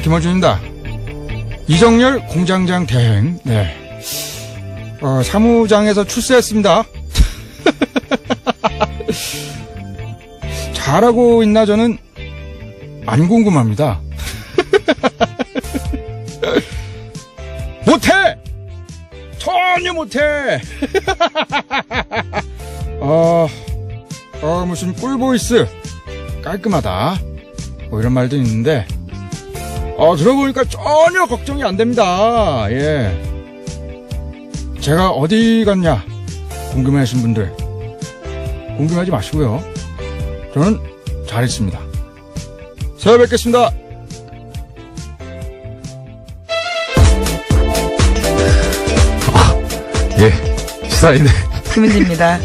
김원준입니다. 이정열 공장장 대행. 네. 사무장에서 출세했습니다. 잘하고 있나 저는 안 궁금합니다. 못해! 전혀 못해! 무슨 꿀보이스 깔끔하다 뭐 이런 말도 있는데 들어보니까 전혀 걱정이 안 됩니다. 예. 제가 어디 갔냐 궁금해하신 분들 궁금하지 마시고요. 저는 잘했습니다. 새해 뵙겠습니다. 예, 시사인의 김은지입니다.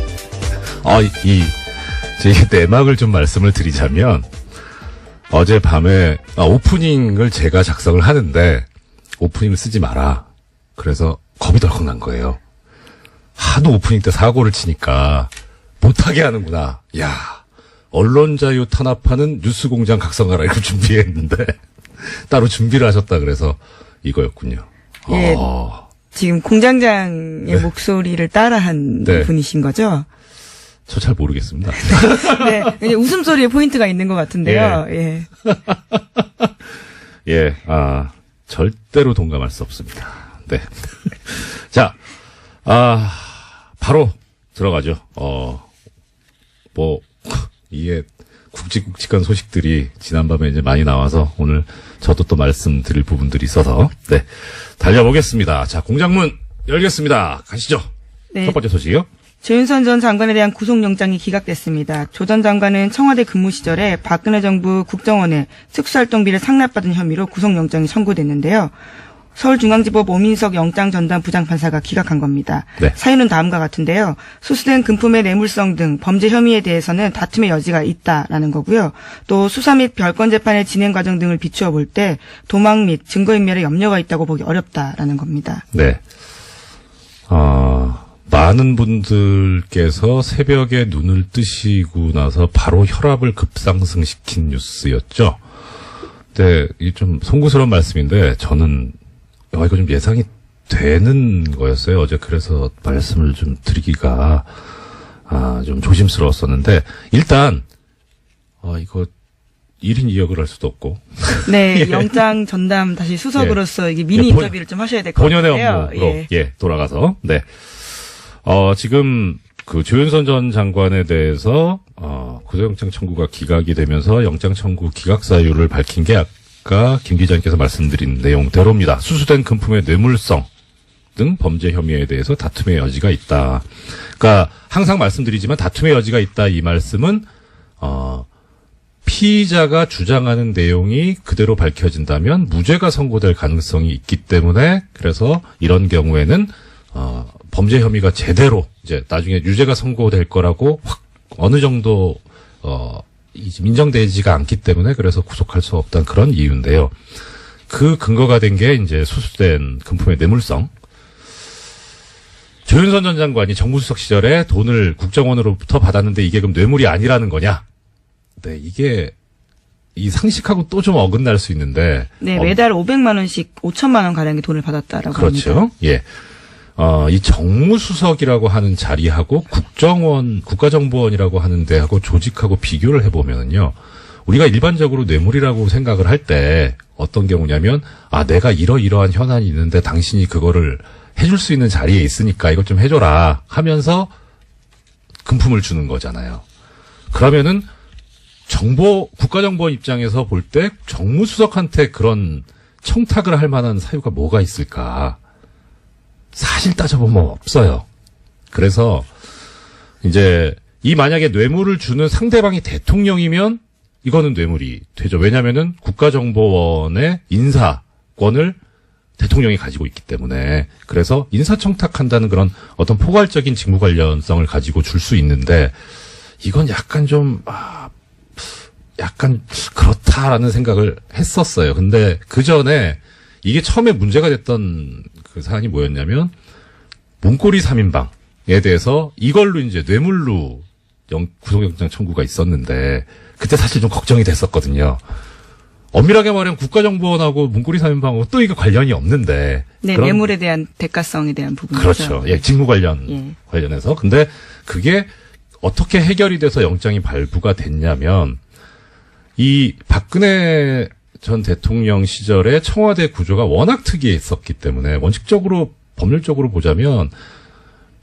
제 내막을 좀 말씀을 드리자면, 어젯밤에, 오프닝을 제가 작성을 하는데, 오프닝을 쓰지 마라. 그래서 겁이 덜컥 난 거예요. 하도 오프닝 때 사고를 치니까, 못하게 하는구나. 야, 언론 자유 탄압하는 뉴스공장 각성하라 이걸 준비했는데, 따로 준비를 하셨다 그래서 이거였군요. 예. 지금 공장장의 네. 목소리를 따라한 네. 분이신 거죠? 저 잘 모르겠습니다. 네. 웃음소리에 포인트가 있는 것 같은데요. 예. 예, 절대로 동감할 수 없습니다. 네. 자, 바로 들어가죠. 이게 굵직굵직한 소식들이 지난밤에 이제 많이 나와서 오늘 저도 또 말씀드릴 부분들이 있어서, 네. 달려보겠습니다. 자, 공장문 열겠습니다. 가시죠. 네. 첫 번째 소식이요. 조윤선 전 장관에 대한 구속영장이 기각됐습니다. 조 전 장관은 청와대 근무 시절에 박근혜 정부 국정원에 특수활동비를 상납받은 혐의로 구속영장이 선고됐는데요. 서울중앙지법 오민석 영장전담 부장판사가 기각한 겁니다. 네. 사유는 다음과 같은데요. 수수된 금품의 뇌물성 등 범죄 혐의에 대해서는 다툼의 여지가 있다라는 거고요. 또 수사 및 별건 재판의 진행 과정 등을 비추어 볼 때 도망 및 증거인멸에 염려가 있다고 보기 어렵다라는 겁니다. 네. 많은 분들께서 새벽에 눈을 뜨시고 나서 바로 혈압을 급상승시킨 뉴스였죠. 근데 이게 좀 송구스러운 말씀인데 저는 이거 좀 예상이 되는 거였어요. 어제 그래서 말씀을 좀 드리기가 좀 조심스러웠었는데 일단 이거 1인 2역을 할 수도 없고 네, 예. 영장 전담 다시 수석으로서 이게 미니 예, 인터뷰를 좀 하셔야 될 것 같아요. 본연의 업무로 돌아가서 네. 지금 그 조윤선 전 장관에 대해서 구속영장 청구가 기각이 되면서 영장 청구 기각 사유를 밝힌 게 아까 김 기자님께서 말씀드린 내용대로입니다. 수수된 금품의 뇌물성 등 범죄 혐의에 대해서 다툼의 여지가 있다. 그러니까 항상 말씀드리지만 다툼의 여지가 있다 이 말씀은 피의자가 주장하는 내용이 그대로 밝혀진다면 무죄가 선고될 가능성이 있기 때문에 그래서 이런 경우에는 범죄 혐의가 제대로 이제 나중에 유죄가 선고될 거라고 확 어느 정도 인정되지가 않기 때문에 그래서 구속할 수 없다는 그런 이유인데요. 그 근거가 된 게 이제 수수된 금품의 뇌물성. 조윤선 전 장관이 정무수석 시절에 돈을 국정원으로부터 받았는데 이게 그럼 뇌물이 아니라는 거냐? 네, 이게 이 상식하고 또 좀 어긋날 수 있는데. 네, 매달 500만 원씩 5천만 원 가량의 돈을 받았다라고 그렇죠. 합니다. 예. 이 정무수석이라고 하는 자리하고 국가정보원이라고 하는 데하고 조직하고 비교를 해보면은요, 우리가 일반적으로 뇌물이라고 생각을 할 때 어떤 경우냐면, 내가 이러이러한 현안이 있는데 당신이 그거를 해줄 수 있는 자리에 있으니까 이것 좀 해줘라 하면서 금품을 주는 거잖아요. 그러면은 국가정보원 입장에서 볼 때 정무수석한테 그런 청탁을 할 만한 사유가 뭐가 있을까? 사실 따져보면 없어요. 그래서 이제 만약에 뇌물을 주는 상대방이 대통령이면 이거는 뇌물이 되죠. 왜냐면은 국가정보원의 인사권을 대통령이 가지고 있기 때문에 그래서 인사청탁한다는 그런 어떤 포괄적인 직무 관련성을 가지고 줄 수 있는데 이건 약간 좀 약간 그렇다라는 생각을 했었어요. 근데 그 전에 이게 처음에 문제가 됐던 그 사안이 뭐였냐면 문고리 3인방에 대해서 이걸로 이제 뇌물로 구속영장 청구가 있었는데 그때 사실 좀 걱정이 됐었거든요. 엄밀하게 말하면 국가정보원하고 문고리 3인방하고 또 이게 관련이 없는데. 네, 그런- 뇌물에 대한 대가성에 대한 부분이죠. 그렇죠. 예, 직무 예. 관련해서. 근데 그게 어떻게 해결이 돼서 영장이 발부가 됐냐면, 이 박근혜 전 대통령 시절에 청와대 구조가 워낙 특이했었기 때문에 원칙적으로 법률적으로 보자면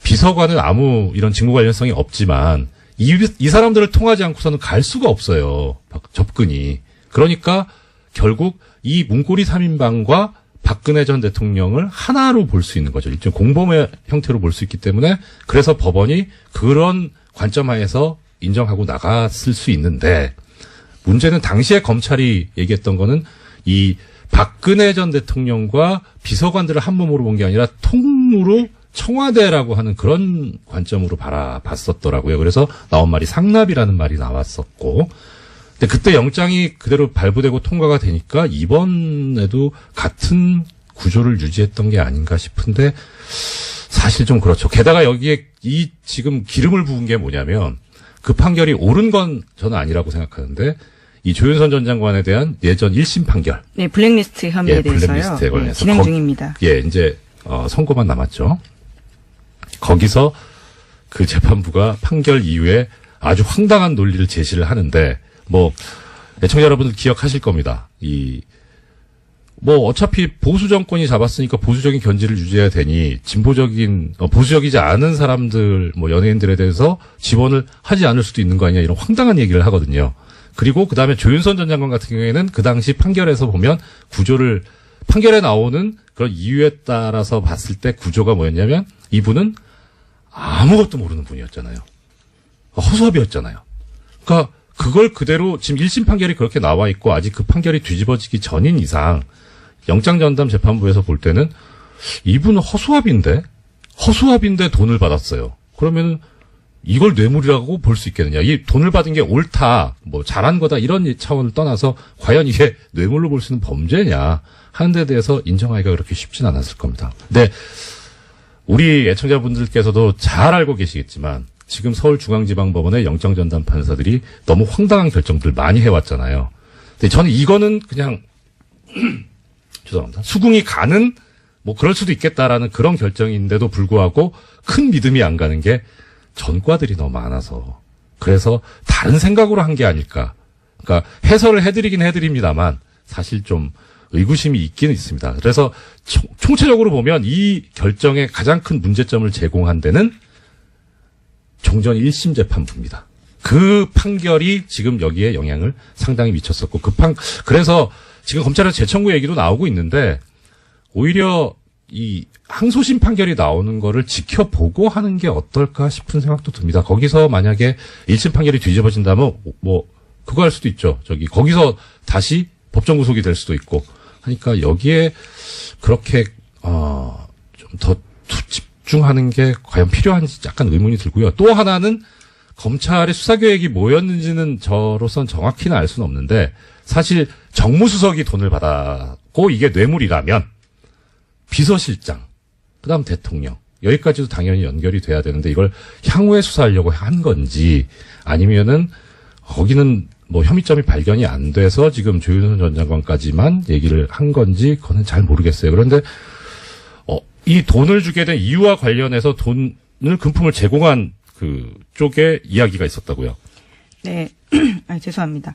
비서관은 아무 이런 직무 관련성이 없지만 이 사람들을 통하지 않고서는 갈 수가 없어요. 접근이. 그러니까 결국 이 문고리 3인방과 박근혜 전 대통령을 하나로 볼 수 있는 거죠. 일종 공범의 형태로 볼 수 있기 때문에 그래서 법원이 그런 관점 하에서 인정하고 나갔을 수 있는데 문제는 당시에 검찰이 얘기했던 거는 이 박근혜 전 대통령과 비서관들을 한 몸으로 본 게 아니라 통으로 청와대라고 하는 그런 관점으로 바라봤었더라고요. 그래서 나온 말이 상납이라는 말이 나왔었고, 근데 그때 영장이 그대로 발부되고 통과가 되니까 이번에도 같은 구조를 유지했던 게 아닌가 싶은데 사실 좀 그렇죠. 게다가 여기에 이 지금 기름을 부은 게 뭐냐면 그 판결이 옳은 건 저는 아니라고 생각하는데 이 조윤선 전 장관에 대한 예전 1심 판결. 네, 블랙리스트 혐의에 예, 대해서요. 블랙리스트에 관해서 네, 진행 중입니다. 예, 이제 선고만 남았죠. 거기서 그 재판부가 판결 이후에 아주 황당한 논리를 제시를 하는데 뭐 애청자 여러분들 기억하실 겁니다. 뭐 어차피 보수 정권이 잡았으니까 보수적인 견지를 유지해야 되니 진보적인 보수적이지 않은 사람들 뭐 연예인들에 대해서 지원을 하지 않을 수도 있는 거 아니냐 이런 황당한 얘기를 하거든요. 그리고 그다음에 조윤선 전 장관 같은 경우에는 그 당시 판결에서 보면 구조를 판결에 나오는 그런 이유에 따라서 봤을 때 구조가 뭐였냐면 이분은 아무것도 모르는 분이었잖아요. 허수아비였잖아요. 그러니까 그걸 그대로 지금 1심 판결이 그렇게 나와 있고 아직 그 판결이 뒤집어지기 전인 이상 영장전담 재판부에서 볼 때는 이분은 허수아비인데 돈을 받았어요. 그러면 이걸 뇌물이라고 볼 수 있겠느냐. 이 돈을 받은 게 옳다, 뭐 잘한 거다 이런 차원을 떠나서 과연 이게 뇌물로 볼 수 있는 범죄냐 하는 데 대해서 인정하기가 그렇게 쉽진 않았을 겁니다. 근데 우리 애청자분들께서도 잘 알고 계시겠지만 지금 서울중앙지방법원의 영장전담 판사들이 너무 황당한 결정들 많이 해왔잖아요. 근데 저는 이거는 그냥 죄송합니다. 수긍이 가는 뭐 그럴 수도 있겠다라는 그런 결정인데도 불구하고 큰 믿음이 안 가는 게 전과들이 너무 많아서 그래서 다른 생각으로 한 게 아닐까. 그러니까 해설을 해드리긴 해드립니다만 사실 좀 의구심이 있기는 있습니다. 그래서 총체적으로 보면 이 결정에 가장 큰 문제점을 제공한 데는 종전 1심 재판부입니다. 그 판결이 지금 여기에 영향을 상당히 미쳤었고 그래서 지금 검찰에서 재청구 얘기도 나오고 있는데 오히려 이 항소심 판결이 나오는 거를 지켜보고 하는 게 어떨까 싶은 생각도 듭니다. 거기서 만약에 1심 판결이 뒤집어진다면 뭐 그거 할 수도 있죠. 거기서 다시 법정 구속이 될 수도 있고 하니까 여기에 그렇게 좀 더 집중하는 게 과연 필요한지 약간 의문이 들고요. 또 하나는 검찰의 수사 계획이 뭐였는지는 저로선 정확히는 알 수는 없는데 사실 정무수석이 돈을 받았고 이게 뇌물이라면 비서실장, 그다음 대통령 여기까지도 당연히 연결이 돼야 되는데 이걸 향후에 수사하려고 한 건지 아니면은 거기는 뭐 혐의점이 발견이 안 돼서 지금 조윤선 전 장관까지만 얘기를 한 건지 그거는 잘 모르겠어요. 그런데 이 돈을 주게 된 이유와 관련해서 돈을 금품을 제공한 그 쪽에 이야기가 있었다고요. 네, 죄송합니다.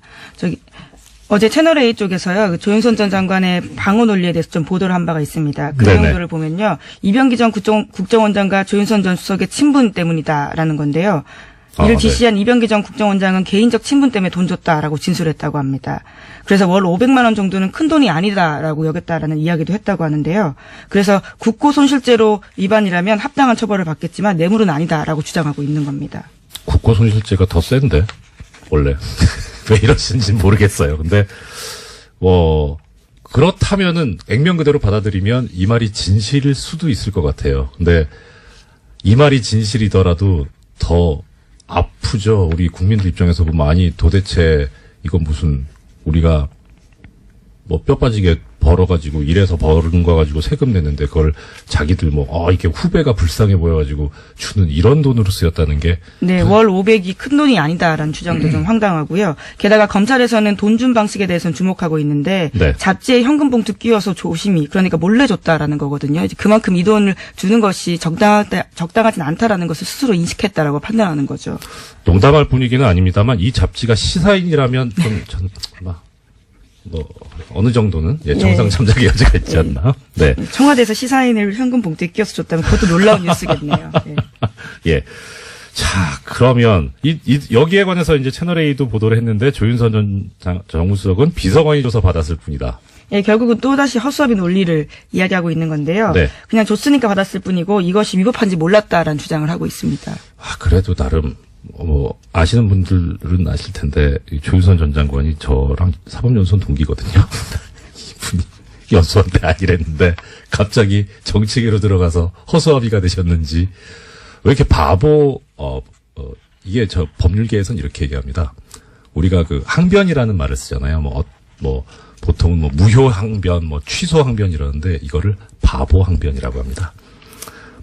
어제 채널A 쪽에서요, 조윤선 전 장관의 방어 논리에 대해서 좀 보도를 한 바가 있습니다. 그 네네. 내용들을 보면요, 이병기 전 국정원장과 조윤선 전 수석의 친분 때문이다라는 건데요. 이를 지시한 이병기 전 국정원장은 개인적 친분 때문에 돈 줬다라고 진술했다고 합니다. 그래서 월 500만 원 정도는 큰 돈이 아니다라고 여겼다라는 이야기도 했다고 하는데요. 그래서 국고손실죄로 위반이라면 합당한 처벌을 받겠지만 뇌물은 아니다라고 주장하고 있는 겁니다. 국고손실죄가 더 센데 원래 왜 이러시는지 모르겠어요. 근데 그렇다면은 액면 그대로 받아들이면 이 말이 진실일 수도 있을 것 같아요. 근데 이 말이 진실이더라도 더 아프죠. 우리 국민들 입장에서 보면 아니 도대체 이건 무슨 우리가 뭐 뼈 빠지게 벌어가지고 일해서 버는 거 가지고 세금 냈는데 그걸 자기들 이게 후배가 불쌍해 보여가지고 주는 이런 돈으로 쓰였다는 게 네, 월 500이 큰 돈이 아니다라는 주장도 좀 황당하고요. 게다가 검찰에서는 돈 준 방식에 대해서는 주목하고 있는데 네. 잡지에 현금 봉투 끼워서 조심히 그러니까 몰래 줬다라는 거거든요. 이제 그만큼 이 돈을 주는 것이 적당하진 않다라는 것을 스스로 인식했다라고 판단하는 거죠. 농담할 분위기는 아닙니다만 이 잡지가 시사인이라면 어느 정도는 정상 참작의 여지가 있지 않나? 네. 청와대에서 시사인을 현금 봉투에 끼워서 줬다면 그것도 놀라운 뉴스겠네요. 네. 예. 자, 그러면 여기에 관해서 이제 채널A도 보도를 했는데 조윤선 전 정무수석은 비서관이 줘서 받았을 뿐이다. 예, 결국은 또다시 허수아비 논리를 이야기하고 있는 건데요. 네. 그냥 줬으니까 받았을 뿐이고 이것이 위법한지 몰랐다라는 주장을 하고 있습니다. 그래도 나름 아시는 분들은 아실 텐데 조윤선 전 장관이 저랑 사법연수원 동기거든요. 이분이 연수원 때 아니랬는데 갑자기 정치계로 들어가서 허수아비가 되셨는지 왜 이렇게 이게 저 법률계에서는 이렇게 얘기합니다. 우리가 그 항변이라는 말을 쓰잖아요. 보통은 무효 항변, 취소 항변 이러는데 이거를 바보 항변이라고 합니다.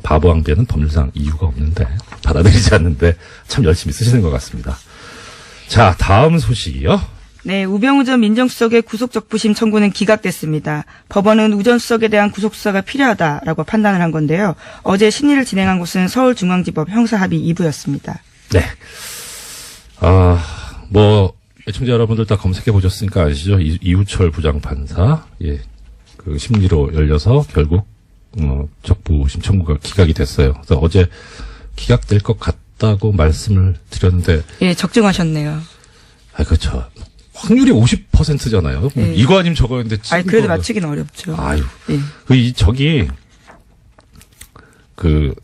바보 항변은 법률상 이유가 없는데 받아들이지 않는데 참 열심히 쓰시는 것 같습니다. 자, 다음 소식이요. 네, 우병우 전 민정수석의 구속적부심 청구는 기각됐습니다. 법원은 우 전 수석에 대한 구속수사가 필요하다라고 판단을 한 건데요. 어제 심리를 진행한 곳은 서울중앙지법 형사합의 2부였습니다. 네. 애청자 여러분들 다 검색해 보셨으니까 아시죠? 이우철 부장판사, 그 심리로 열려서 결국, 적부심 청구가 기각이 됐어요. 그래서 어제 기각될 것 같다고 말씀을 드렸는데. 예, 적중하셨네요. 그렇죠. 확률이 50%잖아요. 예. 이거 아니면 저거였는데. 그래도 맞추기는 어렵죠. 예.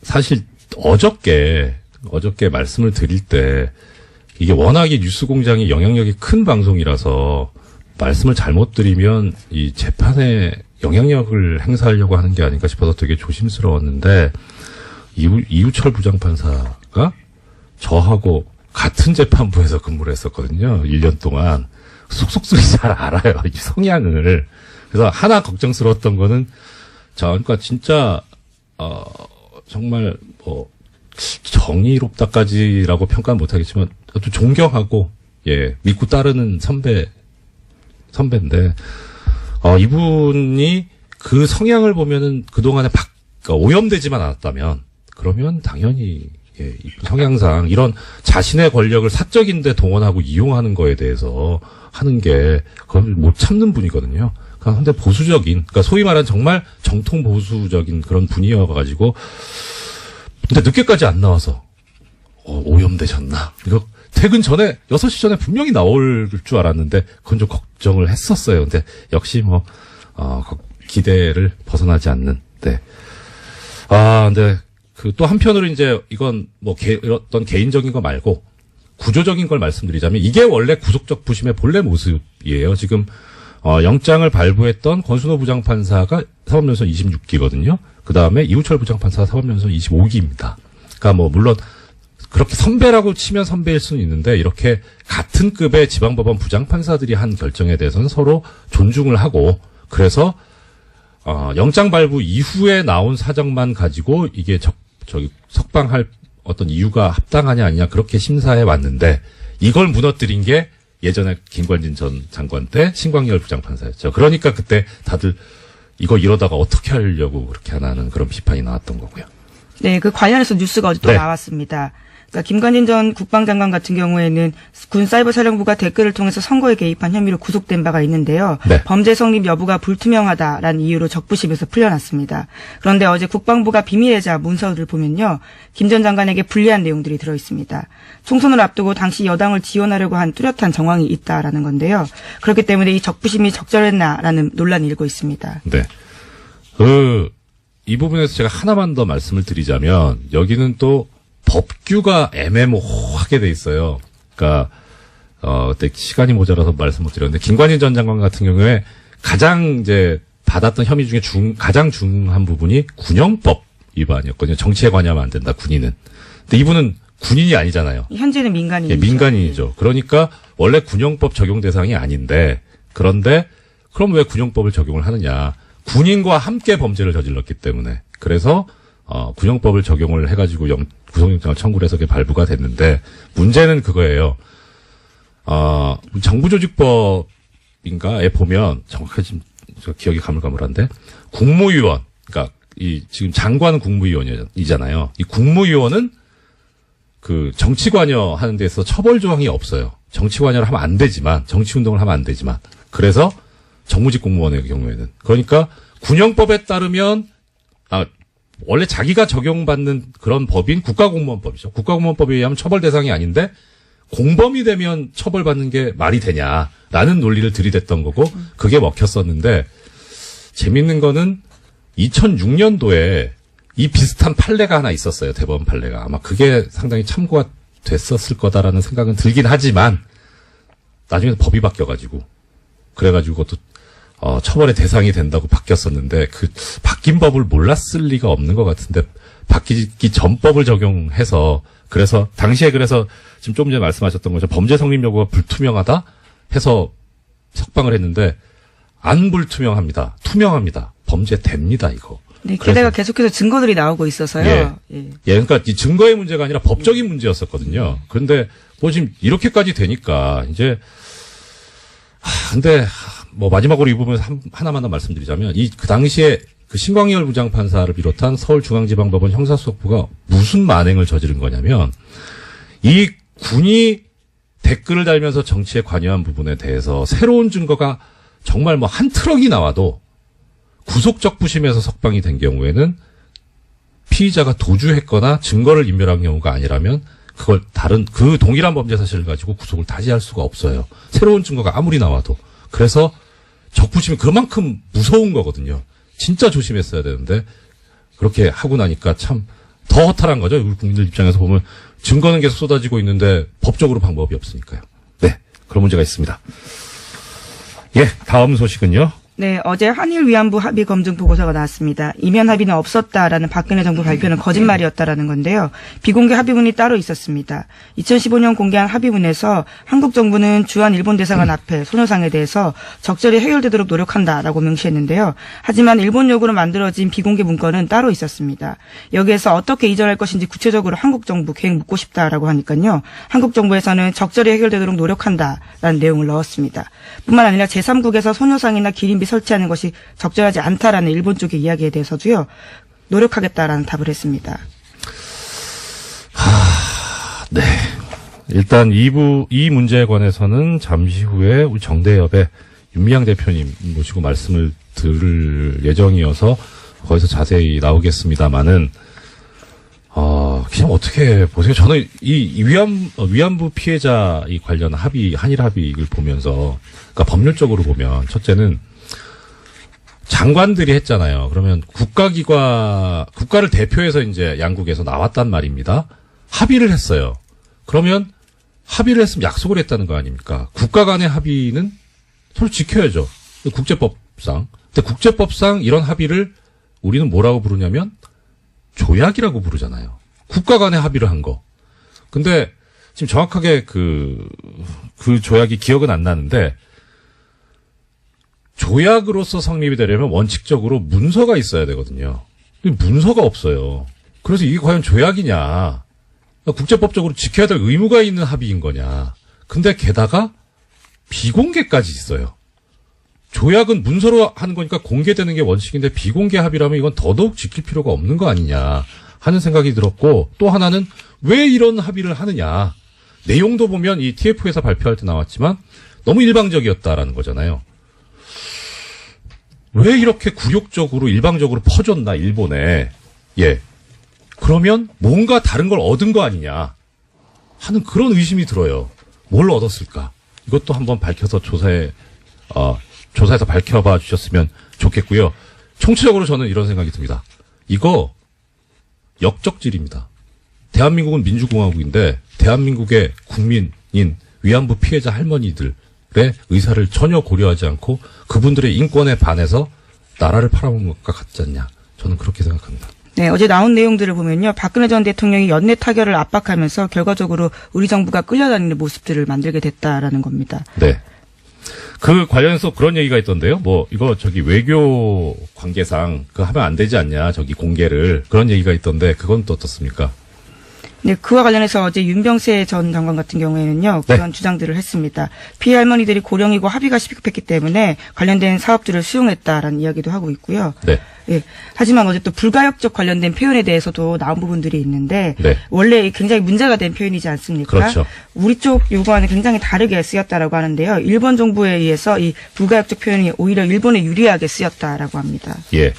사실 어저께 말씀을 드릴 때, 이게 워낙에 뉴스공장이 영향력이 큰 방송이라서 말씀을 잘못 드리면 이 재판에 영향력을 행사하려고 하는 게 아닌가 싶어서 되게 조심스러웠는데 이우철 부장판사가 저하고 같은 재판부에서 근무를 했었거든요. 1년 동안. 속속들이 잘 알아요. 이 성향을. 그래서 하나 걱정스러웠던 거는 그러니까 진짜 정말 정의롭다까지라고 평가는 못하겠지만 또 존경하고 믿고 따르는 선배인데 이분이 그 성향을 보면은 그동안에 오염되지만 않았다면 그러면 당연히 성향상 이런 자신의 권력을 사적인데 동원하고 이용하는 거에 대해서 하는 게 그걸 못 참는 분이거든요. 그런데 그러니까 소위 말하는 정말 정통 보수적인 그런 분이어가지고 근데 늦게까지 안 나와서 오염되셨나? 이거 퇴근 전에 6시 전에 분명히 나올 줄 알았는데 그건 좀 걱정을 했었어요. 근데 역시 기대를 벗어나지 않는. 네. 근데 또 한편으로 이제 이건 어떤 개인적인 거 말고 구조적인 걸 말씀드리자면 이게 원래 구속적 부심의 본래 모습이에요. 지금 영장을 발부했던 권순호 부장판사가 사법연수원 26기거든요. 그 다음에 이우철 부장판사가 사법연수원 25기입니다. 그러니까 물론 그렇게 선배라고 치면 선배일 수는 있는데 이렇게 같은 급의 지방법원 부장판사들이 한 결정에 대해서는 서로 존중을 하고 그래서 영장 발부 이후에 나온 사정만 가지고 이게 석방할 어떤 이유가 합당하냐 아니냐 그렇게 심사해 왔는데 이걸 무너뜨린 게 예전에 김관진 전 장관 때 신광열 부장판사였죠. 그러니까 그때 다들 이거 이러다가 어떻게 하려고 그렇게 하나는 그런 비판이 나왔던 거고요. 네, 그 관련해서 뉴스가 어제 또 네. 나왔습니다. 그러니까 김관진 전 국방장관 같은 경우에는 군 사이버사령부가 댓글을 통해서 선거에 개입한 혐의로 구속된 바가 있는데요. 네. 범죄 성립 여부가 불투명하다라는 이유로 적부심에서 풀려났습니다. 그런데 어제 국방부가 비밀의자 문서를 보면요. 김 전 장관에게 불리한 내용들이 들어있습니다. 총선을 앞두고 당시 여당을 지원하려고 한 뚜렷한 정황이 있다라는 건데요. 그렇기 때문에 이 적부심이 적절했나라는 논란이 일고 있습니다. 네. 이 부분에서 제가 하나만 더 말씀을 드리자면 여기는 또 법규가 애매모호하게 돼 있어요. 그러니까 그때 시간이 모자라서 말씀 못 드렸는데 김관진 전 장관 같은 경우에 가장 이제 받았던 혐의 중에 가장 중한 부분이 군형법 위반이었거든요. 정치에 관여하면 안 된다. 군인은. 근데 이분은 군인이 아니잖아요. 현재는 민간인이죠. 민간인이죠. 그러니까 원래 군형법 적용 대상이 아닌데 그런데 그럼 왜 군형법을 적용을 하느냐. 군인과 함께 범죄를 저질렀기 때문에. 그래서 군형법을 적용을 해가지고 구속영장을 청구를 해서 그게 발부가 됐는데 문제는 그거예요. 정부조직법인가에 보면 정확하게 지금 기억이 가물가물한데 국무위원, 그러니까 지금 장관은 국무위원이잖아요. 이 국무위원은 그 정치 관여하는 데서 처벌 조항이 없어요. 정치 관여를 하면 안 되지만, 정치 운동을 하면 안 되지만. 그래서 정무직 공무원의 경우에는. 그러니까 군형법에 따르면 원래 자기가 적용받는 그런 법인 국가공무원법이죠. 국가공무원법에 의하면 처벌 대상이 아닌데 공범이 되면 처벌받는 게 말이 되냐라는 논리를 들이댔던 거고 그게 먹혔었는데 재밌는 거는 2006년도에 이 비슷한 판례가 하나 있었어요. 대법원 판례가. 아마 그게 상당히 참고가 됐었을 거다라는 생각은 들긴 하지만 나중에 법이 바뀌어가지고 그래가지고 그것도 처벌의 대상이 된다고 바뀌었었는데 그 바뀐 법을 몰랐을 리가 없는 것 같은데 바뀌기 전 법을 적용해서 그래서 당시에 그래서 지금 조금 전에 말씀하셨던 것처럼 범죄 성립 여부가 불투명하다 해서 석방을 했는데 안 불투명합니다. 투명합니다. 범죄됩니다 이거. 네, 게다가 계속해서 증거들이 나오고 있어서요. 예, 그러니까 이 증거의 문제가 아니라 법적인 문제였었거든요. 그런데 뭐 지금 이렇게까지 되니까 이제 근데 뭐 마지막으로 이 부분 하나만 더 말씀드리자면 그 당시에 그 신광열 부장판사를 비롯한 서울중앙지방법원 형사수석부가 무슨 만행을 저지른 거냐면 이 군이 댓글을 달면서 정치에 관여한 부분에 대해서 새로운 증거가 정말 뭐 한 트럭이 나와도 구속적 부심에서 석방이 된 경우에는 피의자가 도주했거나 증거를 인멸한 경우가 아니라면 그걸 그 동일한 범죄 사실을 가지고 구속을 다시 할 수가 없어요. 새로운 증거가 아무리 나와도. 그래서 적부심이 그만큼 무서운 거거든요. 진짜 조심했어야 되는데 그렇게 하고 나니까 참 더 허탈한 거죠. 우리 국민들 입장에서 보면 증거는 계속 쏟아지고 있는데 법적으로 방법이 없으니까요. 네, 그런 문제가 있습니다. 예, 다음 소식은요. 네, 어제 한일 위안부 합의 검증 보고서가 나왔습니다. 이면 합의는 없었다라는 박근혜 정부 발표는 거짓말이었다라는 건데요. 비공개 합의문이 따로 있었습니다. 2015년 공개한 합의문에서 한국 정부는 주한 일본 대사관 앞에 손해상에 대해서 적절히 해결되도록 노력한다라고 명시했는데요. 하지만 일본 요구로 만들어진 비공개 문건은 따로 있었습니다. 여기에서 어떻게 이전할 것인지 구체적으로 한국 정부 계획 묻고 싶다라고 하니까요. 한국 정부에서는 적절히 해결되도록 노력한다라는 내용을 넣었습니다. 뿐만 아니라 제3국에서 손해상이나 기린비 설치하는 것이 적절하지 않다라는 일본 쪽의 이야기에 대해서도요. 노력하겠다라는 답을 했습니다. 네. 일단 이 문제에 관해서는 잠시 후에 우리 정대협의 윤미향 대표님 모시고 말씀을 들을 예정이어서 거기서 자세히 나오겠습니다만은 그냥 어떻게 보세요? 저는 이 위안부 피해자 이 관련 한일 합의를 보면서 그러니까 법률적으로 보면 첫째는 장관들이 했잖아요. 그러면 국가를 대표해서 이제 양국에서 나왔단 말입니다. 합의를 했어요. 그러면 합의를 했으면 약속을 했다는 거 아닙니까? 국가 간의 합의는 서로 지켜야죠. 국제법상. 근데 국제법상 이런 합의를 우리는 뭐라고 부르냐면 조약이라고 부르잖아요. 국가 간의 합의를 한 거. 근데 지금 정확하게 그 조약이 기억은 안 나는데 조약으로서 성립이 되려면 원칙적으로 문서가 있어야 되거든요. 문서가 없어요. 그래서 이게 과연 조약이냐. 국제법적으로 지켜야 될 의무가 있는 합의인 거냐. 근데 게다가 비공개까지 있어요. 조약은 문서로 하는 거니까 공개되는 게 원칙인데 비공개 합의라면 이건 더더욱 지킬 필요가 없는 거 아니냐 하는 생각이 들었고 또 하나는 왜 이런 합의를 하느냐. 내용도 보면 이 TF에서 발표할 때 나왔지만 너무 일방적이었다라는 거잖아요. 왜 이렇게 굴욕적으로 일방적으로 퍼줬나 일본에. 예. 그러면 뭔가 다른 걸 얻은 거 아니냐 하는 그런 의심이 들어요. 뭘 얻었을까? 이것도 한번 밝혀서 조사해서 밝혀봐 주셨으면 좋겠고요. 총체적으로 저는 이런 생각이 듭니다. 이거 역적질입니다. 대한민국은 민주공화국인데 대한민국의 국민인 위안부 피해자 할머니들의 의사를 전혀 고려하지 않고 그분들의 인권에 반해서 나라를 팔아먹는 것과 같지 않냐. 저는 그렇게 생각합니다. 네, 어제 나온 내용들을 보면요. 박근혜 전 대통령이 연내 타결을 압박하면서 결과적으로 우리 정부가 끌려다니는 모습들을 만들게 됐다라는 겁니다. 네. 그 관련해서 그런 얘기가 있던데요. 뭐 이거 저기 외교 관계상 그 하면 안 되지 않냐. 저기 공개를 그런 얘기가 있던데 그건 또 어떻습니까? 네, 그와 관련해서 어제 윤병세 전 장관 같은 경우에는요, 네. 그런 주장들을 했습니다. 피해 할머니들이 고령이고 합의가 시급했기 때문에 관련된 사업들을 수용했다라는 이야기도 하고 있고요. 네. 예. 하지만 어제 또 불가역적 관련된 표현에 대해서도 나온 부분들이 있는데, 네. 원래 굉장히 문제가 된 표현이지 않습니까? 그렇죠. 우리 쪽 요구와는 굉장히 다르게 쓰였다라고 하는데요. 일본 정부에 의해서 이 불가역적 표현이 오히려 일본에 유리하게 쓰였다라고 합니다. 예.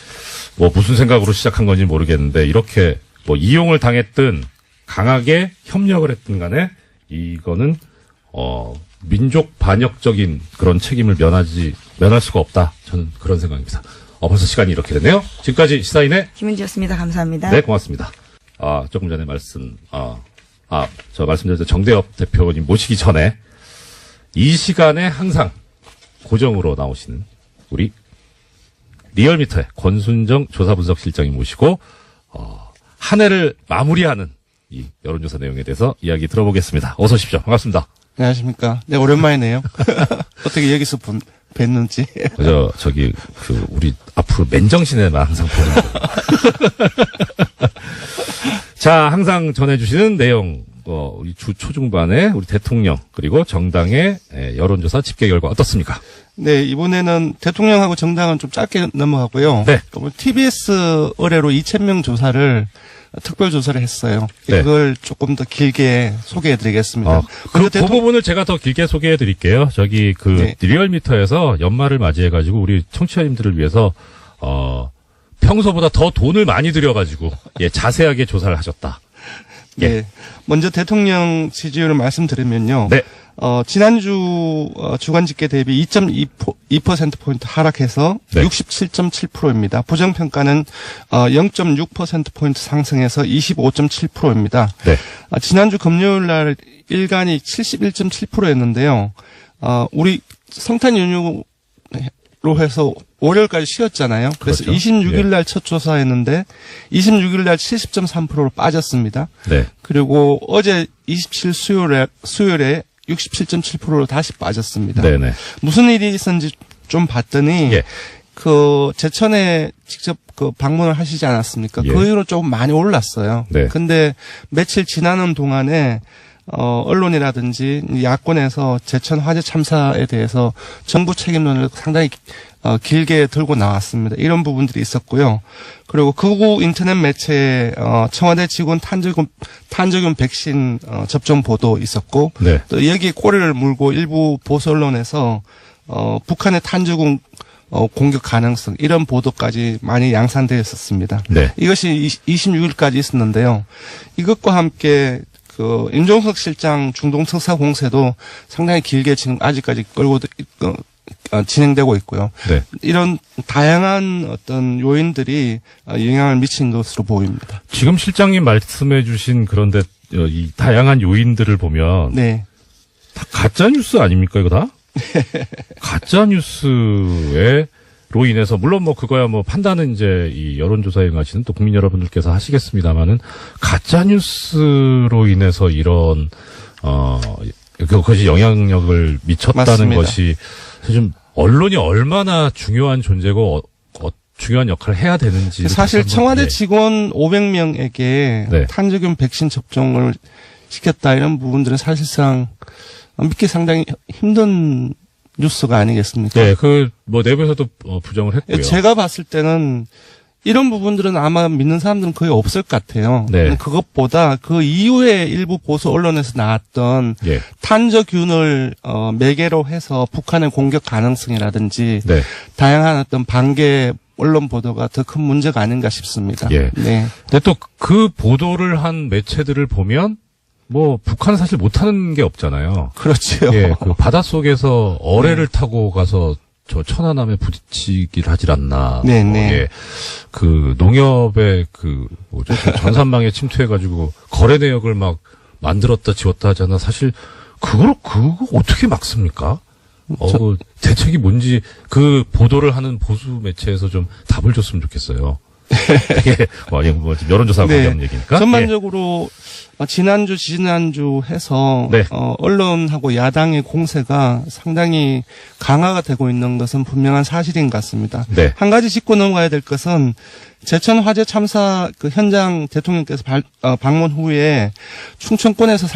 뭐 무슨 생각으로 시작한 건지 모르겠는데 이렇게 뭐 이용을 당했든 강하게 협력을 했든 간에 이거는 민족 반역적인 그런 책임을 면할 수가 없다. 저는 그런 생각입니다. 벌써 시간이 이렇게 됐네요. 지금까지 시사인의 김은지였습니다. 감사합니다. 네, 고맙습니다. 조금 전에 저 말씀드렸던 정대협 대표님 모시기 전에 이 시간에 항상 고정으로 나오시는 우리 리얼미터의 권순정 조사분석실장님 모시고 한 해를 마무리하는 이 여론조사 내용에 대해서 이야기 들어보겠습니다. 어서 오십시오. 반갑습니다. 안녕하십니까. 네, 오랜만이네요. 어떻게 여기서 뵀는지. 우리 앞으로 맨정신에만 항상 보는 거. 자, 항상 전해주시는 내용, 우리 주 초중반에 우리 대통령, 그리고 정당의 여론조사 집계 결과 어떻습니까? 네, 이번에는 대통령하고 정당은 좀 짧게 넘어가고요. 네. TBS 의뢰로 2,000명 조사를 특별조사를 했어요. 네. 그걸 조금 더 길게 소개해드리겠습니다. 그 부분을 제가 더 길게 소개해 드릴게요. 네. 리얼미터에서 연말을 맞이해가지고 우리 청취자님들을 위해서, 평소보다 더 돈을 많이 들여가지고, 자세하게 조사를 하셨다. 예. 네. 먼저 대통령 지지율을 말씀드리면요. 네. 지난주 주간 집계 대비 2.2%포인트 하락해서 네. 67.7%입니다. 부정평가는 0.6%포인트 상승해서 25.7%입니다. 네. 지난주 금요일 날 일간이 71.7%였는데요. 우리 성탄 연휴로 해서 월요일까지 쉬었잖아요. 그래서 그렇죠. 26일 날 첫 조사했는데 26일 날 70.3%로 빠졌습니다. 네. 그리고 어제 27 수요일에 67.7%로 다시 빠졌습니다. 네네. 무슨 일이 있었는지 좀 봤더니 예. 제천에 직접 방문을 하시지 않았습니까? 예. 그 이후로 조금 많이 올랐어요. 네. 근데 며칠 지나는 동안에 언론이라든지 야권에서 제천 화재 참사에 대해서 정부 책임론을 상당히 길게 들고 나왔습니다. 이런 부분들이 있었고요. 그리고 극우 인터넷 매체에 청와대 직원 탄저균 백신 접종 보도 있었고, 네. 또 여기에 꼬리를 물고 일부 보수 언론에서 북한의 탄저균 공격 가능성 이런 보도까지 많이 양산되어 있었습니다. 네. 이것이 26일까지 있었는데요. 이것과 함께 임종석 실장 중동 특사 공세도 상당히 길게 지금 아직까지 진행되고 있고요. 네. 이런 다양한 어떤 요인들이 영향을 미친 것으로 보입니다. 지금 실장님 말씀해 주신 그런데 이 다양한 요인들을 보면 네. 다 가짜 뉴스 아닙니까 이거 다? 가짜 뉴스로 인해서 물론 뭐 그거야 뭐 판단은 이제 이 여론조사에 응하시는 또 국민 여러분들께서 하시겠습니다만은 가짜 뉴스로 인해서 이런 그것이 영향력을 미쳤다는 맞습니다. 것이 좀 언론이 얼마나 중요한 존재고 중요한 역할을 해야 되는지 사실 청와대 예. 직원 500명에게 네. 탄저균 백신 접종을 시켰다 이런 부분들은 사실상 믿기 상당히 힘든 뉴스가 아니겠습니까? 네, 뭐 내부에서도 부정을 했고요. 제가 봤을 때는 이런 부분들은 아마 믿는 사람들은 거의 없을 것 같아요. 네. 그것보다 그 이후에 일부 보수 언론에서 나왔던 예. 탄저균을 매개로 해서 북한의 공격 가능성이라든지 네. 다양한 어떤 반개 언론 보도가 더 큰 문제가 아닌가 싶습니다. 예. 네. 근데 또 그 보도를 한 매체들을 보면 뭐 북한은 사실 못하는 게 없잖아요. 그렇죠. 예, 그 바닷속에서 어뢰를 타고 가서 저 천안함에 부딪히길 하질 않나. 네네. 예, 그 농협의 저 전산망에 침투해가지고 거래 내역을 막 만들었다 지웠다 하잖아. 사실 그거 어떻게 막습니까? 그 대책이 뭔지 그 보도를 하는 보수 매체에서 좀 답을 줬으면 좋겠어요. 이게 뭐 여론조사하고 네. 관련 얘기니까. 전반적으로 지난주, 지난주 해서 네. 언론하고 야당의 공세가 상당히 강화가 되고 있는 것은 분명한 사실인 것 같습니다. 네. 한 가지 짚고 넘어가야 될 것은 제천 화재 참사 그 현장 대통령께서 방문 후에 충청권에서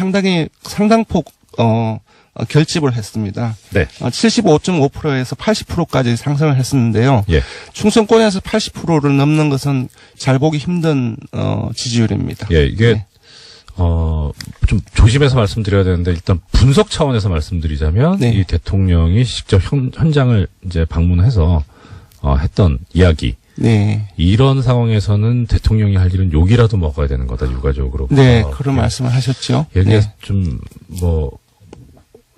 상당폭 결집을 했습니다. 네. 75.5%에서 80%까지 상승을 했었는데요. 예. 충청권에서 80%를 넘는 것은 잘 보기 힘든 지지율입니다. 예, 이게 네. 좀 조심해서 말씀드려야 되는데 일단 분석 차원에서 말씀드리자면 네. 이 대통령이 직접 현장을 이제 방문해서 했던 이야기. 네. 이런 상황에서는 대통령이 할 일은 욕이라도 먹어야 되는 거다, 유가적으로. 네, 그런 말씀을 하셨죠. 이게 네. 좀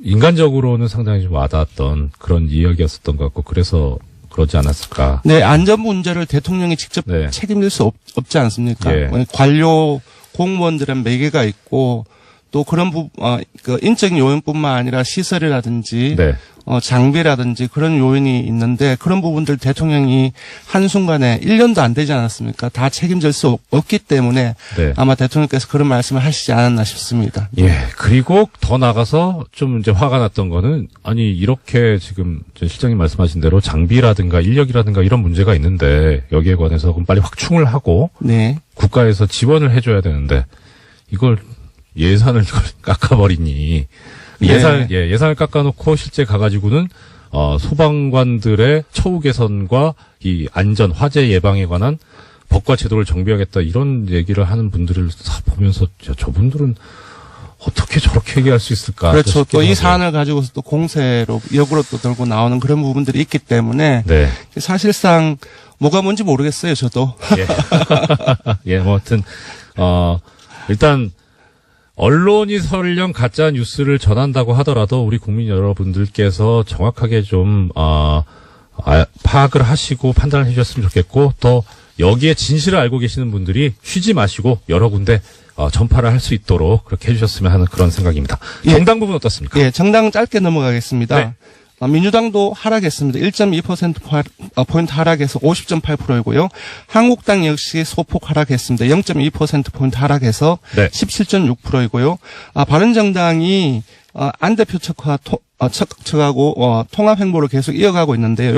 인간적으로는 상당히 좀 와닿았던 그런 이야기였었던 것 같고, 그래서 그러지 않았을까. 네, 안전 문제를 대통령이 직접 네. 책임질 수 없지 않습니까? 예. 관료 공무원들은 매개가 있고 또 그런 그 인적인 요인뿐만 아니라 시설이라든지 네. 장비라든지 그런 요인이 있는데 그런 부분들 대통령이 한순간에 1년도 안 되지 않았습니까? 다 책임질 수 없기 때문에 네. 아마 대통령께서 그런 말씀을 하시지 않았나 싶습니다. 예. 그리고 더 나가서 좀 이제 화가 났던 거는, 아니, 이렇게 지금 전 실장님 말씀하신 대로 장비라든가 인력이라든가 이런 문제가 있는데 여기에 관해서 그럼 빨리 확충을 하고 네. 국가에서 지원을 해줘야 되는데 이걸 예산을 깎아버리니. 네. 예산을 깎아놓고 실제 가가지고는, 소방관들의 처우 개선과 이 안전, 화재 예방에 관한 법과 제도를 정비하겠다, 이런 얘기를 하는 분들을 보면서, 저분들은 어떻게 저렇게 얘기할 수 있을까? 그렇죠. 또 이 싶기도 하고요. 사안을 가지고서 또 공세로, 역으로 또 들고 나오는 그런 부분들이 있기 때문에 네. 사실상 뭐가 뭔지 모르겠어요, 저도. 예. 예, 뭐, 하여튼, 일단, 언론이 설령 가짜 뉴스를 전한다고 하더라도 우리 국민 여러분들께서 정확하게 좀 파악을 하시고 판단을 해주셨으면 좋겠고, 또 여기에 진실을 알고 계시는 분들이 쉬지 마시고 여러 군데 전파를 할 수 있도록 그렇게 해주셨으면 하는 그런 생각입니다. 예. 정당 부분 어떻습니까? 예, 정당 짧게 넘어가겠습니다. 네. 민주당도 하락했습니다. 1.2%포인트 하락해서 50.8%이고요. 한국당 역시 소폭 하락했습니다. 0.2%포인트 하락해서 네. 17.6%이고요. 바른정당이 안 대표 척하고 통합 행보를 계속 이어가고 있는데요.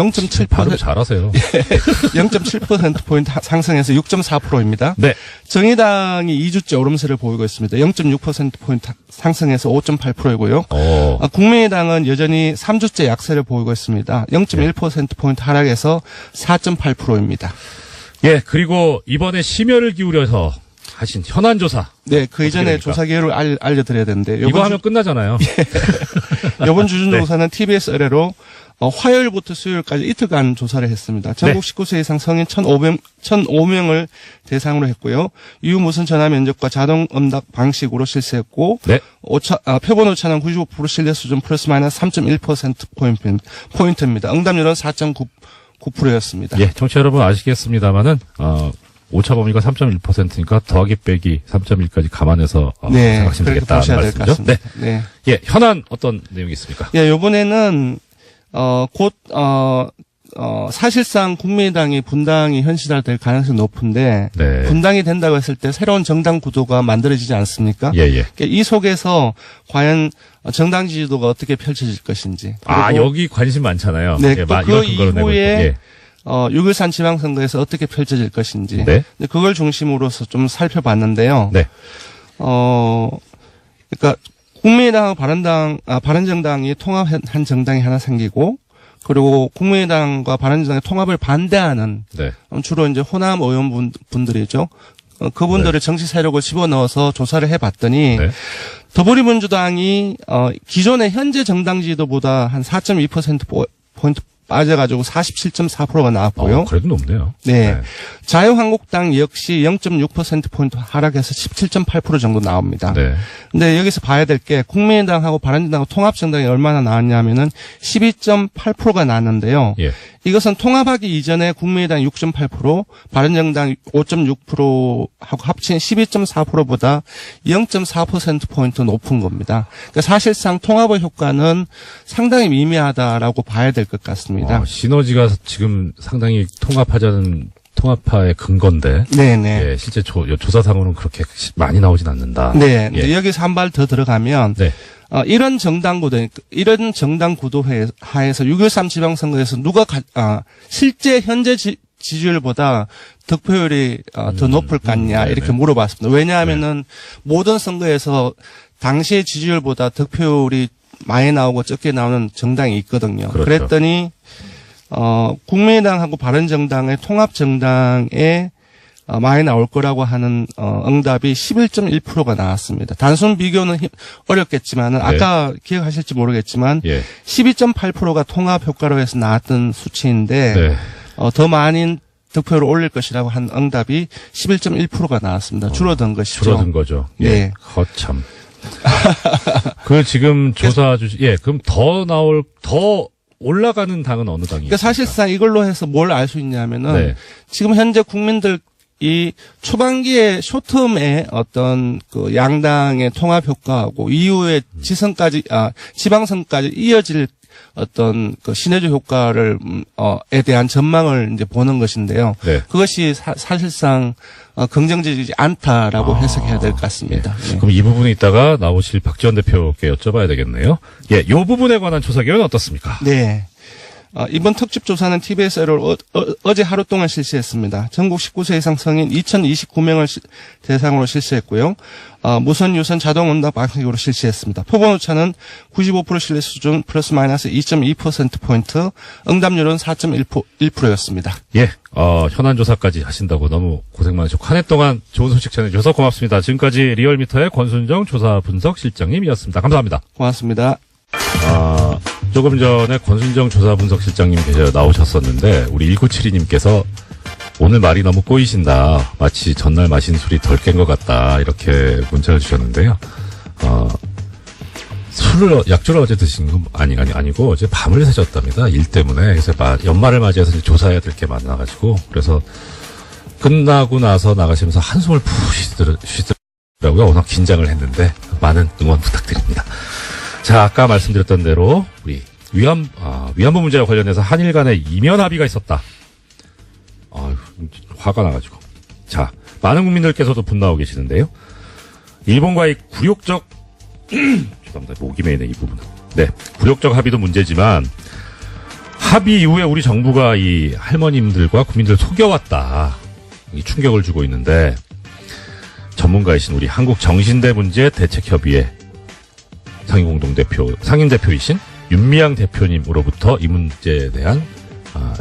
발음 잘하세요. 0.7%포인트 상승해서 6.4%입니다. 네. 정의당이 2주째 오름세를 보이고 있습니다. 0.6%포인트 상승해서 5.8%이고요. 국민의당은 여전히 3주째 약세를 보이고 있습니다. 0.1%포인트 하락해서 4.8%입니다. 예, 그리고 이번에 심혈을 기울여서 하신 현안조사. 네, 그 이전에 됩니까? 조사 기회를 알려드려야 되는데. 이거 하면 끝나잖아요. 이번 주준조사는 TBS 의뢰로 화요일부터 수요일까지 이틀간 조사를 했습니다. 전국 19세 이상 성인 1,005명을 대상으로 했고요. 이후 무선 전화 면접과 자동 응답 방식으로 실시했고, 네. 표본 오차는 95% 신뢰 수준 플러스 마이너스 3.1%포인트입니다. 응답률은 4.9%였습니다. 예, 청취자 여러분 아시겠습니다만은, 오차 범위가 3.1%니까 더하기 빼기 3.1까지 감안해서 네, 생각하시면 그렇게 되겠다는 보셔야 될 것 말씀이죠. 같습니다. 네. 예, 현안 어떤 내용이 있습니까? 예, 요번에는, 사실상 국민의당이 분당이 현실화될 가능성이 높은데, 네. 분당이 된다고 했을 때 새로운 정당 구도가 만들어지지 않습니까? 예, 예. 이 속에서 과연 정당 지지도가 어떻게 펼쳐질 것인지. 그리고 여기 관심 많잖아요. 네, 예, 또 이걸 그 근거로 내고 이후에 있고. 예. 6.13 지방선거에서 어떻게 펼쳐질 것인지. 네. 근데 그걸 중심으로서 좀 살펴봤는데요. 네. 그러니까 국민의당하고 바른정당이 통합한 정당이 하나 생기고, 그리고 국민의당과 바른정당의 통합을 반대하는 네. 주로 이제 호남 의원분들이죠. 그분들의 정치 세력을 집어넣어서 조사를 해봤더니 네. 더불어민주당이 기존의 현재 정당 지지도보다 한 4.2%포인트 빠져가지고 47.4%가 나왔고요. 그래도 높네요. 네. 자유한국당 역시 0.6%포인트 하락해서 17.8% 정도 나옵니다. 네. 근데 여기서 봐야 될 게 국민의당하고 바른정당하고 통합정당이 얼마나 나왔냐면은 12.8%가 나왔는데요. 예. 이것은 통합하기 이전에 국민의당 6.8%, 바른정당 5.6%하고 합친 12.4%보다 0.4%포인트 높은 겁니다. 그러니까 사실상 통합의 효과는 상당히 미미하다라고 봐야 될 것 같습니다. 시너지가 지금 상당히 통합하자는 통합파의 근거인데. 네네. 예, 실제 조사상으로는 그렇게 많이 나오진 않는다. 네. 예. 여기서 한 발 더 들어가면 네. 이런 정당 구도 하에서 6.13 지방선거에서 누가 실제 현재 지지율보다 득표율이 더 높을 것 같냐 네네. 이렇게 물어봤습니다. 왜냐하면은 모든 선거에서 당시의 지지율보다 득표율이 많이 나오고 적게 나오는 정당이 있거든요. 그렇죠. 그랬더니 국민의당하고 바른정당의 통합정당에 많이 나올 거라고 하는 응답이 11.1%가 나왔습니다. 단순 비교는 어렵겠지만은 네. 아까 기억하실지 모르겠지만 예. 12.8%가 통합 효과로 해서 나왔던 수치인데 네. 더 많은 득표를 올릴 것이라고 한 응답이 11.1%가 나왔습니다. 줄어든 것이죠. 줄어든 거죠. 예. 네. 거참. 그 지금 조사 그럼 더 올라가는 당은 어느 당이? 그러니까 사실상 이걸로 해서 뭘 알 수 있냐면은 네. 지금 현재 국민들 이 초반기에 쇼텀의 어떤 그 양당의 통합 효과하고 이후에 지방선까지 이어질 어떤 그 시너지 효과를 에 대한 전망을 이제 보는 것인데요. 네. 그것이 사실상 긍정적이지 않다라고 해석해야 될 것 같습니다. 예. 그럼 이 부분에 있다가 나오실 박지원 대표께 여쭤봐야 되겠네요. 예, 이 부분에 관한 조사 결과는 어떻습니까? 네. 이번 특집 조사는 TBS를 어제 하루 동안 실시했습니다. 전국 19세 이상 성인 2,029명을 대상으로 실시했고요. 무선 유선 자동 응답 방식으로 실시했습니다. 표본 오차는 95% 신뢰 수준 플러스 마이너스 2.2%포인트, 응답률은 4.1%였습니다. 예, 현안 조사까지 하신다고 너무 고생 많으셨고, 한 해 동안 좋은 소식 전해주셔서 고맙습니다. 지금까지 리얼미터의 권순정 조사 분석 실장님이었습니다. 감사합니다. 고맙습니다. 조금 전에 권순정 조사 분석 실장님 나오셨었는데, 우리 1972님께서 오늘 말이 너무 꼬이신다. 마치 전날 마신 술이 덜 깬 것 같다. 이렇게 문자를 주셨는데요. 약주를 어제 드신 건 아니고 어제 밤을 새셨답니다. 일 때문에. 그래서 연말을 맞이해서 이제 조사해야 될 게 많아가지고. 그래서 끝나고 나서 나가시면서 한숨을 푹 쉬더라고요. 워낙 긴장을 했는데 많은 응원 부탁드립니다. 자, 아까 말씀드렸던 대로 우리 위안부 문제와 관련해서 한일 간에 이면 합의가 있었다. 화가 나가지고. 자, 많은 국민들께서도 분노하고 계시는데요. 일본과의 굴욕적 죄송합니다. 목이 메이네 이 부분은. 네, 굴욕적 합의도 문제지만 합의 이후에 우리 정부가 이 할머님들과 국민들을 속여왔다. 이 충격을 주고 있는데 전문가이신 우리 한국정신대문제 대책협의회 상임대표이신 윤미향 대표님으로부터 이 문제에 대한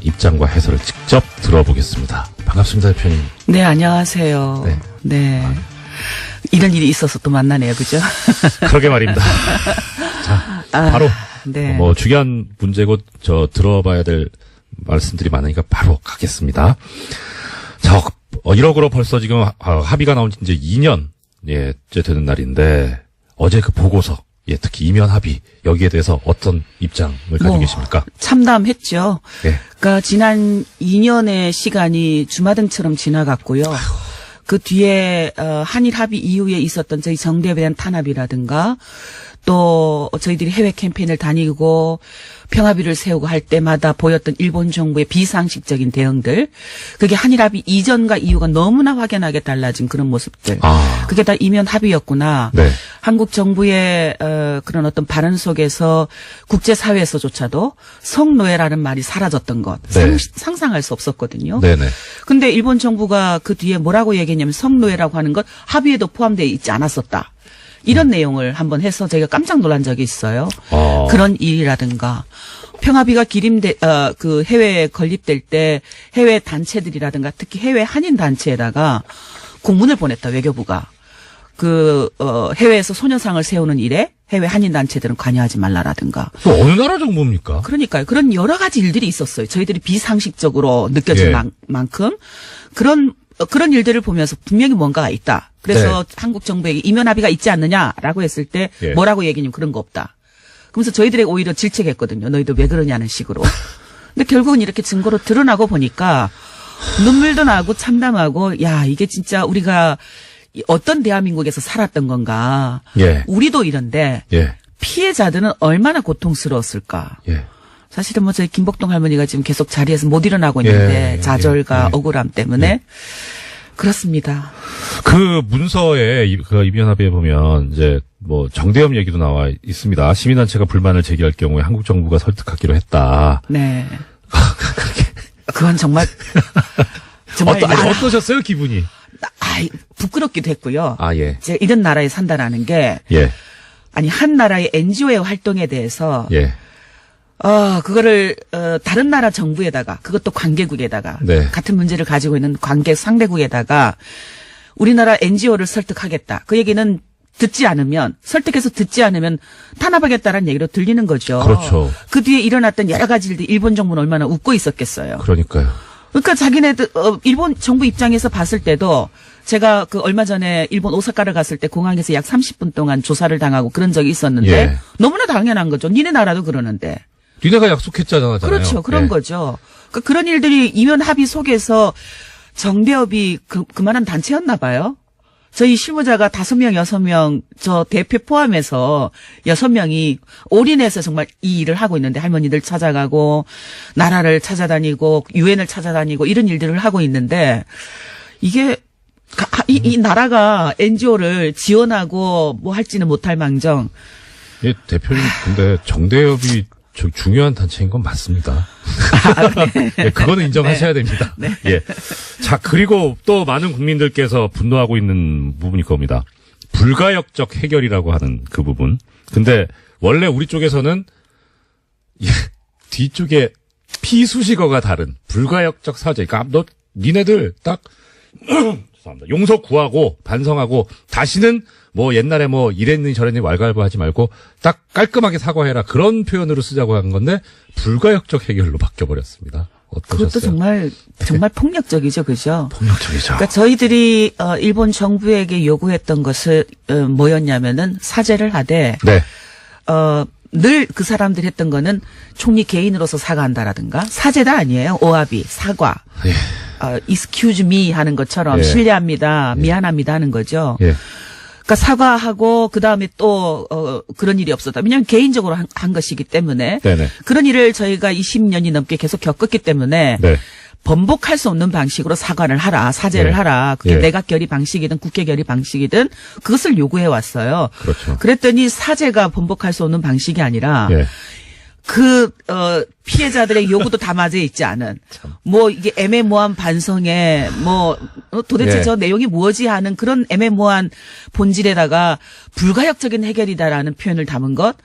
입장과 해설을 직접 들어보겠습니다. 반갑습니다, 대표님. 네, 안녕하세요. 네. 이런 일이 있어서 또 만나네요, 그죠? 그러게 말입니다. 자, 바로 네. 중요한 문제고 들어봐야 될 말씀들이 많으니까 바로 가겠습니다. 자, 1억으로 벌써 지금 합의가 나온 지 이제 2년 째 되는 날인데 어제 그 보고서 특히 이면 합의 여기에 대해서 어떤 입장을 가지고 계십니까? 참담했죠. 네. 그러니까 지난 2년의 시간이 주마등처럼 지나갔고요. 그 뒤에 한일 합의 이후에 있었던 저희 정대에 대한 탄압이라든가 또 저희들이 해외 캠페인을 다니고 평화비를 세우고 할 때마다 보였던 일본 정부의 비상식적인 대응들, 그게 한일 합의 이전과 이후가 너무나 확연하게 달라진 그런 모습들. 그게 다 이면 합의였구나. 네. 한국 정부의 그런 어떤 발언 속에서 국제사회에서조차도 성노예라는 말이 사라졌던 것. 네. 상상할 수 없었거든요. 네네. 근데 일본 정부가 그 뒤에 뭐라고 얘기했냐면 성노예라고 하는 것 합의에도 포함되어 있지 않았었다. 이런 내용을 한번 해서 제가 깜짝 놀란 적이 있어요. 그런 일이라든가 평화비가 그 해외에 건립될 때 해외 단체들이라든가 특히 해외 한인 단체에다가 공문을 보냈다, 외교부가. 해외에서 소녀상을 세우는 일에 해외 한인 단체들은 관여하지 말라라든가. 또 어느 나라 정부입니까? 그러니까요. 그런 여러 가지 일들이 있었어요. 저희들이 비상식적으로 느껴질 만큼 그런 일들을 보면서 분명히 뭔가가 있다. 그래서 한국 정부에게 이면 합의가 있지 않느냐라고 했을 때 뭐라고 얘기냐면 그런 거 없다. 그러면서 저희들에게 오히려 질책했거든요. 너희들 왜 그러냐는 식으로. 근데 결국은 이렇게 증거로 드러나고 보니까 눈물도 나고 참담하고 야, 이게 진짜 우리가 어떤 대한민국에서 살았던 건가. 우리도 이런데 피해자들은 얼마나 고통스러웠을까. 사실은 뭐 저희 김복동 할머니가 지금 계속 자리에서 못 일어나고 있는데 예, 좌절과 예. 억울함 때문에 그렇습니다. 그 문서에 그 이변합의에 보면 이제 뭐 정대협 얘기도 나와 있습니다. 시민단체가 불만을 제기할 경우에 한국 정부가 설득하기로 했다. 네. 그건 정말 어떠셨어요 기분이? 부끄럽기도 했고요. 아 예. 제가 이런 나라에 산다라는 게 예. 아니 한 나라의 NGO의 활동에 대해서 예. 그거를 다른 나라 정부에다가 그것도 관계국에다가 네. 같은 문제를 가지고 있는 관계 상대국에다가 우리나라 NGO를 설득하겠다. 그 얘기는 설득해서 듣지 않으면 탄압하겠다라는 얘기로 들리는 거죠. 그렇죠. 그 뒤에 일어났던 여러 가지 일들 일본 정부는 얼마나 웃고 있었겠어요. 그러니까요. 그러니까 자기네들 일본 정부 입장에서 봤을 때도 제가 그 얼마 전에 일본 오사카를 갔을 때 공항에서 약 30분 동안 조사를 당하고 그런 적이 있었는데 예. 너무나 당연한 거죠. 니네 나라도 그러는데. 니네가 약속했잖아요. 그렇죠. 그런 예. 거죠. 그러니까 그런 일들이 이면 합의 속에서 정대협이 그만한 단체였나 봐요. 저희 실무자가 5명, 6명, 저 대표 포함해서 6명이 올인해서 정말 이 일을 하고 있는데 할머니들 찾아가고 나라를 찾아다니고 유엔을 찾아다니고 이런 일들을 하고 있는데 이게 이 나라가 NGO를 지원하고 뭐 할지는 못할 망정. 예, 대표님 근데 정대협이 중요한 단체인 건 맞습니다. 예, 그거는 인정하셔야 됩니다. 예. 자, 그리고 또 많은 국민들께서 분노하고 있는 부분이 그겁니다. 불가역적 해결이라고 하는 그 부분. 근데 원래 우리 쪽에서는 예, 뒤쪽에 피수식어가 다른 불가역적 사죄. 그러니까 니네들 딱 죄송합니다. 용서 구하고 반성하고 다시는 뭐 옛날에 뭐 이랬니 저랬니 왈가왈부하지 말고 딱 깔끔하게 사과해라 그런 표현으로 쓰자고 한 건데 불가역적 해결로 바뀌어버렸습니다. 어떠셨어요? 그것도 정말 폭력적이죠, 그죠? 폭력적이죠. 그러니까 저희들이 일본 정부에게 요구했던 것은 뭐였냐면은 사죄를 하되 네. 늘 그 사람들이 했던 거는 총리 개인으로서 사과한다라든가 사죄다 아니에요. 오詫비, 사과. 예. excuse me 하는 것처럼 예. 실례합니다, 미안합니다 하는 거죠. 예. 그러니까 사과하고 그다음에 또 그런 일이 없었다. 왜냐하면 개인적으로 한 것이기 때문에 네네. 그런 일을 저희가 20년이 넘게 계속 겪었기 때문에 네. 번복할 수 없는 방식으로 사과를 하라, 사죄를 네. 하라. 그게 예. 내각 결의 방식이든 국회 결의 방식이든 그것을 요구해 왔어요. 그렇죠. 그랬더니 사죄가 번복할 수 없는 방식이 아니라 예. 피해자들의 요구도 담아져 있지 않은, 뭐, 이게 애매모호한 반성에, 뭐, 도대체 예. 저 내용이 무엇이 하는 그런 애매모호한 본질에다가 불가역적인 해결이다라는 표현을 담은 것.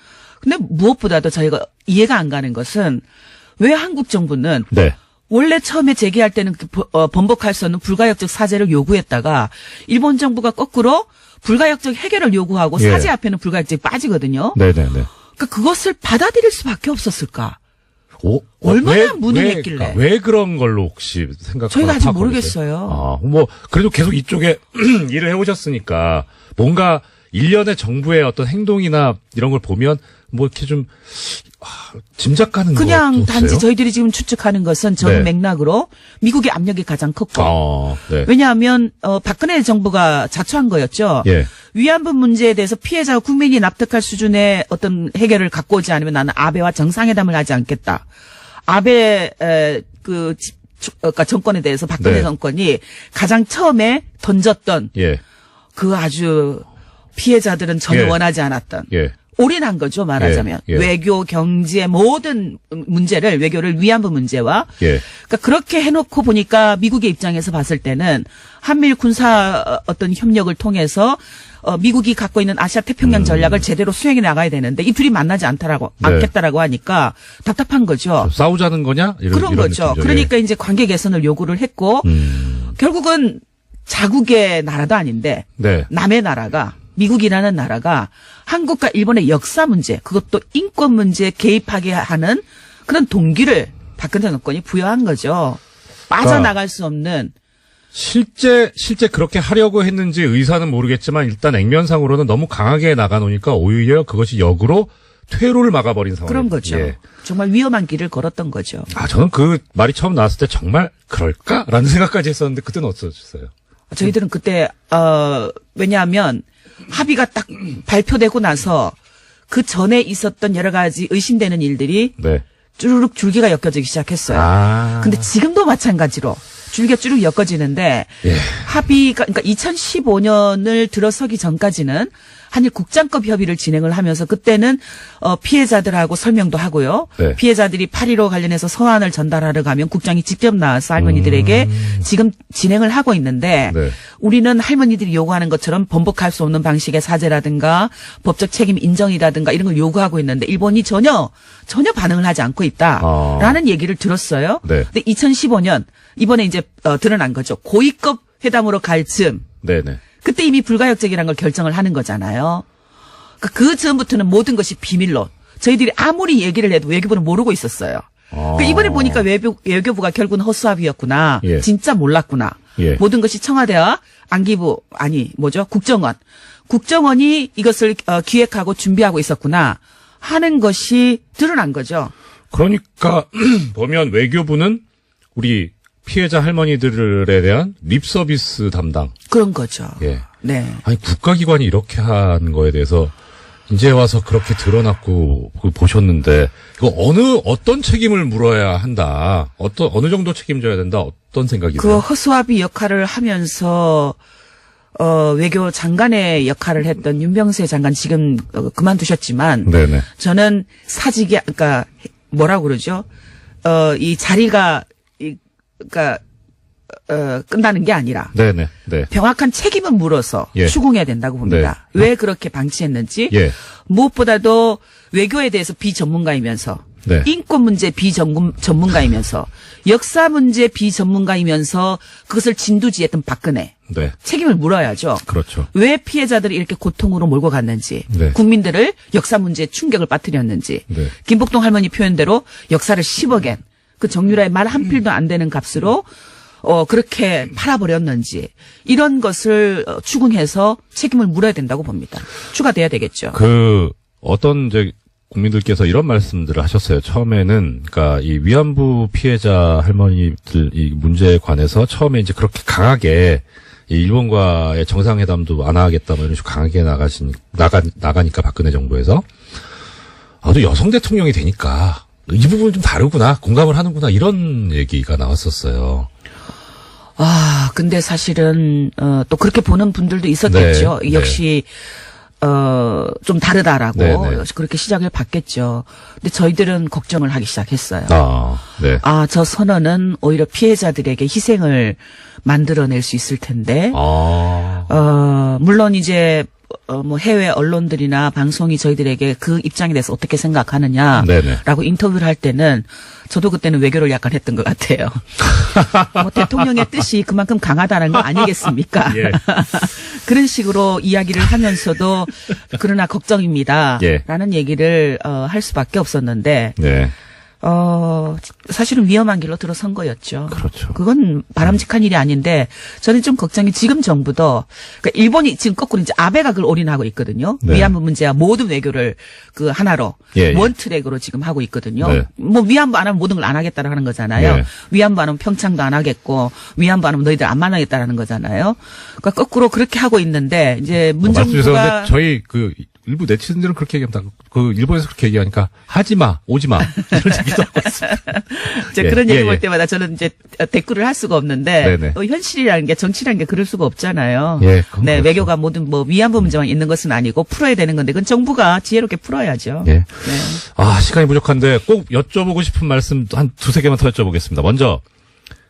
근데 무엇보다도 저희가 이해가 안 가는 것은 왜 한국 정부는 네. 원래 처음에 제기할 때는 번복할 수 없는 불가역적 사죄를 요구했다가 일본 정부가 거꾸로 불가역적 해결을 요구하고 예. 사죄 앞에는 불가역적이 빠지거든요. 네네네. 그러니까 그것을 받아들일 수밖에 없었을까? 오, 얼마나 무능했길래. 왜 그런 걸로 혹시 생각하고 저희가 아직 파악하고 모르겠어요. 계세요? 뭐 그래도 계속 이쪽에 일을 해오셨으니까 뭔가 일련의 정부의 어떤 행동이나 이런 걸 보면 뭐 이렇게 좀 짐작 가는 거 그냥 없어요? 단지 저희들이 지금 추측하는 것은 저 네. 맥락으로 미국의 압력이 가장 컸고 네. 왜냐하면 박근혜 정부가 자초한 거였죠. 예. 위안부 문제에 대해서 피해자와 국민이 납득할 수준의 어떤 해결을 갖고 오지 않으면 나는 아베와 정상회담을 하지 않겠다. 아베 그러니까 정권에 대해서 박근혜 네. 정권이 가장 처음에 던졌던 예. 그 아주 피해자들은 전혀 예. 원하지 않았던 예. 올인한 거죠, 말하자면. 예. 예. 외교, 경제 모든 문제를 외교를 위안부 문제와 예. 그러니까 그렇게 해놓고 보니까 미국의 입장에서 봤을 때는 한미일 군사 어떤 협력을 통해서 미국이 갖고 있는 아시아 태평양 전략을 제대로 수행해 나가야 되는데 이 둘이 만나지 네. 않겠다라고 하니까 답답한 거죠. 싸우자는 거냐? 그런 거죠. 느낌이죠. 그러니까 이제 관계 개선을 요구를 했고 결국은 자국의 나라도 아닌데 네. 남의 나라가 미국이라는 나라가 한국과 일본의 역사 문제, 그것도 인권 문제에 개입하게 하는 그런 동기를 박근혜 정권이 부여한 거죠. 빠져나갈 수 없는. 실제 그렇게 하려고 했는지 의사는 모르겠지만 일단 액면상으로는 너무 강하게 나가놓으니까 오히려 그것이 역으로 퇴로를 막아버린 상황. 그런 거죠. 예. 정말 위험한 길을 걸었던 거죠. 저는 그 말이 처음 나왔을 때 정말 그럴까라는 생각까지 했었는데 그때는 어떠셨어요? 저희들은 그때 왜냐하면 합의가 딱 발표되고 나서 그 전에 있었던 여러 가지 의심되는 일들이 네. 쭈르륵 줄기가 엮여지기 시작했어요. 아. 근데 지금도 마찬가지로 줄기가 쭈르륵 엮어지는데 예. 합의가 그러니까 2015년을 들어서기 전까지는 한일 국장급 협의를 진행을 하면서 그때는 피해자들하고 설명도 하고요. 네. 피해자들이 8.15 관련해서 서한을 전달하러 가면 국장이 직접 나와서 할머니들에게 지금 진행을 하고 있는데 네. 우리는 할머니들이 요구하는 것처럼 번복할 수 없는 방식의 사죄라든가 법적 책임 인정이라든가 이런 걸 요구하고 있는데 일본이 전혀 반응을 하지 않고 있다라는 얘기를 들었어요. 네. 근데 2015년 이번에 이제 드러난 거죠. 고위급 회담으로 갈 즈음 네네. 그때 이미 불가역적이라는 걸 결정을 하는 거잖아요. 그 전부터는 모든 것이 비밀로 저희들이 아무리 얘기를 해도 외교부는 모르고 있었어요. 그러니까 이번에 보니까 외교부가 결국은 허수아비였구나. 예. 진짜 몰랐구나. 예. 모든 것이 청와대와 안기부 국정원이 이것을 기획하고 준비하고 있었구나 하는 것이 드러난 거죠. 그러니까 보면 외교부는 우리 피해자 할머니들에 대한 립서비스 담당. 그런 거죠. 예. 네. 아니 국가기관이 이렇게 한 거에 대해서 이제 와서 그렇게 드러났고 보셨는데 이거 어떤 책임을 물어야 한다. 어느 정도 책임져야 된다. 어떤 생각이세요? 그 허수아비 역할을 하면서 외교 장관의 역할을 했던 윤병세 장관 지금 그만두셨지만 네네. 저는 사직이 그러니까 뭐라고 그러죠? 이 자리가 끝나는 게 아니라 네네. 네. 명확한 책임은 물어서 예. 추궁해야 된다고 봅니다. 네. 왜 그렇게 방치했는지 예. 무엇보다도 외교에 대해서 비전문가이면서 네. 인권 문제 비전문가이면서 역사 문제 비전문가이면서 그것을 진두지했던 박근혜 네. 책임을 물어야죠. 그렇죠. 왜 피해자들을 이렇게 고통으로 몰고 갔는지 네. 국민들을 역사 문제에 충격을 빠뜨렸는지 네. 김복동 할머니 표현대로 역사를 10억엔 그 정유라의 말 한 필도 안 되는 값으로 그렇게 팔아버렸는지 이런 것을 추궁해서 책임을 물어야 된다고 봅니다. 추가돼야 되겠죠. 어떤 이제 국민들께서 이런 말씀들을 하셨어요. 처음에는 그러니까 이 위안부 피해자 할머니들 이 문제에 관해서 처음에 이제 그렇게 강하게 이 일본과의 정상회담도 안 하겠다 뭐 이런 식으로 강하게 나가니까 박근혜 정부에서 또 여성 대통령이 되니까 이 부분은 좀 다르구나, 공감을 하는구나 이런 얘기가 나왔었어요. 근데 사실은 또 그렇게 보는 분들도 있었겠죠. 네, 역시 좀 다르다라고 네. 그렇게 시작을 받겠죠. 근데 저희들은 걱정을 하기 시작했어요. 네. 저 선언은 오히려 피해자들에게 희생을 만들어낼 수 있을 텐데. 물론 이제 뭐 해외 언론들이나 방송이 저희들에게 그 입장에 대해서 어떻게 생각하느냐라고 네네. 인터뷰를 할 때는 저도 그때는 외교를 약간 했던 것 같아요. 뭐 대통령의 뜻이 그만큼 강하다는 거 아니겠습니까? 예. 그런 식으로 이야기를 하면서도 그러나 걱정입니다. 예. 라는 얘기를 할 수밖에 없었는데 네. 사실은 위험한 길로 들어선 거였죠. 그렇죠. 그건 바람직한 일이 아닌데 저는 좀 걱정이 지금 정부도 그러니까 일본이 지금 거꾸로 이제 아베가 그걸 올인하고 있거든요. 네. 위안부 문제와 모든 외교를 그 하나로 예. 원 트랙으로 지금 하고 있거든요. 네. 뭐 위안부 안 하면 모든 걸 안 하겠다고 하는 거잖아요. 예. 위안부 안 하면 평창도 안 하겠고 위안부 안 하면 너희들 안 만나겠다라는 거잖아요. 그러니까 거꾸로 그렇게 하고 있는데 이제 말씀 주셔서 문정부가 근데 저희 일부 네티즌들은 그렇게 얘기합니다. 일본에서 그렇게 얘기하니까 하지 마, 오지 마 이런 얘기도 하고 있습니다. 이제 예, 그런 얘기 예, 볼 예. 때마다 저는 이제 댓글을 할 수가 없는데 네네. 또 현실이라는 게 정치라는 게 그럴 수가 없잖아요. 예, 그건 네, 그렇죠. 외교가 모든 뭐 위안부 문제만 있는 것은 아니고 풀어야 되는 건데 그건 정부가 지혜롭게 풀어야죠. 예. 네. 시간이 부족한데 꼭 여쭤보고 싶은 말씀 한 두세 개만 더 여쭤보겠습니다. 먼저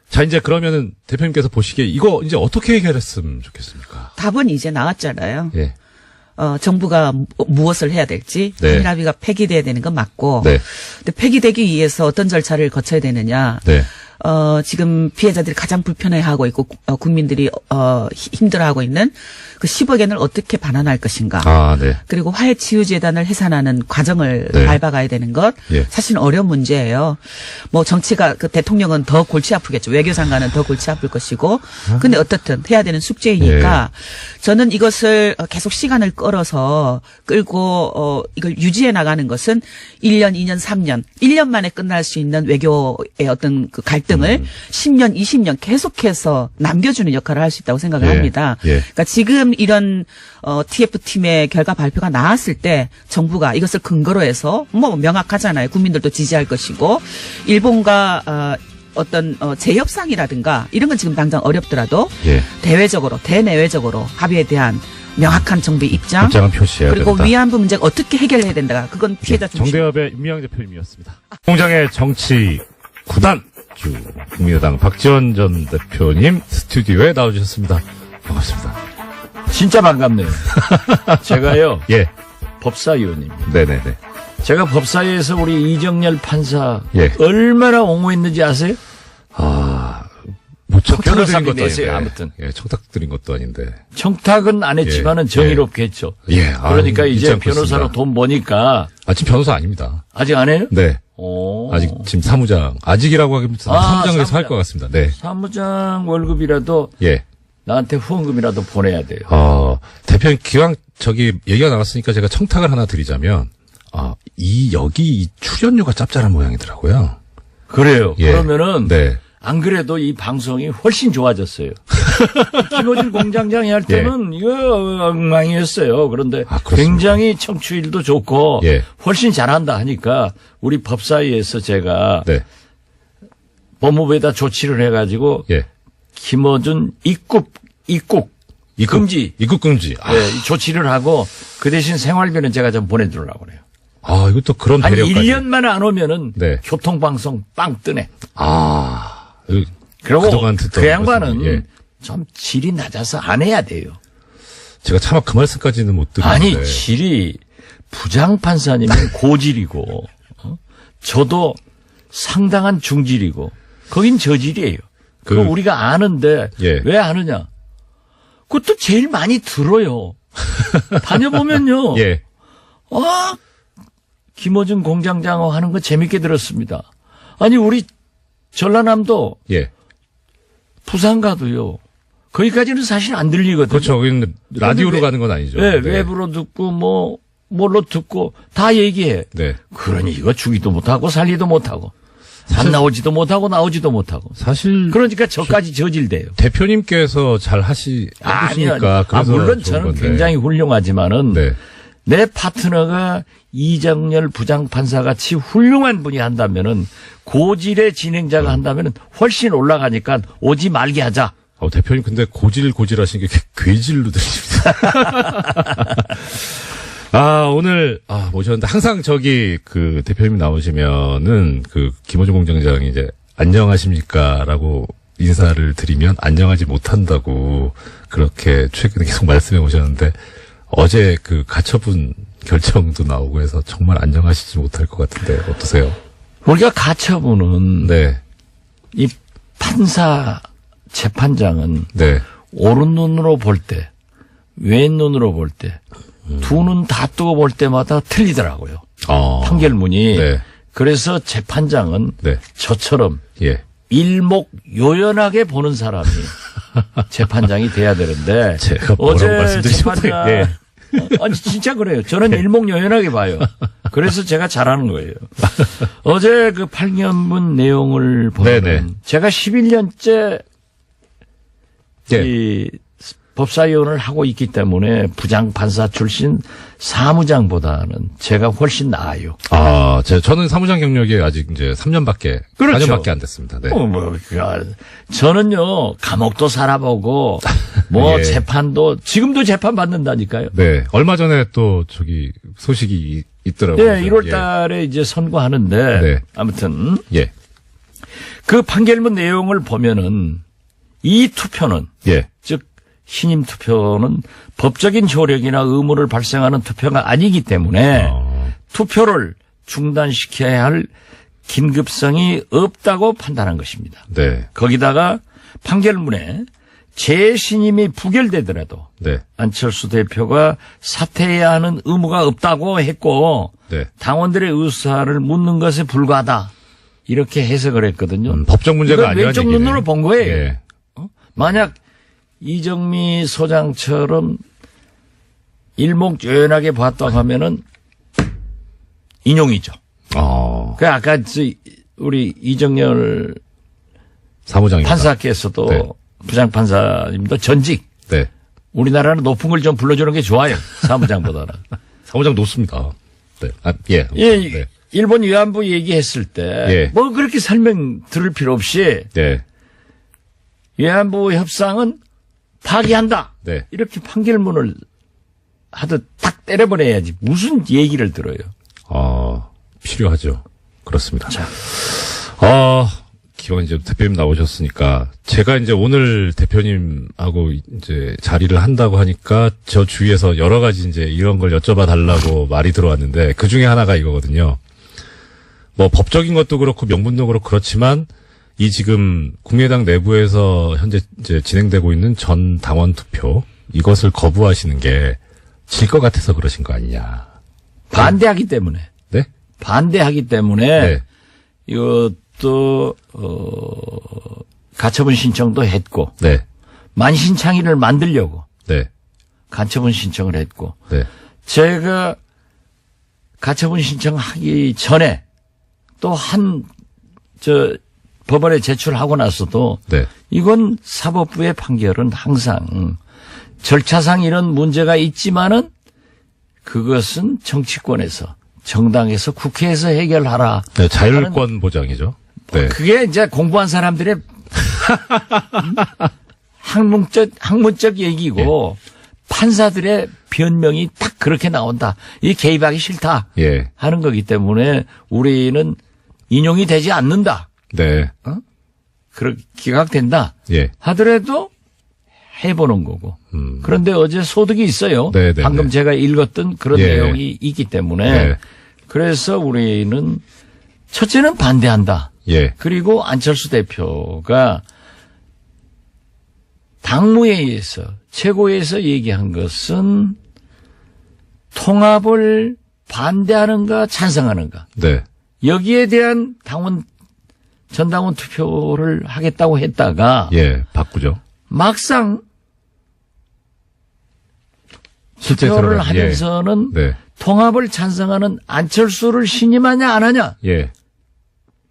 자 이제 그러면은 대표님께서 보시기에 이거 이제 어떻게 해결했으면 좋겠습니까? 답은 이제 나왔잖아요. 예. 정부가 무엇을 해야 될지 네. 한일합의가 폐기돼야 되는 건 맞고 네. 근데 폐기되기 위해서 어떤 절차를 거쳐야 되느냐 네. 지금 피해자들이 가장 불편해하고 있고 국민들이 힘들어하고 있는 그 10억엔을 어떻게 반환할 것인가. 네. 그리고 화해치유재단을 해산하는 과정을 네. 밟아가야 되는 것 예. 사실 어려운 문제예요. 뭐 정치가 그 대통령은 더 골치 아프겠죠. 외교장관은 더 골치 아플 것이고. 근데 어떻든 해야 되는 숙제이니까 저는 이것을 계속 시간을 끌고 이걸 유지해 나가는 것은 1년, 2년, 3년, 1년 만에 끝날 수 있는 외교의 어떤 그 갈등 갈등을 10년, 20년 계속해서 남겨주는 역할을 할 수 있다고 생각을 예. 합니다. 예. 그러니까 지금 이런 TF팀의 결과 발표가 나왔을 때 정부가 이것을 근거로 해서 뭐 명확하잖아요. 국민들도 지지할 것이고 일본과 어떤 재협상이라든가 이런 건 지금 당장 어렵더라도 예. 대외적으로 대내외적으로 합의에 대한 명확한 정부의 입장을 표시해야 그리고 된다. 위안부 문제가 어떻게 해결해야 된다. 그건 피해자 중심. 정대협의 임미영 대표님이었습니다. 공장의 정치 구단 주 국민의당 박지원 전 대표님 스튜디오에 나와주셨습니다. 반갑습니다. 진짜 반갑네요. 제가요, 예, 법사위원입니다. 네네네. 제가 법사위에서 우리 이정열 판사 예. 얼마나 옹호했는지 아세요? 뭐 청탁을 변호사비 드린 것도 내세요, 아닌데. 아무튼. 예, 청탁 드린 것도 아닌데. 청탁은 안 했지만은 예. 정의롭게 했죠. 예, 그러니까 잊지 이제 않고 변호사로 있습니다. 돈 버니까 지금 변호사 아닙니다. 아직 안 해요? 네. 오. 아직 지금 사무장. 아직이라고 하기보다 사무장에서 할 것 같습니다. 네. 사무장 월급이라도 예. 나한테 후원금이라도 보내야 돼요. 대표님 기왕 얘기가 나왔으니까 제가 청탁을 하나 드리자면, 여기 이 출연료가 짭짤한 모양이더라고요. 그래요. 예. 그러면은 네. 안 그래도 이 방송이 훨씬 좋아졌어요. 김어준 공장장이 할 때는 이거 엉망이었어요. 그런데 그렇습니까? 굉장히 청취율도 좋고 예. 훨씬 잘한다 하니까 우리 법사위에서 제가 네. 법무부에다 조치를 해가지고 예. 김어준 입국 금지 입국 금지. 예, 이 조치를 하고 그 대신 생활비는 제가 좀 보내주려고 그래요. 이것도 그런 한 배려까지. 1년만 안 오면은 네. 교통방송 빵 뜨네. 그리고 그리고 그 양반은 말씀이, 예. 좀 질이 낮아서 안 해야 돼요. 제가 차마 그 말씀까지는 못 드리는데. 아니 질이 부장판사님은 고질이고 저도 상당한 중질이고 거긴 저질이에요. 그거 우리가 아는데 예. 왜 아느냐. 그것도 제일 많이 들어요. 다녀보면요. 예. 김어준 공장장 하는 거 재밌게 들었습니다. 아니 우리 전라남도 예. 부산 가도요. 거기까지는 사실 안 들리거든요. 그렇죠. 여기는 라디오로 가는 건 아니죠. 네, 외부로 듣고 뭘로 듣고 다 얘기해. 네. 그러니 이거 주기도 못하고 살리도 못하고 안 나오지도 못하고 나오지도 못하고. 사실 그러니까 저까지 저질돼요. 대표님께서 잘 해주시니까 그래서 물론 좋은 저는 건데. 굉장히 훌륭하지만은 네. 내 파트너가 이정열 부장판사 같이 훌륭한 분이 한다면은 고질의 진행자가 한다면은 훨씬 올라가니까 오지 말게 하자. 대표님 근데 고질하신 게 괴질로 들립니다. 오늘 모셨는데 항상 그 대표님 나오시면은 그 김어준 공장장이 이제 안녕하십니까라고 인사를 드리면 안녕하지 못한다고 그렇게 최근에 계속 말씀해 오셨는데 어제 그 가처분 결정도 나오고 해서 정말 안녕하시지 못할 것 같은데 어떠세요? 우리가 가처분은 네. 이 판사 재판장은 네. 오른 눈으로 볼 때, 왼 눈으로 볼 때, 두 눈 다 뜨고 볼 때마다 틀리더라고요. 판결문이. 네. 그래서 재판장은 네. 저처럼 예. 일목요연하게 보는 사람이 재판장이 돼야 되는데 제가 뭐라고 어제 말씀드리지 재판장 못해. 예. 아니 진짜 그래요. 저는 일목요연하게 봐요. 그래서 제가 잘하는 거예요. 어제 그 판결문 내용을 보면 네네. 제가 11년째 예. 이 법사위원을 하고 있기 때문에 부장판사 출신 사무장보다는 제가 훨씬 나아요. 저는 사무장 경력이 아직 이제 3년밖에, 그렇죠. 4년밖에 안 됐습니다. 네. 저는요, 감옥도 살아보고, 예. 재판도, 지금도 재판 받는다니까요. 네. 얼마 전에 또 소식이 있더라고요. 네, 1월 달에 이제 선고하는데, 네. 아무튼, 예. 그 판결문 내용을 보면은, 이 투표는, 예. 즉, 신임 투표는 법적인 효력이나 의무를 발생하는 투표가 아니기 때문에 투표를 중단시켜야 할 긴급성이 없다고 판단한 것입니다. 네. 거기다가 판결문에 재신임이 부결되더라도 네. 안철수 대표가 사퇴해야 하는 의무가 없다고 했고 네. 당원들의 의사를 묻는 것에 불과하다. 이렇게 해석을 했거든요. 법적 문제가 이건 아니라는 왼쪽 얘기네. 눈으로 본 거예요. 예. 만약 이정미 소장처럼 일목요연하게 봤다고 하면은 인용이죠. 그 아까 우리 이정열 사무장입니다. 판사께서도 네. 부장판사님도 전직. 네. 우리나라는 높은 걸 좀 불러주는 게 좋아요. 사무장보다는. 사무장 놓습니다. 네. 아, 예. 예, 네. 일본 위안부 얘기했을 때 예. 뭐 그렇게 설명 들을 필요 없이 네. 위안부 협상은 파기한다. 네. 이렇게 판결문을 하듯 딱 때려버려야지. 무슨 얘기를 들어요. 필요하죠. 그렇습니다. 자. 기왕 이제 대표님 나오셨으니까 제가 이제 오늘 대표님하고 이제 자리를 한다고 하니까 저 주위에서 여러 가지 이제 이런 걸 여쭤봐 달라고 말이 들어왔는데 그 중에 하나가 이거거든요. 뭐 법적인 것도 그렇고 명분도 그렇고 그렇지만 이 지금 국민의당 내부에서 현재 이제 진행되고 있는 전 당원 투표 이것을 거부하시는 게 질 것 같아서 그러신 거 아니냐. 반대하기 때문에. 네? 반대하기 때문에 네. 이것도 가처분 신청도 했고 네. 만신창이를 만들려고 네. 가처분 신청을 했고 네. 제가 가처분 신청하기 전에 또 법원에 제출하고 나서도 네. 이건 사법부의 판결은 항상 절차상 이런 문제가 있지만은 그것은 정치권에서 정당에서 국회에서 해결하라. 네, 자율권 보장이죠. 네. 그게 이제 공부한 사람들의 학문적 얘기고 판사들의 변명이 딱 그렇게 나온다. 이 개입하기 싫다 예. 하는 거기 때문에 우리는 인용이 되지 않는다. 네. 그렇게 기각된다 예. 하더라도 해보는 거고. 그런데 어제 소득이 있어요. 네네네. 방금 제가 읽었던 그런 예. 내용이 있기 때문에 네. 그래서 우리는 첫째는 반대한다. 예. 그리고 안철수 대표가 당무회의에서 최고위에서 얘기한 것은 통합을 반대하는가 찬성하는가. 네. 여기에 대한 전당원 투표를 하겠다고 했다가 예. 바꾸죠. 막상 실제 투표를 들어가- 하면서는 네. 통합을 찬성하는 안철수를 신임하냐 안 하냐 예.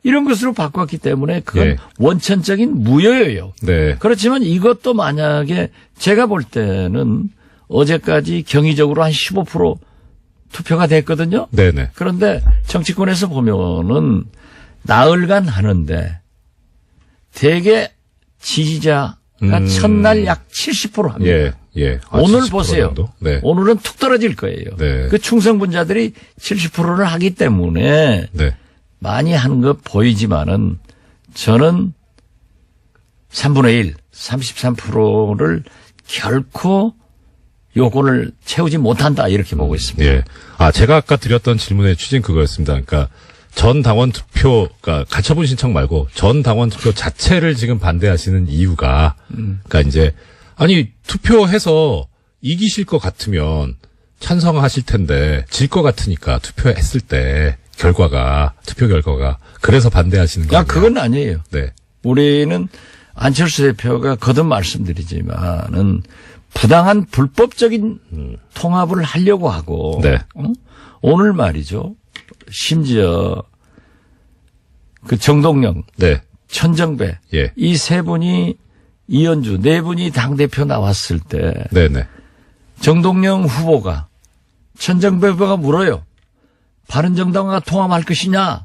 이런 것으로 바꿨기 때문에 그건 예. 원천적인 무효예요. 네. 그렇지만 이것도 만약에 제가 볼 때는 어제까지 경위적으로 한 15% 투표가 됐거든요. 네네. 그런데 정치권에서 보면은 나흘간 하는데 대개 지지자가 첫날 약 70% 합니다. 예. 예. 오늘 70% 보세요. 정도? 네. 오늘은 툭 떨어질 거예요. 네. 그 충성분자들이 70%를 하기 때문에 네. 많이 하는 거 보이지만은 저는 3분의 1, 33%를 결코 요건을 채우지 못한다 이렇게 보고 있습니다. 예. 제가 아까 드렸던 질문의 취지는 그거였습니다. 그러니까 전 당원 투표, 그러니까 가처분 신청 말고 전 당원 투표 자체를 지금 반대하시는 이유가, 그러니까 이제 아니 투표해서 이기실 것 같으면 찬성하실 텐데 질 것 같으니까 투표했을 때 투표 결과가 그래서 반대하시는 거예요. 그건 아니에요. 네. 우리는 안철수 대표가 거듭 말씀드리지만은 부당한 불법적인 통합을 하려고 하고 네. 오늘 말이죠. 심지어 그 정동영, 네. 천정배 예. 이 세 분이 이현주 네 분이 당대표 나왔을 때 네네. 정동영 후보가 천정배 후보가 물어요. 바른정당과 통합할 것이냐?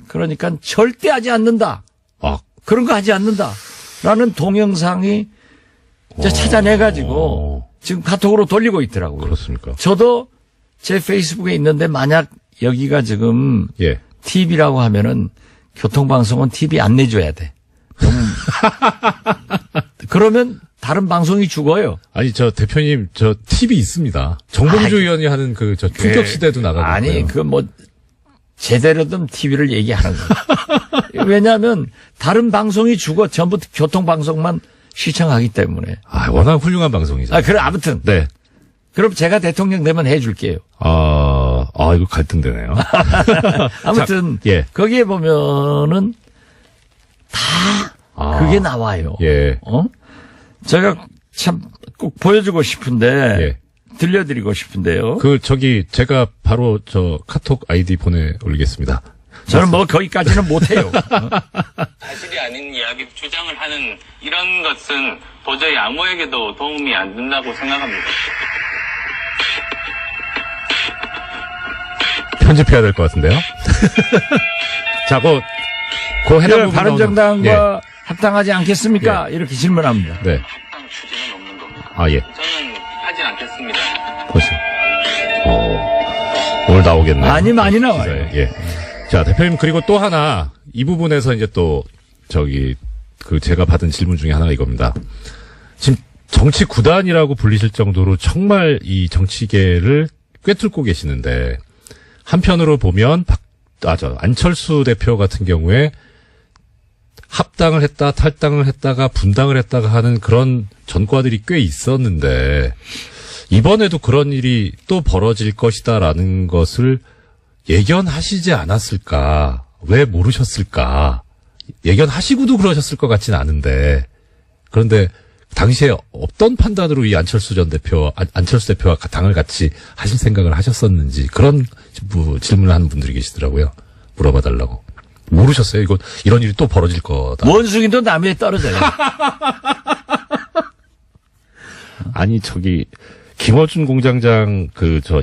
그러니까 절대 하지 않는다. 그런 거 하지 않는다. 라는 동영상이 이제 찾아내가지고 지금 카톡으로 돌리고 있더라고요. 그렇습니까? 저도 제 페이스북에 있는데 만약 여기가 지금 예. TV라고 하면은 교통방송은 TV 안 내줘야 돼. 그러면 다른 방송이 죽어요. 아니, 저 대표님, 저 TV 있습니다. 정봉주 의원이 하는 저 충격시대도 나가고. 아니, 제대로 된 TV를 얘기하는 거예요. 왜냐하면 다른 방송이 죽어. 전부 교통방송만 시청하기 때문에. 워낙 훌륭한 방송이죠. 그래, 아무튼. 네. 그럼 제가 대통령 되면 해줄게요. 이거 갈등되네요. 아무튼. 자, 예. 거기에 보면은 다 그게 나와요. 예. 제가 참 꼭 보여주고 싶은데. 예. 들려드리고 싶은데요. 제가 바로 카톡 아이디 올리겠습니다. 저는 뭐 거기까지는 못해요. 사실이 아닌 이야기 주장을 하는 이런 것은 도저히 아무에게도 도움이 안 된다고 생각합니다. 편집해야 될 것 같은데요. 자, 그 해당 부분 바른정당과 합당하지 않겠습니까? 이렇게 질문합니다. 네. 합당 추진은 없는 겁니다. 아, 예. 저는 하지 않겠습니다. 보시죠. 오늘 나오겠네요. 아니, 많이 나와요. 네, 예. 자, 대표님, 그리고 또 하나, 이 부분에서 이제 또, 제가 받은 질문 중에 하나가 이겁니다. 지금 정치 구단이라고 불리실 정도로 정말 이 정치계를 꿰뚫고 계시는데, 한편으로 보면, 안철수 대표 같은 경우에 합당을 했다, 탈당을 했다가 분당을 했다가 하는 그런 전과들이 꽤 있었는데, 이번에도 그런 일이 또 벌어질 것이다라는 것을 예견하시지 않았을까? 왜 모르셨을까? 예견하시고도 그러셨을 것 같진 않은데. 그런데 당시에 어떤 판단으로 이 안철수 대표와 당을 같이 하실 생각을 하셨었는지 그런 질문을 하는 분들이 계시더라고요. 물어봐 달라고. 모르셨어요? 이런 일이 또 벌어질 거다. 원숭이도 나무에 떨어져요. 아니, 김어준 공장장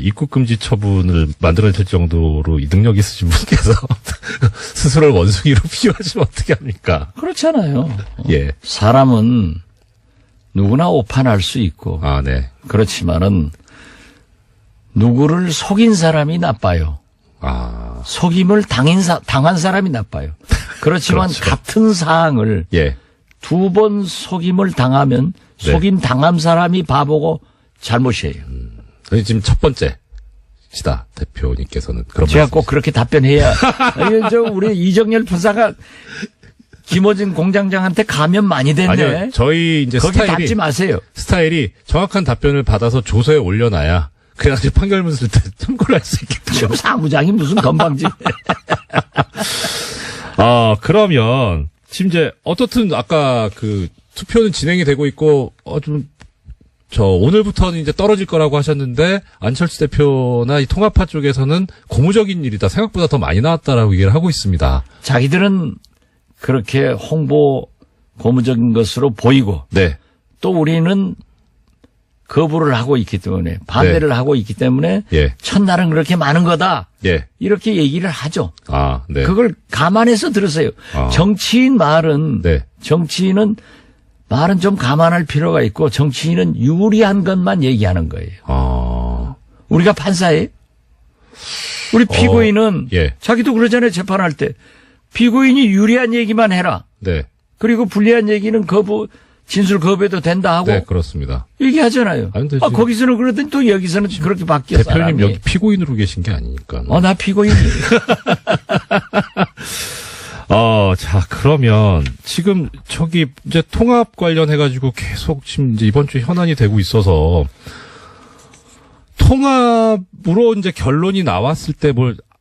입국 금지 처분을 만들어낼 정도로 이 능력 있으신 분께서 스스로를 원숭이로 비유하시면 어떻게 합니까? 그렇잖아요. 예. 사람은 누구나 오판할 수 있고. 아, 네. 그렇지만은 누구를 속인 사람이 나빠요. 아. 속임을 당한 사람이 나빠요. 그렇지만 그렇죠. 같은 사항을 예. 두 번 속임을 당하면 네. 속임 당한 사람이 바보고 잘못이에요. 지금 첫 번째시다, 대표님께서는. 그런 제가 말씀이시죠? 꼭 그렇게 답변해야. 우리 이정열 판사가 김어준 공장장한테 가면 많이 됐네. 아니요, 저희 이제 거기 답지 마세요. 스타일이 정확한 답변을 받아서 조서에 올려놔야 그래가지고 판결문 쓸 때 참고를 할 수 있겠죠. 지금 사무장이 무슨 건방지. 그러면 지금 이제 어떻든 아까 투표는 진행이 되고 있고 오늘부터는 이제 떨어질 거라고 하셨는데 안철수 대표나 이 통합파 쪽에서는 고무적인 일이다. 생각보다 더 많이 나왔다라고 얘기를 하고 있습니다. 자기들은 그렇게 홍보 고무적인 것으로 보이고 네. 또 우리는 거부를 하고 있기 때문에 반대를 네. 하고 있기 때문에 예. 첫날은 그렇게 많은 거다. 예. 이렇게 얘기를 하죠. 아, 네. 그걸 감안해서 들으세요. 아. 정치인은 말은 좀 감안할 필요가 있고 정치인은 유리한 것만 얘기하는 거예요. 우리가 판사예요. 우리 피고인은 예. 자기도 그러잖아요. 재판할 때. 피고인이 유리한 얘기만 해라. 네. 그리고 불리한 얘기는 진술 거부해도 된다 하고 네, 그렇습니다. 얘기하잖아요. 아니, 근데 지금 거기서는 그러더니 또 여기서는 그렇게 바뀌었어. 대표님 사람이. 여기 피고인으로 계신 게 아니니까. 나 피고인이에요. 자, 그러면 지금 이제 통합 관련해가지고 계속 지금 이제 이번 주에 현안이 되고 있어서 통합으로 이제 결론이 나왔을 때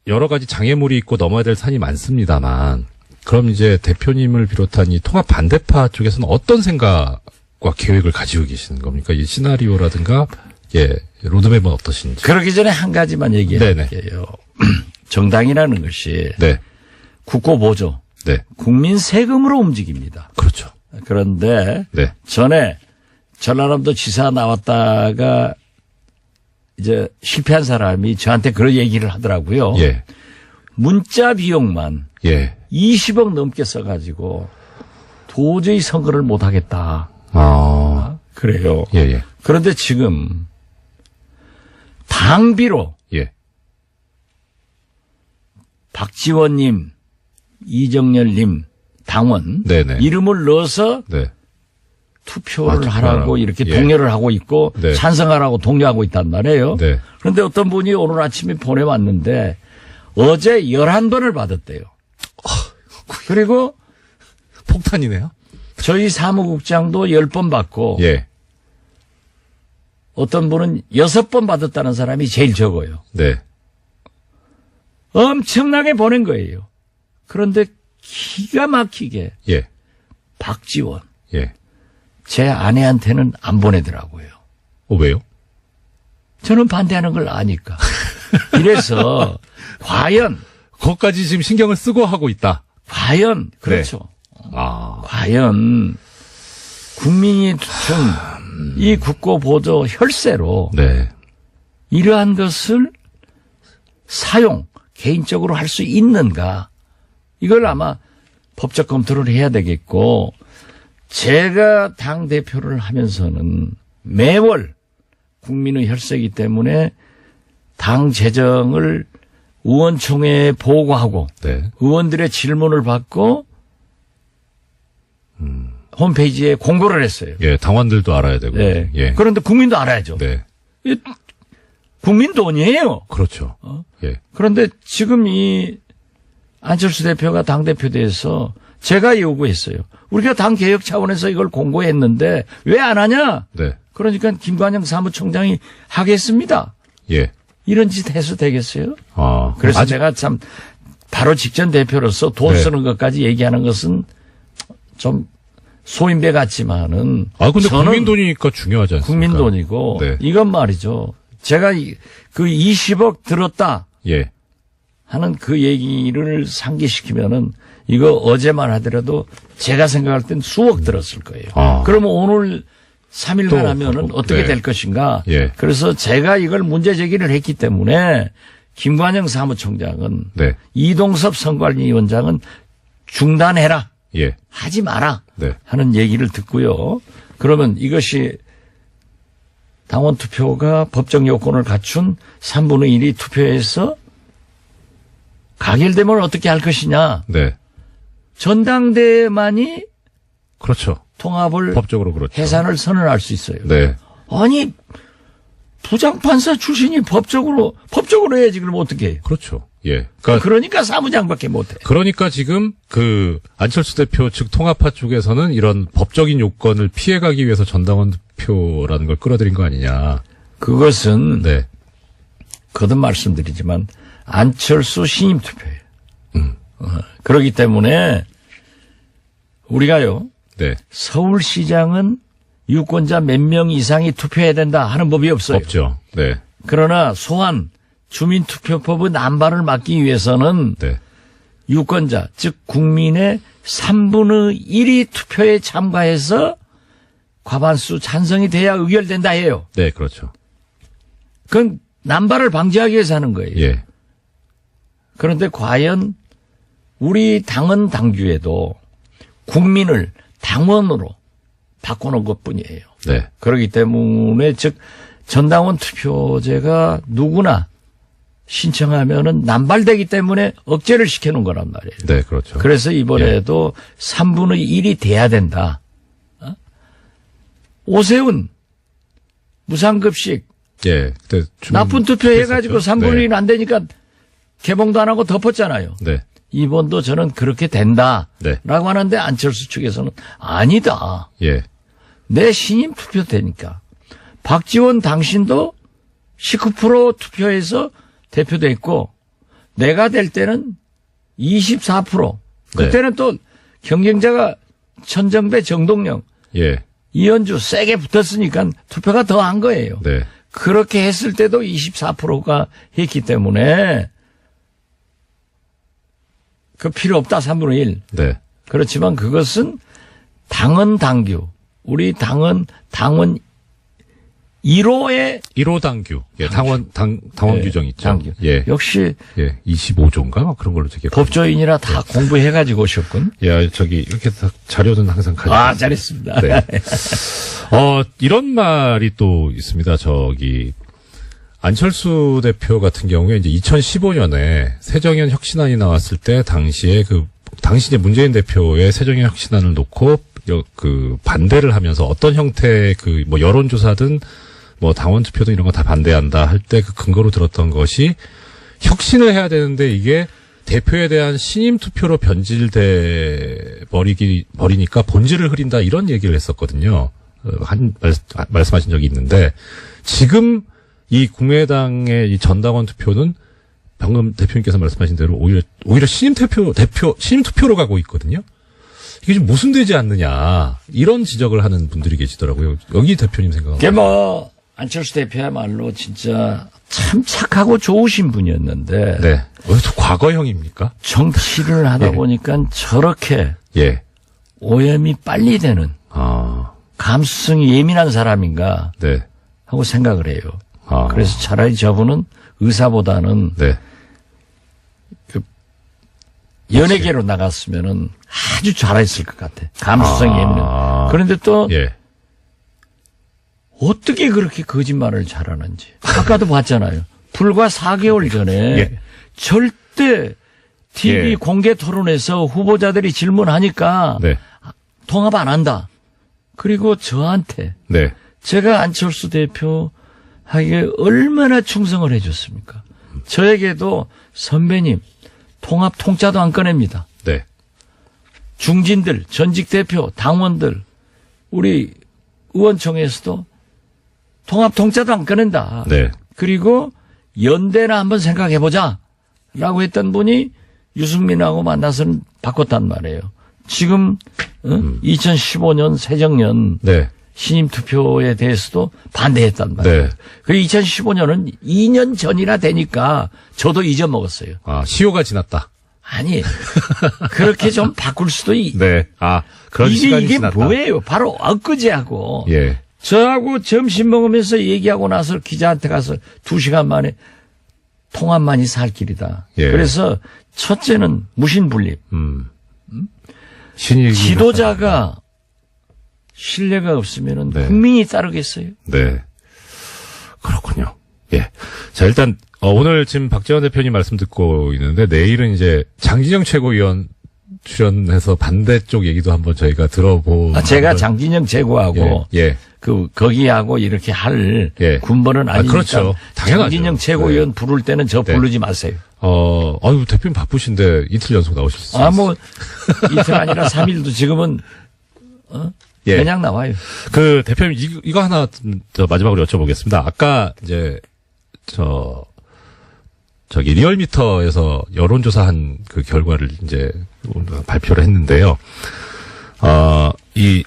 여러 가지 장애물이 있고 넘어야 될 산이 많습니다만 그럼 이제 대표님을 비롯한 이 통합 반대파 쪽에서는 어떤 생각과 계획을 가지고 계시는 겁니까? 이 시나리오라든가 로드맵은 어떠신지. 그러기 전에 한 가지만 얘기할게요. 정당이라는 것이 네. 국고보조, 네. 국민 세금으로 움직입니다. 그렇죠. 그런데 네. 전에 전라남도 지사 나왔다가 이제 실패한 사람이 저한테 그런 얘기를 하더라고요. 예. 문자 비용만 예. 20억 넘게 써가지고 도저히 선거를 못하겠다. 그래요. 예. 그런데 지금 당비로 예. 박지원님, 이정열님 당원 네네. 이름을 넣어서 네. 투표를 투표하라고. 하라고 이렇게 예. 독려를 하고 있고 네. 찬성하라고 독려하고 있단 말이에요. 네. 그런데 어떤 분이 오늘 아침에 보내왔는데 어제 11번을 받았대요. 그리고 폭탄이네요. 저희 사무국장도 10번 받고 예. 어떤 분은 6번 받았다는 사람이 제일 적어요. 네. 엄청나게 보낸 거예요. 그런데 기가 막히게 예. 박지원 예. 제 아내한테는 안 보내더라고요. 왜요? 저는 반대하는 걸 아니까. 이래서 과연 그것까지 지금 신경을 쓰고 하고 있다. 과연 그렇죠. 과연 국민이 준 이 국고보조 혈세로 네. 이러한 것을 사용 개인적으로 할 수 있는가? 이걸 아마 법적 검토를 해야 되겠고 제가 당 대표를 하면서는 매월 국민의 혈세이기 때문에 당 재정을 의원총회에 보고하고 네. 의원들의 질문을 받고 홈페이지에 공고를 했어요. 예, 당원들도 알아야 되고. 네. 예. 그런데 국민도 알아야죠. 네. 이 국민 돈이에요. 그렇죠. 예. 그런데 지금 이 안철수 대표가 당대표 돼서 제가 요구했어요. 우리가 당 개혁 차원에서 이걸 공고했는데 왜 안 하냐? 네. 그러니까 김관영 사무총장이 하겠습니다. 예. 이런 짓 해서 되겠어요? 아, 그래서 아직 내가 참 바로 직전 대표로서 돈 네. 쓰는 것까지 얘기하는 것은 좀 소인배 같지만은 근데 저는 국민 돈이니까 중요하지 않습니까? 국민 돈이고 네. 이건 말이죠. 제가 그 20억 들었다 예. 하는 그 얘기를 상기시키면은 이거 어제만 하더라도 제가 생각할 땐 수억 들었을 거예요. 그러면 오늘 3일간 또 하면은 하고, 어떻게 네. 될 것인가. 예. 그래서 제가 이걸 문제 제기를 했기 때문에 김관영 사무총장은 네. 이동섭 선관위원장은 중단해라. 예. 하지 마라. 네. 하는 얘기를 듣고요. 그러면 이것이 당원 투표가 법적 요건을 갖춘 3분의 1이 투표해서 가결되면 어떻게 할 것이냐. 네. 전당대회만이 그렇죠. 통합을 법적으로 그렇죠. 해산을 선언할 수 있어요. 네. 아니 부장판사 출신이 법적으로 해야지 그럼 어떻게 해요? 그렇죠. 예. 그러니까 사무장밖에 못해. 그러니까 지금 그 안철수 대표 측 통합파 쪽에서는 이런 법적인 요건을 피해가기 위해서 전당원 투표라는 걸 끌어들인 거 아니냐. 그것은 네. 거듭 말씀드리지만 안철수 신임 투표예요. 그렇기 때문에 우리가요. 네. 서울시장은 유권자 몇 명 이상이 투표해야 된다 하는 법이 없어요. 없죠. 네. 그러나 소환 주민투표법의 난발을 막기 위해서는 네. 유권자 즉 국민의 3분의 1이 투표에 참가해서 과반수 찬성이 돼야 의결된다 해요. 네, 그렇죠. 그건 난발을 방지하기 위해서 하는 거예요. 예. 그런데 과연 우리 당헌 당규에도 국민을 당원으로 바꿔놓은 것뿐이에요. 네. 그렇기 때문에 즉 전당원 투표제가 누구나 신청하면은 난발되기 때문에 억제를 시켜놓은 거란 말이에요. 네, 그렇죠. 그래서 이번에도 3분의 1이 돼야 된다. 오세훈 무상급식 예. 그때 나쁜 투표 해가지고 했었죠. 3분의 1은 안 되니까 개봉도 안 하고 덮었잖아요. 네. 이번도 저는 그렇게 된다라고 네. 하는데 안철수 측에서는 아니다. 예. 내 신임 투표 되니까. 박지원 당신도 19% 투표해서 대표됐고 내가 될 때는 24%. 그때는 또 경쟁자가 천정배, 정동영, 예. 이현주 세게 붙었으니까 투표가 더 한 거예요. 네. 그렇게 했을 때도 24%가 했기 때문에 그 필요 없다 3분의 1. 네. 그렇지만 그것은 당헌 당규. 우리 당원 1호의 1호 당규. 예, 당원 규정 있죠. 당규. 예. 역시 예. 25조인가? 그런 걸로 되게. 법조인이라 다 공부해가지고 오셨군. 야, 저기, 이렇게 자료는 항상 가지고. 아, 잘했습니다. 네. 이런 말이 또 있습니다. 저기, 안철수 대표 같은 경우에 이제 2015년에 새정연 혁신안이 나왔을 때 당시에 당시 문재인 대표의 새정연 혁신안을 놓고 반대를 하면서 어떤 형태의 여론조사든 당원 투표든 이런 거 다 반대한다 할 때 그 근거로 들었던 것이 혁신을 해야 되는데 이게 대표에 대한 신임 투표로 변질돼 버리니까 본질을 흐린다 이런 얘기를 했었거든요. 말씀하신 적이 있는데 지금 이 국민의당의 이 전당원 투표는 방금 대표님께서 말씀하신 대로 오히려 신임 투표로 가고 있거든요. 이게 좀 모순되지 않느냐 이런 지적을 하는 분들이 계시더라고요. 여기 대표님 생각은? 그게 안철수 대표야말로 진짜 참 착하고 좋으신 분이었는데 네. 또 과거형입니까? 정치를 하다 예. 보니까 저렇게 예. 오염이 빨리 되는 아, 감수성이 예민한 사람인가 네. 하고 생각을 해요. 아. 그래서 차라리 저분은 의사보다는 네. 연예계로 나갔으면은 아주 잘했을 것 같아. 감수성이 예민해. 그런데 또 예. 어떻게 그렇게 거짓말을 잘하는지. 아까도 봤잖아요. 불과 4개월 전에 예. 절대 TV 예. 공개 토론에서 후보자들이 질문하니까 네. 통합 안 한다. 그리고 저한테 네. 제가 안철수 대표에게 얼마나 충성을 해줬습니까? 저에게도 선배님 통합 통짜도 안 꺼냅니다. 네. 중진들, 전직 대표, 당원들, 우리 의원총회에서도 통합 통짜도 안 꺼낸다. 네. 그리고 연대나 한번 생각해보자. 라고 했던 분이 유승민하고 만나서는 바꿨단 말이에요. 지금 2015년 새정년 네. 신임 투표에 대해서도 반대했단 말이에요. 네. 그리고 2015년은 2년 전이나 되니까 저도 잊어먹었어요. 아, 시효가 지났다. 아니 그렇게 좀 바꿀 수도 네. 아, 그런 시간이 이게 지났다. 뭐예요? 바로 엊그제하고 예. 저하고 점심 먹으면서 얘기하고 나서 기자한테 가서 2시간 만에 통합만이 살 길이다. 예. 그래서 첫째는 무신분립. 신일 지도자가 신뢰가 없으면은 네. 국민이 따르겠어요? 네. 그렇군요. 예. 자, 일단, 오늘 지금 박지원 대표님 말씀 듣고 있는데, 내일은 이제 장진영 최고위원 출연해서 반대쪽 얘기도 한번 저희가 들어보고. 제가 장진영 최고하고 예. 거기하고 이렇게 할 예. 군번은 아니니까. 그렇죠. 당연하죠. 장진영 최고위원 네. 부를 때는 저 네. 부르지 마세요. 아유, 대표님 바쁘신데 이틀 연속 나오실 수 있어요. 이틀 아니라 3일도 지금은 예. 그냥 나와요. 그 대표님 이거 하나 저 마지막으로 여쭤보겠습니다. 아까 이제 저기 리얼미터에서 여론조사한 그 결과를 이제 발표를 했는데요. 이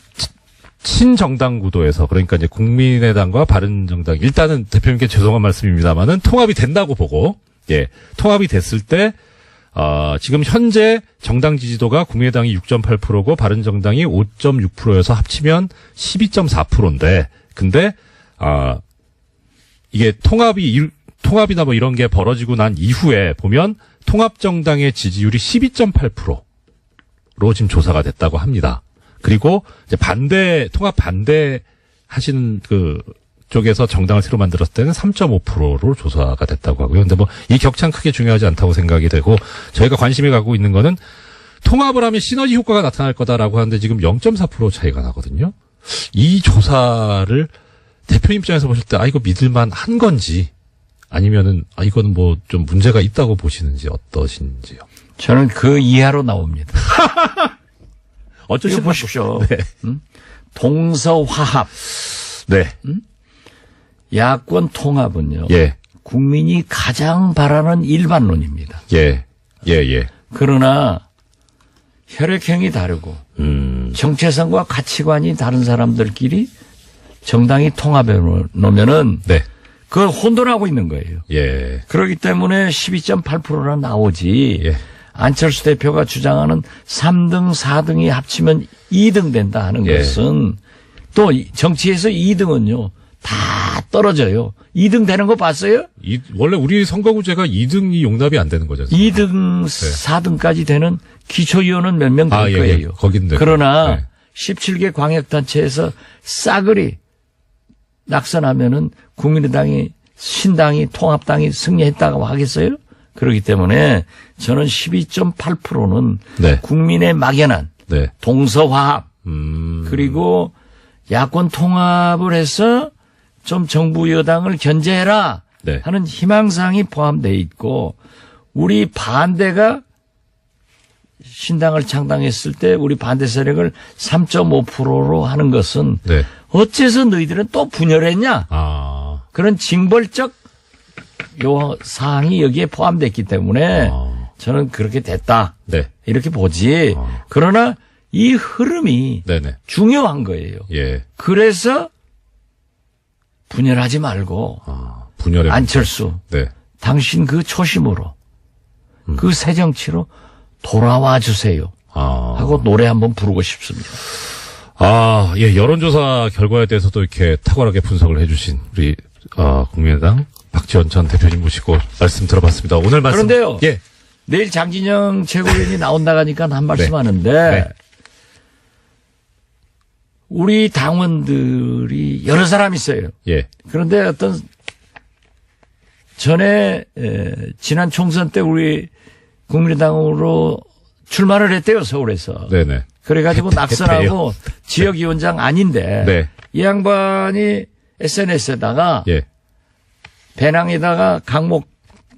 친정당 구도에서 그러니까 이제 국민의당과 바른정당 일단은 대표님께 죄송한 말씀입니다만은 통합이 된다고 보고 통합이 됐을 때 지금 현재 정당 지지도가 국민의당이 6.8%고 바른정당이 5.6%여서 합치면 12.4%인데 근데 이게 통합이나 뭐 이런 게 벌어지고 난 이후에 보면 통합정당의 지지율이 12.8%로 지금 조사가 됐다고 합니다. 그리고 이제 통합 반대 하시는 그 쪽에서 정당을 새로 만들었을 때는 3.5%로 조사가 됐다고 하고요. 근데 뭐 이 격차는 크게 중요하지 않다고 생각이 되고 저희가 관심이 가고 있는 거는 통합을 하면 시너지 효과가 나타날 거다라고 하는데 지금 0.4% 차이가 나거든요. 이 조사를 대표님 입장에서 보실 때 이거 믿을만 한 건지 아니면은 이거는 뭐 좀 문제가 있다고 보시는지 어떠신지요? 저는 그 이하로 나옵니다. 어쩌시 이거 보십시오. 네. 동서화합. 네. 야권 통합은요. 예. 국민이 가장 바라는 일반론입니다. 예. 그러나 혈액형이 다르고 정체성과 가치관이 다른 사람들끼리 정당이 통합해 놓으면은 네. 그걸 혼돈하고 있는 거예요. 예. 그렇기 때문에 12.8%나 나오지. 예. 안철수 대표가 주장하는 3등, 4등이 합치면 2등 된다 하는 예. 것은 또 정치에서 2등은요. 다 떨어져요. 2등 되는 거 봤어요? 원래 우리 선거구제가 2등이 용납이 안 되는 거죠. 2등, 4등까지 되는 기초위원은 몇 명 될 예, 거예요. 거긴데. 그러나 네. 17개 광역단체에서 싸그리 낙선하면은 국민의당이 신당이 통합당이 승리했다고 하겠어요? 그렇기 때문에 저는 12.8%는 네. 국민의 막연한 네. 동서화합 그리고 야권 통합을 해서 좀 정부 여당을 견제해라 네. 하는 희망사항이 포함되어 있고 우리 반대가 신당을 창당했을 때 우리 반대 세력을 3.5%로 하는 것은 네. 어째서 너희들은 또 분열했냐? 그런 징벌적 요 사항이 여기에 포함됐기 때문에 저는 그렇게 됐다. 네. 이렇게 보지. 그러나 이 흐름이 네네. 중요한 거예요. 예. 그래서 분열하지 말고 분열의 안철수 네. 당신 그 초심으로 그 새 정치로 돌아와 주세요 하고 노래 한번 부르고 싶습니다. 예, 여론조사 결과에 대해서도 이렇게 탁월하게 분석을 해주신 우리 국민의당 박지원 전 대표님 모시고 말씀 들어봤습니다. 오늘 말씀. 그런데요. 예. 내일 장진영 최고위원이 나온다고 하니까 한 말씀 네. 하는데 네. 우리 당원들이 여러 사람 있어요. 예. 그런데 어떤 전에 지난 총선 때 우리 국민의당으로 출마를 했대요, 서울에서. 네네. 그래가지고 낙선하고 대패요. 지역위원장 아닌데 네. 이 양반이 SNS에다가 예. 배낭에다가 강목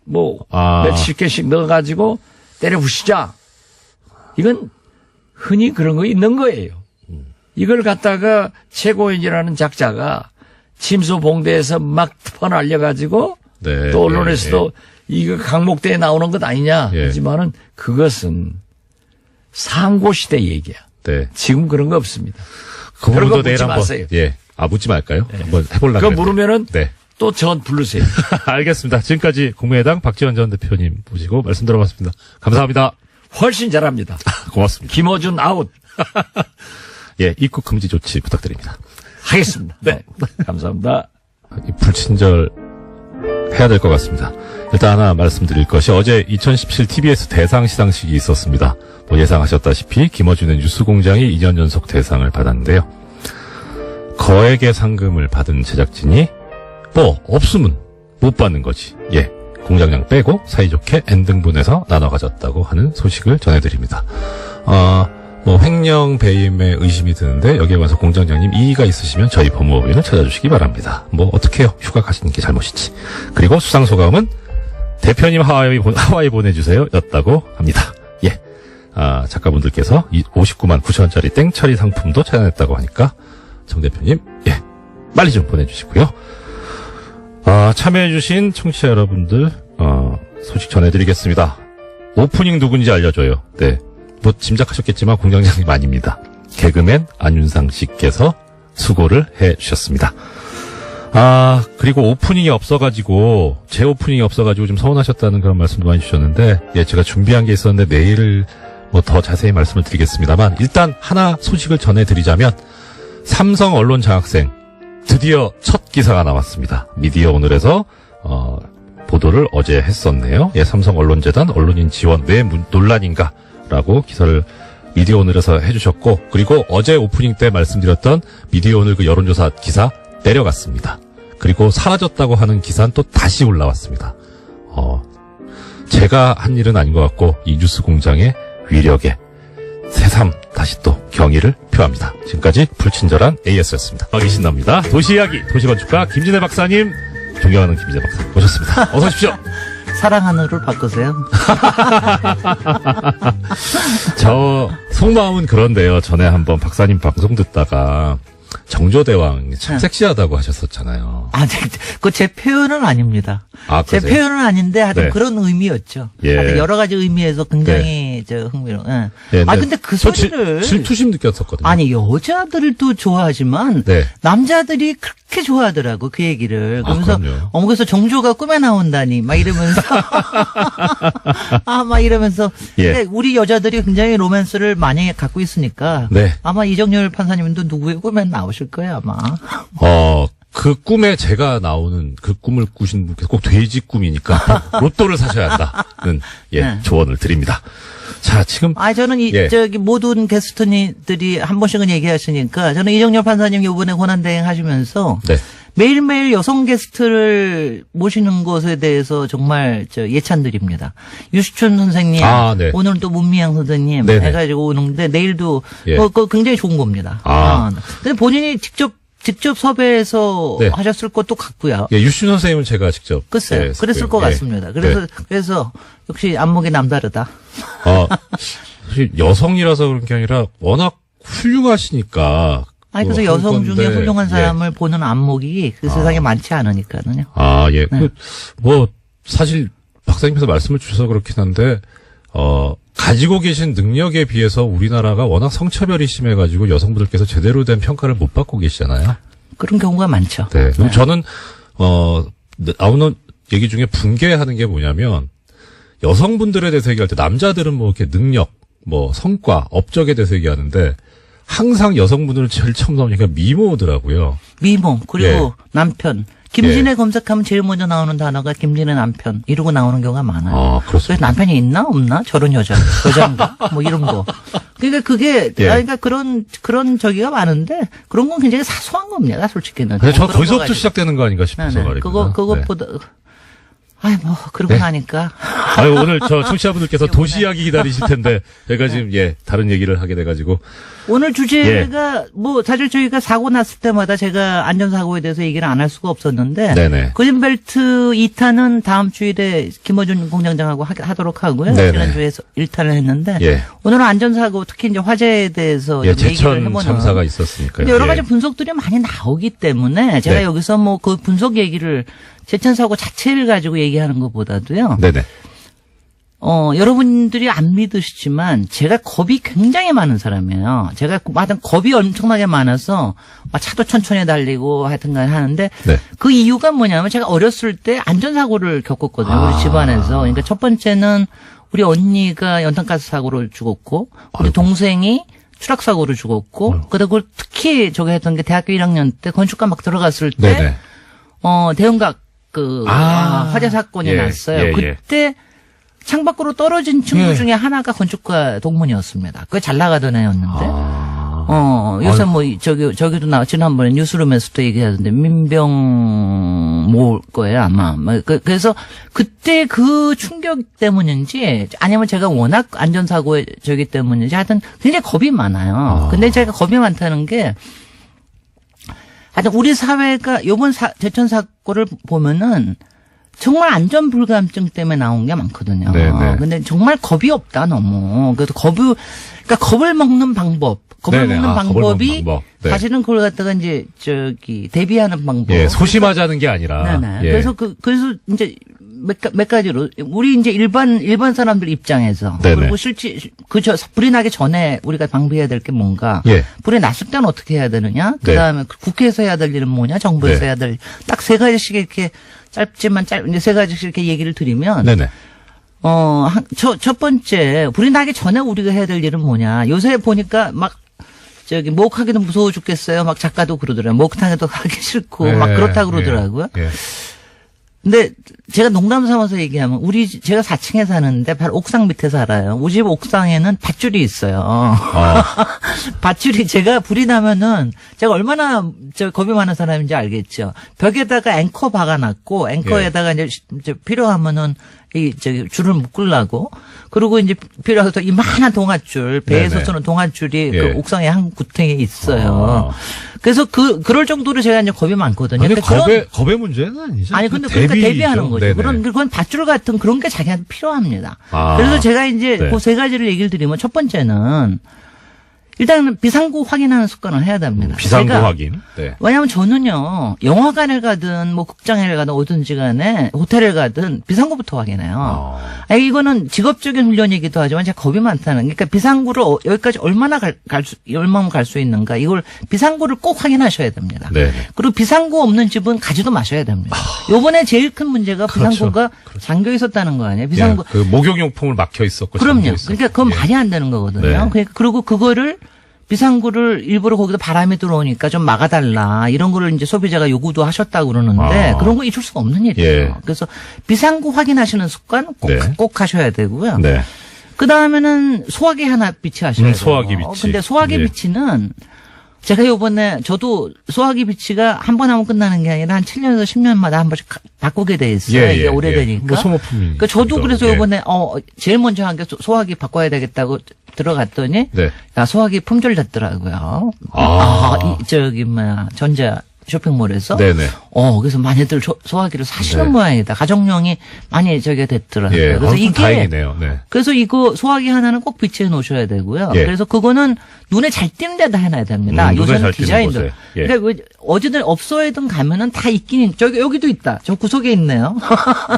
몇십 개씩 넣어가지고 때려 부시자. 이건 흔히 그런 거 있는 거예요. 이걸 갖다가 최고위원이라는 작자가 침소봉대에서 막 퍼날려가지고 네. 또 언론에서도 이거 강목대에 나오는 것 아니냐 예. 하지만은 그것은 상고시대 얘기야. 네. 지금 그런 거 없습니다. 그 그런 부분도 거 내일 묻지 한번. 마세요. 예. 묻지 말까요? 한번 해보려고. 그거 물으면은 네. 또 전 부르세요. 알겠습니다. 지금까지 국민의당 박지원 전 대표님 모시고 말씀 들어봤습니다. 감사합니다. 훨씬 잘합니다. 고맙습니다. 김어준 아웃 예. 입국 금지 조치 부탁드립니다. 하겠습니다. 네. 감사합니다. 이 불친절 해야 될 것 같습니다. 일단 하나 말씀드릴 것이 어제 2017 TBS 대상 시상식이 있었습니다. 뭐 예상하셨다시피 김어준의 뉴스공장이 2년 연속 대상을 받았는데요. 거액의 상금을 받은 제작진이 없으면 못 받는 거지. 예. 공장장 빼고 사이좋게 N등분해서 나눠 가졌다고 하는 소식을 전해드립니다. 횡령 배임에 의심이 드는데 여기에 관해서 공장장님 이의가 있으시면 저희 법무법인을 찾아주시기 바랍니다. 어떻게 해요? 휴가 가시는 게 잘못이지. 그리고 수상소감은 대표님 하와이 보내주세요 였다고 합니다. 예. 작가분들께서 59만 9천원짜리 땡처리 상품도 찾아냈다고 하니까 정 대표님, 예. 빨리 좀 보내주시고요. 참여해주신 청취자 여러분들, 소식 전해드리겠습니다. 오프닝 누군지 알려줘요. 네. 짐작하셨겠지만 공장장님 아닙니다. 개그맨 안윤상 씨께서 수고를 해주셨습니다. 그리고 오프닝이 없어가지고, 제 오프닝이 없어가지고 좀 서운하셨다는 그런 말씀도 많이 주셨는데, 예, 제가 준비한 게 있었는데 내일 더 자세히 말씀을 드리겠습니다만, 일단 하나 소식을 전해드리자면, 삼성 언론 장학생, 드디어 첫 기사가 나왔습니다. 미디어 오늘에서, 보도를 어제 했었네요. 예, 삼성 언론재단 언론인 지원 왜 논란인가? 라고 기사를 미디어 오늘에서 해주셨고, 그리고 어제 오프닝 때 말씀드렸던 미디어 오늘 그 여론조사 기사 내려갔습니다. 그리고 사라졌다고 하는 기사는 또 다시 올라왔습니다. 제가 한 일은 아닌 것 같고 이 뉴스 공장의 위력에 새삼 다시 또 경의를 표합니다. 지금까지 불친절한 AS였습니다. 신납니다. 도시이야기 도시건축가 김진애 박사님, 존경하는 김진애 박사님 모셨습니다. 어서 오십시오. 사랑하는를 바꾸세요. 저 속마음은 그런데요. 전에 한번 박사님 방송 듣다가 정조대왕 참 섹시하다고 하셨었잖아요. 그 제 표현은 아닙니다. 제 그러세요? 표현은 아닌데 하여튼 네. 그런 의미였죠. 예. 하여튼 여러 가지 의미에서 굉장히 흥미로운. 예. 근데 그 소리를 질투심 느꼈었거든요. 아니 여자들도 좋아하지만 네. 남자들이 그렇게 좋아하더라고 그 얘기를. 그러면서 그럼요. 그래서 정조가 꿈에 나온다니 막 이러면서 막 이러면서 예. 근데 우리 여자들이 굉장히 로맨스를 많이 갖고 있으니까 네. 아마 이정열 판사님도 누구의 꿈에 나오실 거예요 아마. 그 꿈에 제가 나오는 그 꿈을 꾸신 분께서 꼭 돼지 꿈이니까 로또를 사셔야 한다는 네. 조언을 드립니다. 자, 지금 저는 예. 모든 게스트들이 한 번씩은 얘기하시니까 저는 이정열 판사님 이번에 권한대행 하시면서 네. 매일매일 여성 게스트를 모시는 것에 대해서 정말 예찬드립니다. 유시춘 선생님, 네. 오늘은 또 문미향 선생님 네네. 해가지고 오는데 내일도 예. 그거 굉장히 좋은 겁니다. 근데 본인이 직접 섭외해서 네. 하셨을 것도 같고요. 예, 유신 선생님은 제가 직접 글쎄요. 그랬을 것 예. 같습니다. 네. 그래서 역시 안목이 남다르다. 사실 여성이라서 그런 게 아니라 워낙 훌륭하시니까. 그래서 한 여성 건데, 중에 훌륭한 예. 사람을 보는 안목이 그 세상에 많지 않으니까는요. 예. 네. 사실 박사님께서 말씀을 주셔서 그렇긴 한데, 가지고 계신 능력에 비해서 우리나라가 워낙 성차별이 심해가지고 여성분들께서 제대로 된 평가를 못 받고 계시잖아요. 그런 경우가 많죠. 네. 그럼 저는 나오는 얘기 중에 분개하는 게 뭐냐면 여성분들에 대해서 얘기할 때 남자들은 뭐 이렇게 능력, 뭐 성과, 업적에 대해서 얘기하는데 항상 여성분들은 제일 처음 나오니까 미모더라고요. 미모 그리고 남편. 김진애 검색하면 제일 먼저 나오는 단어가 김진애 남편 이러고 나오는 경우가 많아요. 아, 그렇습니다. 그래서 남편이 있나 없나 저런 여자인가 뭐 이런 거. 그러니까 그게 그러니까 그런 저기가 많은데 그런 건 굉장히 사소한 겁니다. 솔직히는. 근데 저 그런 거기서부터 거 가지고. 시작되는 거 아닌가 싶어서 네네. 말입니다. 그것보다 그러고 나니까. 아유, 오늘 저 청취자분들께서 도시 이야기 기다리실 텐데, 제가 지금, 다른 얘기를 하게 돼가지고. 오늘 주제가 뭐 사실 저희가 사고 났을 때마다 제가 안전사고에 대해서 얘기를 안 할 수가 없었는데 네네. 그린벨트 2탄은 다음 주일에 김어준 공장장하고 하도록 하고요. 네네. 지난주에 1탄을 했는데 예. 오늘은 안전사고 특히 이제 화재에 대해서 좀 얘기를 제천 해보는 참사가 있었으니까요. 근데 여러 가지 예. 분석들이 많이 나오기 때문에 제가 네. 여기서 뭐 그 분석 얘기를 제천 사고 자체를 가지고 얘기하는 것보다도요. 네네. 여러분들이 안 믿으시지만 제가 겁이 굉장히 많은 사람이에요. 제가 하여튼 겁이 엄청나게 많아서 차도 천천히 달리고 하여튼간 하는데 네. 그 이유가 뭐냐면 제가 어렸을 때 안전사고를 겪었거든요. 우리 집안에서. 그러니까 첫 번째는 우리 언니가 연탄가스 사고로 죽었고 우리 동생이 추락사고로 죽었고 그리고 특히 저기 했던 게 대학교 1학년 때 건축과 막 들어갔을 때 네네. 대형각 화재 사건이 났어요. 그때 창밖으로 떨어진 친구 중에 하나가 건축가 동문이었습니다. 그게 잘 나가던 애였는데. 요새 뭐, 저기도 지난번에 뉴스룸에서도 얘기하던데, 민병 모을 거예요, 아마. 그래서 그때 그 충격 때문인지, 아니면 제가 워낙 안전사고에 저기 때문인지, 하여튼 굉장히 겁이 많아요. 근데 제가 겁이 많다는 게, 하여튼 우리 사회가 요번 제천 사고를 보면은, 정말 안전 불감증 때문에 나온 게 많거든요. 네네. 근데 정말 겁이 없다 너무. 그래서 그러니까 겁을 먹는 방법, 겁을 네네. 먹는 겁을 방법이 먹는 방법. 네. 사실은 그걸 갖다가 이제 대비하는 방법. 예, 소심하자는 게 아니라. 네네. 예. 그래서 이제 몇 가지로 우리 이제 일반 사람들 입장에서 네네. 그리고 실제 불이 나기 전에 우리가 방비해야 될 게 뭔가, 예. 불이 났을 때는 어떻게 해야 되느냐, 네. 그다음에 국회에서 해야 될 일은 뭐냐, 정부에서 네. 해야 될 딱 세 가지씩 이렇게 짧지만 이제 세 가지씩 이렇게 얘기를 드리면. 네네. 첫 번째, 불이 나기 전에 우리가 해야 될 일은 뭐냐. 요새 보니까 목욕하기도 무서워 죽겠어요. 막 작가도 그러더라고요. 목욕탕에도 가기 싫고, 막 그렇다고 그러더라고요. 예. 근데 제가 농담 삼아서 얘기하면 제가 4층에 사는데 바로 옥상 밑에 살아요. 우리 집 옥상에는 밧줄이 있어요. 밧줄이 제가 불이 나면은 제가 얼마나 겁이 많은 사람인지 알겠죠. 벽에다가 앵커 박아놨고 앵커에다가 이제 필요하면은 줄을 묶으려고, 그리고 이제 필요해서 이만한 동아줄, 배에서 네네. 쓰는 동아줄이 예. 그 옥상에 한 구탱에 있어요. 그래서 그럴 정도로 제가 이제 겁이 많거든요. 아니, 그러니까 겁의 문제는 아니죠. 아니, 근데 그러니까 대비하는 거죠. 네네. 그건 밧줄 같은 그런 게 자기한테 필요합니다. 아. 그래서 제가 이제 네. 그 세 가지를 얘기를 드리면, 첫 번째는 일단 비상구 확인하는 습관을 해야 됩니다. 비상구 제가 확인. 네. 왜냐하면 저는요, 영화관을 가든 뭐 극장에 가든 어딘지 간에 호텔에 가든 비상구부터 확인해요. 이거는 직업적인 훈련이기도 하지만 제가 겁이 많다는 게, 그러니까 비상구를 여기까지 얼마나 얼마나 갈 수 있는가, 이걸 비상구를 꼭 확인하셔야 됩니다. 네. 그리고 비상구 없는 집은 가지도 마셔야 됩니다. 요번에 제일 큰 문제가 비상구가 잠겨 있었다는 거 아니에요? 비상구. 그 목욕용품을 막혀 있었고. 그럼요. 잠겨 있었고. 그러니까 그건 예. 말이 안 되는 거거든요. 네. 그러니까 그리고 그거를 비상구를 일부러 거기다 바람이 들어오니까 좀 막아달라, 이런 거를 이제 소비자가 요구도 하셨다고 그러는데 그런 거 잊을 수가 없는 일이에요. 예. 그래서 비상구 확인하시는 습관 꼭 하셔야 되고요. 네. 그 다음에는 소화기 하나 비치하셔야 돼요. 소화기 비치. 근데 소화기 예. 비치는 제가 요번에 저도 소화기 비치가 한 번 하면 끝나는 게 아니라 한 7년에서 10년마다 한 번씩 바꾸게 돼 있어요. 이게 오래되니까. 뭐 소모품이. 그러니까 저도 그래서 예. 요번에 제일 먼저 한 게 소화기 바꿔야 되겠다고 들어갔더니 네. 소화기 품절됐더라고요. 전자 쇼핑몰에서. 네네. 그래서 많이들 소화기를 사시는 네. 모양이다. 가정용이 많이 됐더라고요. 예. 그래서 이게 다행이네요. 네. 그래서 이거 소화기 하나는 꼭 비치해 놓으셔야 되고요. 예. 그래서 그거는 눈에 잘 띄는 데다 해놔야 됩니다. 눈에 요새는 잘 띄는 디자인들. 곳에. 예. 그러니까 어디든 업소에든 가면은 다 있긴, 여기도 있다. 저 구석에 있네요.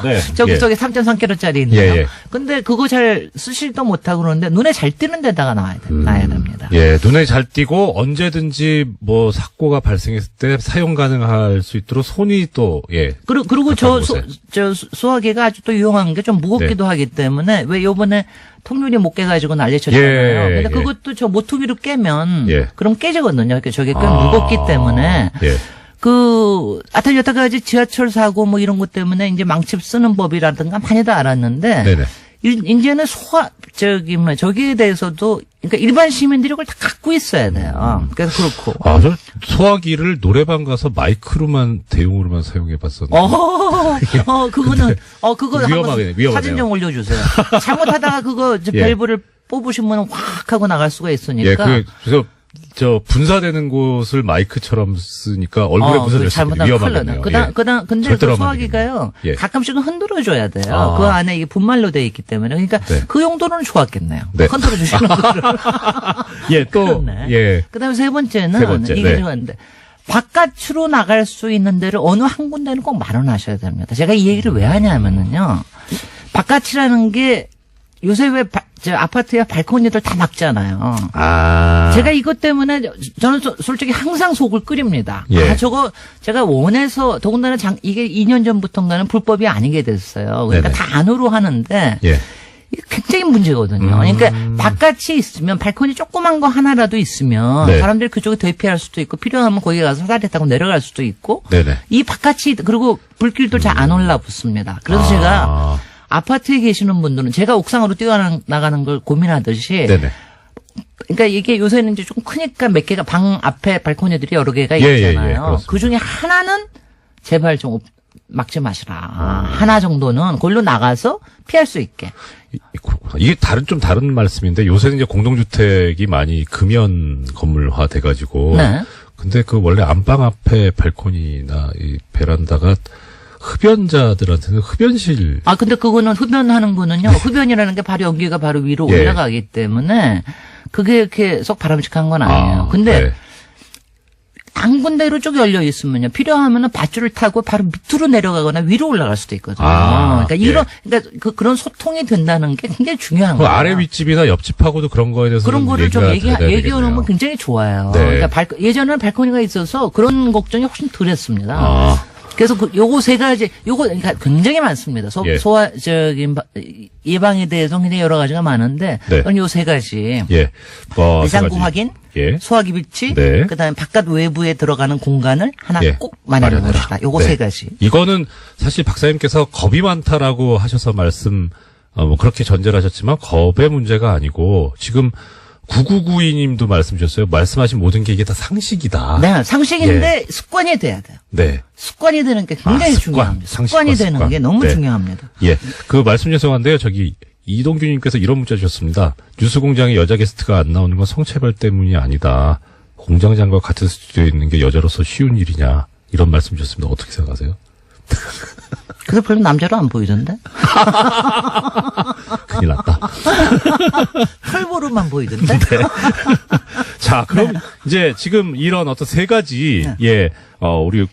네. 저 예. 구석에 3.3kg짜리 있네요. 예, 예. 근데 그거 잘 쓰실도 못하고 그러는데 눈에 잘 띄는 데다가 놔야 됩니다. 예. 눈에 잘 띄고 언제든지 뭐 사고가 발생했을 때 사용 가능할 수 있도록 손이 또, 예. 그리고 가까운 저 소화기가 아주 또 유용한 게 좀 무겁기도 하기 때문에 왜 요번에 통유리 못 깨가지고 난리쳤잖아요. 예, 근데 예. 그것도 저 모퉁이로 깨면 예. 그럼 깨지거든요. 그러니까 저게 꽤 무겁기 때문에 예. 하여튼 여태까지 지하철 사고 뭐 이런 것 때문에 이제 망칩 쓰는 법이라든가 많이들 알았는데 네네. 이제는 저기에 대해서도 그러니까 일반 시민들이 그걸 다 갖고 있어야 돼요. 그래서 그렇고. 저 소화기를 노래방 가서 마이크로만 대용으로만 사용해 봤었는데. 그거 위험하겠네, 한번 사진 좀 올려주세요. 잘못하다가 그거 예. 밸브를 뽑으시면 확 하고 나갈 수가 예, 있으니까. 그래서 저 분사되는 곳을 마이크처럼 쓰니까 얼굴에 분사됐을 때 위험하거든요. 근데 절대로 그 하면 안 소화기가요. 예. 가끔씩은 흔들어줘야 돼요. 그 안에 이게 분말로 돼 있기 때문에. 그러니까 네. 그 용도는 좋았겠네요. 네. 흔들어주시는 거를. 예, 또, 그렇네. 예. 그다음에 세 번째는 세 번째, 이게 네. 들어갔는데 바깥으로 나갈 수 있는 데를 어느 한 군데는 꼭 마련하셔야 됩니다. 제가 이 얘기를 왜 하냐면은요. 바깥이라는 게 요새 왜 아파트에 발코니들 다 막잖아요. 제가 이것 때문에 저는 솔직히 항상 속을 끓입니다. 예. 저거 제가 원해서 더군다나 이게 2년 전부터인가는 불법이 아니게 됐어요. 그러니까 네네. 다 안으로 하는데 예. 이게 굉장히 문제거든요. 그러니까 바깥이 있으면 발코니 조그만 거 하나라도 있으면 네. 사람들이 그쪽에 대피할 수도 있고 필요하면 거기 가서 사다리 타고 내려갈 수도 있고 네네. 이 바깥이 그리고 불길도 잘 안 올라붙습니다. 그래서 제가 아파트에 계시는 분들은 제가 옥상으로 뛰어나가는 걸 고민하듯이 네네. 그러니까 이게 요새는 이제 좀 크니까 몇 개가 방 앞에 발코니들이 여러 개가 예, 있잖아요. 그렇습니다. 그 중에 하나는 제발 좀 막지 마시라. 하나 정도는 그걸로 나가서 피할 수 있게. 그렇구나. 이게 좀 다른 말씀인데 요새는 이제 공동주택이 많이 금연 건물화 돼가지고. 네. 근데 그 원래 안방 앞에 발코니나 이 베란다가 흡연자들한테는 흡연실. 근데 그거는 흡연하는 거는요. 흡연이라는 게 바로 연기가 바로 위로 예. 올라가기 때문에 그게 이렇게 썩 바람직한 건 아니에요. 근데 네. 한 군데로 쭉 열려 있으면요. 필요하면은 밧줄을 타고 바로 밑으로 내려가거나 위로 올라갈 수도 있거든요. 그러니까 그런 소통이 된다는 게 굉장히 중요한 그 거예요. 아래 윗집이나 옆집하고도 그런 거에 대해서 그런 거를 좀 얘기해 놓으면 굉장히 좋아요. 네. 그러니까 예전에는 발코니가 있어서 그런 걱정이 훨씬 덜 했습니다. 그래서 요거 세 가지, 그러니까 굉장히 많습니다. 예. 예방에 대해서 굉장히 여러 가지가 많은데, 네. 요 세 가지. 예. 내장구 확인, 예. 소화기 비치, 네. 그다음에 바깥 외부에 들어가는 공간을 하나 예. 꼭 마련해 놓으시라. 요거 네. 세 가지. 이거는 사실 박사님께서 겁이 많다라고 하셔서 뭐 그렇게 전제를 하셨지만 겁의 문제가 아니고 지금 9992님도 말씀 주셨어요. 말씀하신 모든 게 이게 다 상식이다. 네, 상식인데 습관이 돼야 돼요. 네. 습관이 되는 게 굉장히 습관. 중요합니다. 상식과 습관이 되는 습관. 게 너무 네. 중요합니다. 예. 그 말씀 죄송한데요. 이동규님께서 이런 문자 주셨습니다. 뉴스공장에 여자 게스트가 안 나오는 건 성체발 때문이 아니다. 공장장과 같은 스튜디오에 있는 게 여자로서 쉬운 일이냐. 이런 말씀 주셨습니다. 어떻게 생각하세요? 그래서 별로 남자로 안 보이던데? 큰일 났다. 털보로만 보이던데? 자, 그럼 이제 지금 이런 어떤 세 가지, 우리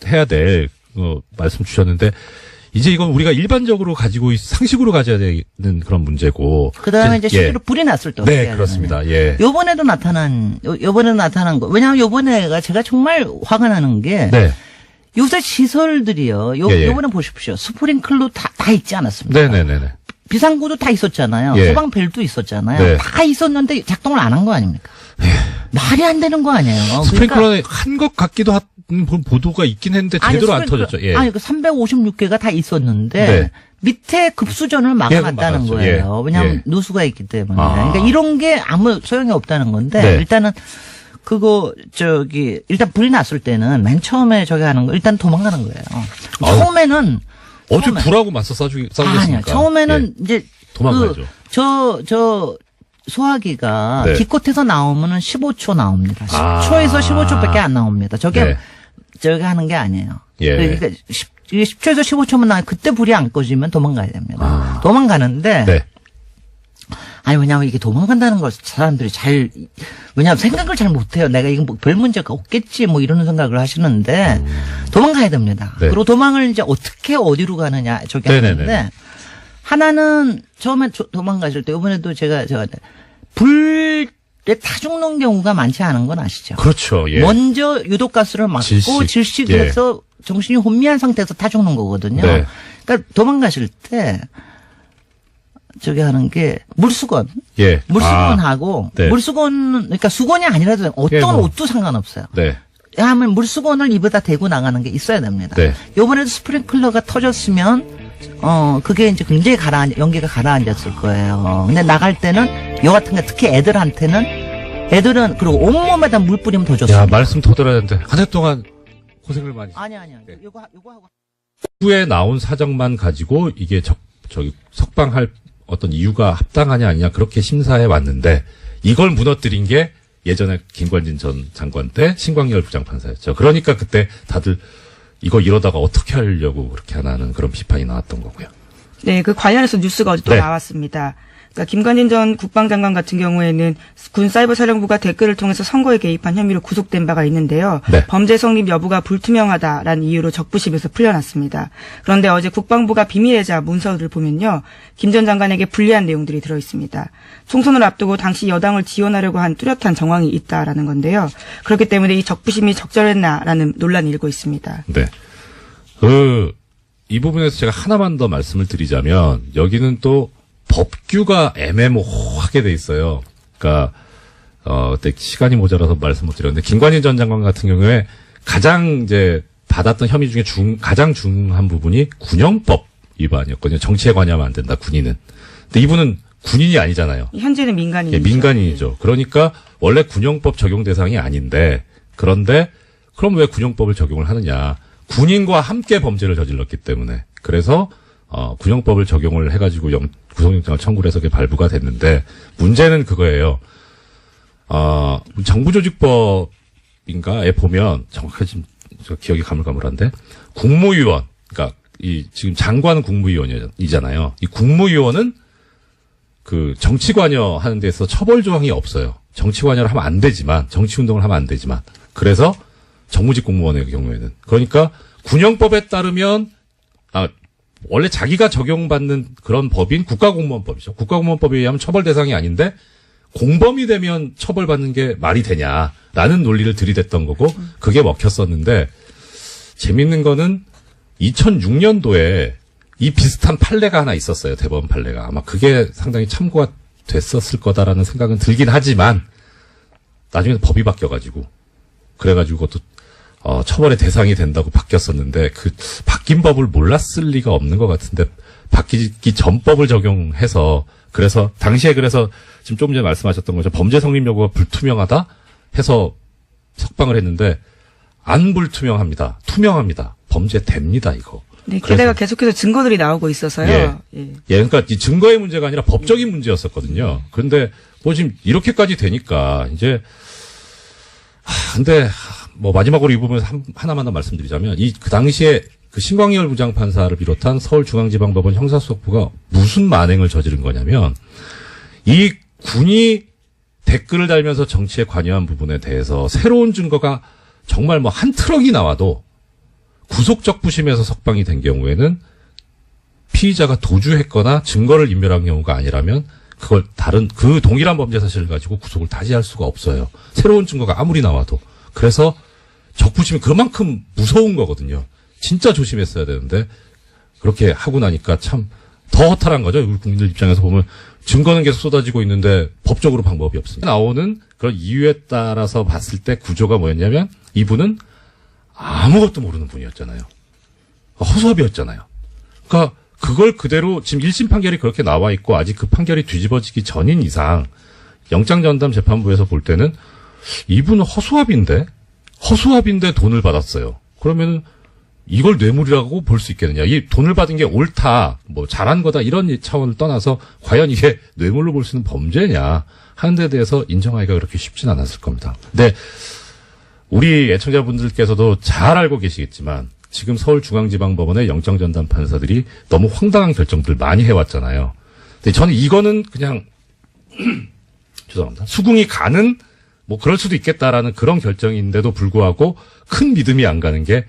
해야 될, 말씀 주셨는데, 이제 이건 우리가 일반적으로 상식으로 가져야 되는 그런 문제고. 그 다음에 이제 실제로 불이 났을 때 어떻게 네, 해야 그렇습니다. 되느냐. 예. 요번에도 나타난 거. 왜냐하면 요번에가 제가 정말 화가 나는 게. 네. 요새 시설들이요. 예. 요번에 보십시오. 스프링클러 다 있지 않았습니까? 네네네네. 비상구도 다 있었잖아요. 예. 소방벨도 있었잖아요. 네. 다 있었는데 작동을 안 한 거 아닙니까? 말이 안 되는 거 아니에요. 스프링클러에 한 것 같기도 한 보도가 있긴 했는데 제대로 안 터졌죠. 예. 아니, 356개가 다 있었는데 네. 밑에 급수전을 막아놨다는 막았죠. 거예요. 예. 왜냐하면 예. 누수가 있기 때문에. 그러니까 이런 게 아무 소용이 없다는 건데 네. 일단은 일단 불이 났을 때는 맨 처음에 하는 거 일단 도망가는 거예요. 처음에는 어제 불하고 맞서 싸우겠습니까? 아니야. 처음에는 이제 도망가야죠. 저 소화기가 네. 기껏해서 나오면은 15초 나옵니다. 10초에서 15초밖에 안 나옵니다. 저게 하는 게 아니에요. 예. 그러니까 10초에서 15초면 나와 그때 불이 안 꺼지면 도망가야 됩니다. 도망가는데 네. 아니 왜냐하면 이게 도망간다는 걸 사람들이 왜냐하면 생각을 잘 못해요. 내가 이거 뭐 별 문제가 없겠지 뭐 이런 생각을 하시는데 도망가야 됩니다. 네. 그리고 도망을 이제 어디로 가느냐 저게 네네네. 하는데 하나는 처음에 도망가실 때 이번에도 제가 불 타 죽는 경우가 많지 않은 건 아시죠? 그렇죠. 예. 먼저 유독가스를 맞고 질식해서 정신이 혼미한 상태에서 타 죽는 거거든요. 네. 그러니까 도망가실 때 저기 하는 게 물수건. 예. 물수건하고 네. 물수건 그러니까 수건이 아니라도 어떤 예, 뭐. 옷도 상관없어요. 네. 하면 물수건을 입에다 대고 나가는 게 있어야 됩니다. 네. 요번에도 스프링클러가 터졌으면 그게 이제 굉장히 연기가 가라앉았을 거예요. 근데 나갈 때는 여 같은 게 특히 애들은 그리고 온몸에다 물 뿌리면 더 좋습니다. 야, 말씀 더 들어야 되는데 한 해 동안 고생을 많이. 아니. 네. 요거 하고. 후에 나온 사정만 가지고 이게 저기 석방할 어떤 이유가 합당하냐 아니냐 그렇게 심사해 왔는데 이걸 무너뜨린 게 예전에 김관진 전 장관 때 신광열 부장판사였죠. 그러니까 그때 다들 이거 이러다가 어떻게 하려고 그렇게 하나는 그런 비판이 나왔던 거고요. 네, 그 관련해서 뉴스가 어제 또 네. 나왔습니다. 그러니까 김관진 전 국방장관 같은 경우에는 군사이버사령부가 댓글을 통해서 선거에 개입한 혐의로 구속된 바가 있는데요. 네. 범죄 성립 여부가 불투명하다라는 이유로 적부심에서 풀려났습니다. 그런데 어제 국방부가 비밀예자 문서를 보면요. 김 전 장관에게 불리한 내용들이 들어있습니다. 총선을 앞두고 당시 여당을 지원하려고 한 뚜렷한 정황이 있다라는 건데요. 그렇기 때문에 이 적부심이 적절했나라는 논란이 일고 있습니다. 네. 이 부분에서 제가 하나만 더 말씀을 드리자면 여기는 또 법규가 애매모호하게 돼 있어요. 그러니까 그때 시간이 모자라서 말씀 못 드렸는데 김관진 전 장관 같은 경우에 가장 이제 받았던 혐의 중에 가장 중요한 부분이 군형법 위반이었거든요. 정치에 관여하면 안 된다. 군인은. 근데 이분은 군인이 아니잖아요. 현재는 민간인이죠. 예, 민간인이죠. 그러니까 원래 군형법 적용 대상이 아닌데 그런데 그럼 왜 군형법을 적용을 하느냐? 군인과 함께 범죄를 저질렀기 때문에 그래서 군형법을 적용을 해가지고 구속영장을 청구를 해서 그게 발부가 됐는데 문제는 그거예요. 정부조직법인가에 보면 정확하게 지금 저 기억이 가물가물한데 국무위원 그러니까 이 지금 장관 국무위원이잖아요. 이 국무위원은 그 정치 관여하는 데서 처벌 조항이 없어요. 정치 관여를 하면 안 되지만 정치 운동을 하면 안 되지만 그래서 정무직 공무원의 경우에는 그러니까 군형법에 따르면 원래 자기가 적용받는 그런 법인 국가공무원법이죠. 국가공무원법에 의하면 처벌 대상이 아닌데 공범이 되면 처벌받는 게 말이 되냐라는 논리를 들이댔던 거고 그게 먹혔었는데 재밌는 거는 2006년도에 이 비슷한 판례가 하나 있었어요. 대법원 판례가. 아마 그게 상당히 참고가 됐었을 거다라는 생각은 들긴 하지만 나중에 법이 바뀌어가지고 그래가지고 그것도 처벌의 대상이 된다고 바뀌었었는데 그 바뀐 법을 몰랐을 리가 없는 것 같은데 바뀌기 전 법을 적용해서 그래서 당시에 그래서 지금 조금 전에 말씀하셨던 거죠. 범죄 성립 여부가 불투명하다 해서 석방을 했는데 안 불투명합니다. 투명합니다. 범죄됩니다 이거. 네, 게다가 계속해서 증거들이 나오고 있어서요. 예, 그러니까 이 증거의 문제가 아니라 법적인 문제였었거든요. 그런데 뭐 지금 이렇게까지 되니까 이제 근데 뭐 마지막으로 이 부분에서 하나만 더 말씀드리자면 그 당시에 그 신광열 부장판사를 비롯한 서울중앙지방법원 형사수석부가 무슨 만행을 저지른 거냐면 이 군이 댓글을 달면서 정치에 관여한 부분에 대해서 새로운 증거가 정말 뭐 한 트럭이 나와도 구속적 부심에서 석방이 된 경우에는 피의자가 도주했거나 증거를 인멸한 경우가 아니라면 그걸 그 동일한 범죄 사실을 가지고 구속을 다시 할 수가 없어요. 새로운 증거가 아무리 나와도. 그래서 적부심이 그만큼 무서운 거거든요. 진짜 조심했어야 되는데 그렇게 하고 나니까 참 더 허탈한 거죠. 우리 국민들 입장에서 보면 증거는 계속 쏟아지고 있는데 법적으로 방법이 없습니다. 나오는 그런 이유에 따라서 봤을 때 구조가 뭐였냐면 이분은 아무것도 모르는 분이었잖아요. 허수아비였잖아요. 그러니까 그걸 그대로 지금 1심 판결이 그렇게 나와 있고 아직 그 판결이 뒤집어지기 전인 이상 영장전담 재판부에서 볼 때는 이분은 허수아비인데 돈을 받았어요. 그러면 이걸 뇌물이라고 볼 수 있겠느냐. 이 돈을 받은 게 옳다, 뭐 잘한 거다 이런 차원을 떠나서 과연 이게 뇌물로 볼 수 있는 범죄냐 하는 데 대해서 인정하기가 그렇게 쉽진 않았을 겁니다. 근데 우리 애청자분들께서도 잘 알고 계시겠지만 지금 서울중앙지방법원의 영장전담 판사들이 너무 황당한 결정들 많이 해왔잖아요. 근데 저는 이거는 그냥 죄송합니다. 수긍이 가는 뭐 그럴 수도 있겠다라는 그런 결정인데도 불구하고 큰 믿음이 안 가는 게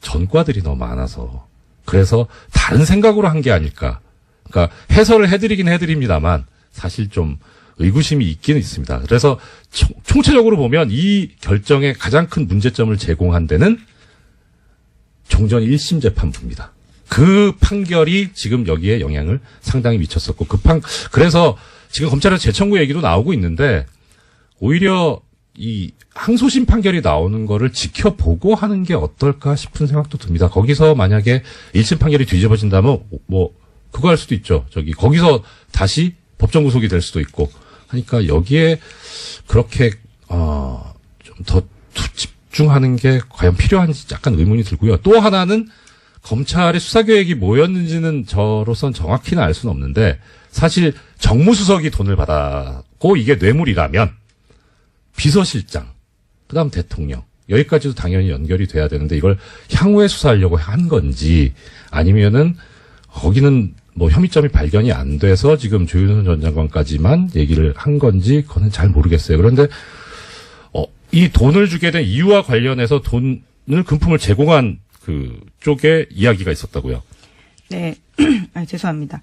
전과들이 너무 많아서 그래서 다른 생각으로 한 게 아닐까. 그러니까 해설을 해드리긴 해드립니다만 사실 좀 의구심이 있기는 있습니다. 그래서 총체적으로 보면 이 결정에 가장 큰 문제점을 제공한 데는 종전 1심 재판부입니다. 그 판결이 지금 여기에 영향을 상당히 미쳤었고 그래서 지금 검찰에서 재청구 얘기도 나오고 있는데 오히려 이 항소심 판결이 나오는 거를 지켜보고 하는 게 어떨까 싶은 생각도 듭니다. 거기서 만약에 1심 판결이 뒤집어진다면 뭐 그거 할 수도 있죠. 거기서 다시 법정 구속이 될 수도 있고 하니까 여기에 그렇게 좀 더 집중하는 게 과연 필요한지 약간 의문이 들고요. 또 하나는 검찰의 수사 계획이 뭐였는지는 저로선 정확히는 알 수는 없는데 사실 정무수석이 돈을 받았고 이게 뇌물이라면 비서실장, 그다음 대통령 여기까지도 당연히 연결이 돼야 되는데 이걸 향후에 수사하려고 한 건지 아니면은 거기는 뭐 혐의점이 발견이 안 돼서 지금 조윤선 전 장관까지만 얘기를 한 건지 그거는 잘 모르겠어요. 그런데 이 돈을 주게 된 이유와 관련해서 금품을 제공한 그 쪽에 이야기가 있었다고요. 네, 죄송합니다.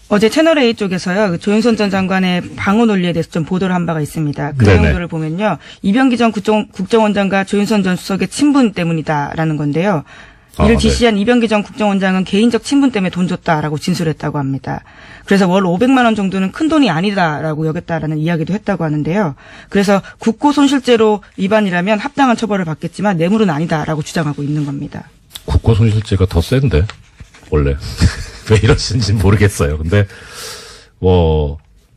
어제 채널A 쪽에서요, 그 조윤선 전 장관의 방어 논리에 대해서 좀 보도를 한 바가 있습니다. 그 내용들을 보면요, 이병기 전 국정원장과 조윤선 전 수석의 친분 때문이다라는 건데요. 이를 지시한 이병기 전 국정원장은 개인적 친분 때문에 돈 줬다라고 진술했다고 합니다. 그래서 월 500만 원 정도는 큰 돈이 아니다라고 여겼다라는 이야기도 했다고 하는데요. 그래서 국고손실죄로 위반이라면 합당한 처벌을 받겠지만 뇌물은 아니다라고 주장하고 있는 겁니다. 국고손실죄가 더 센데 원래 왜 이러시는지 모르겠어요. 근데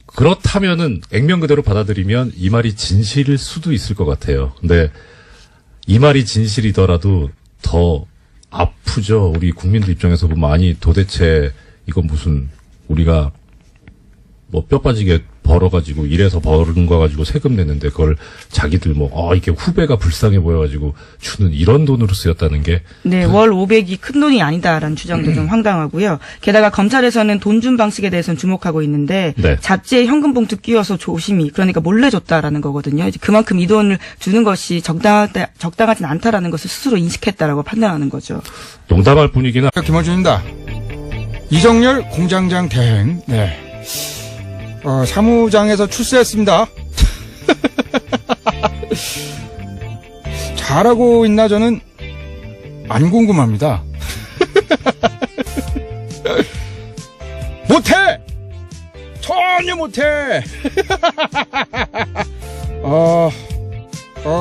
그렇다면은 액면 그대로 받아들이면 이 말이 진실일 수도 있을 것 같아요. 근데 이 말이 진실이더라도 더 아프죠. 우리 국민들 입장에서 보면 아니 도대체 이건 무슨 우리가 뭐 뼈 빠지게 벌어가지고 일해서 벌은 거 가지고 세금 내는데 그걸 자기들 이게 후배가 불쌍해 보여가지고 주는 이런 돈으로 쓰였다는 게. 네, 월 500이 큰 돈이 아니다라는 주장도 좀 황당하고요. 게다가 검찰에서는 돈 준 방식에 대해서는 주목하고 있는데 네. 잡지에 현금 봉투 끼워서 조심히 그러니까 몰래 줬다라는 거거든요. 이제 그만큼 이 돈을 주는 것이 적당하진 않다라는 것을 스스로 인식했다라고 판단하는 거죠. 농담할 분위기는 김어준입니다. 이정열 공장장 대행. 네. 사무장에서 출세했습니다. 잘하고 있나 저는 안 궁금합니다. 못해! 전혀 못해!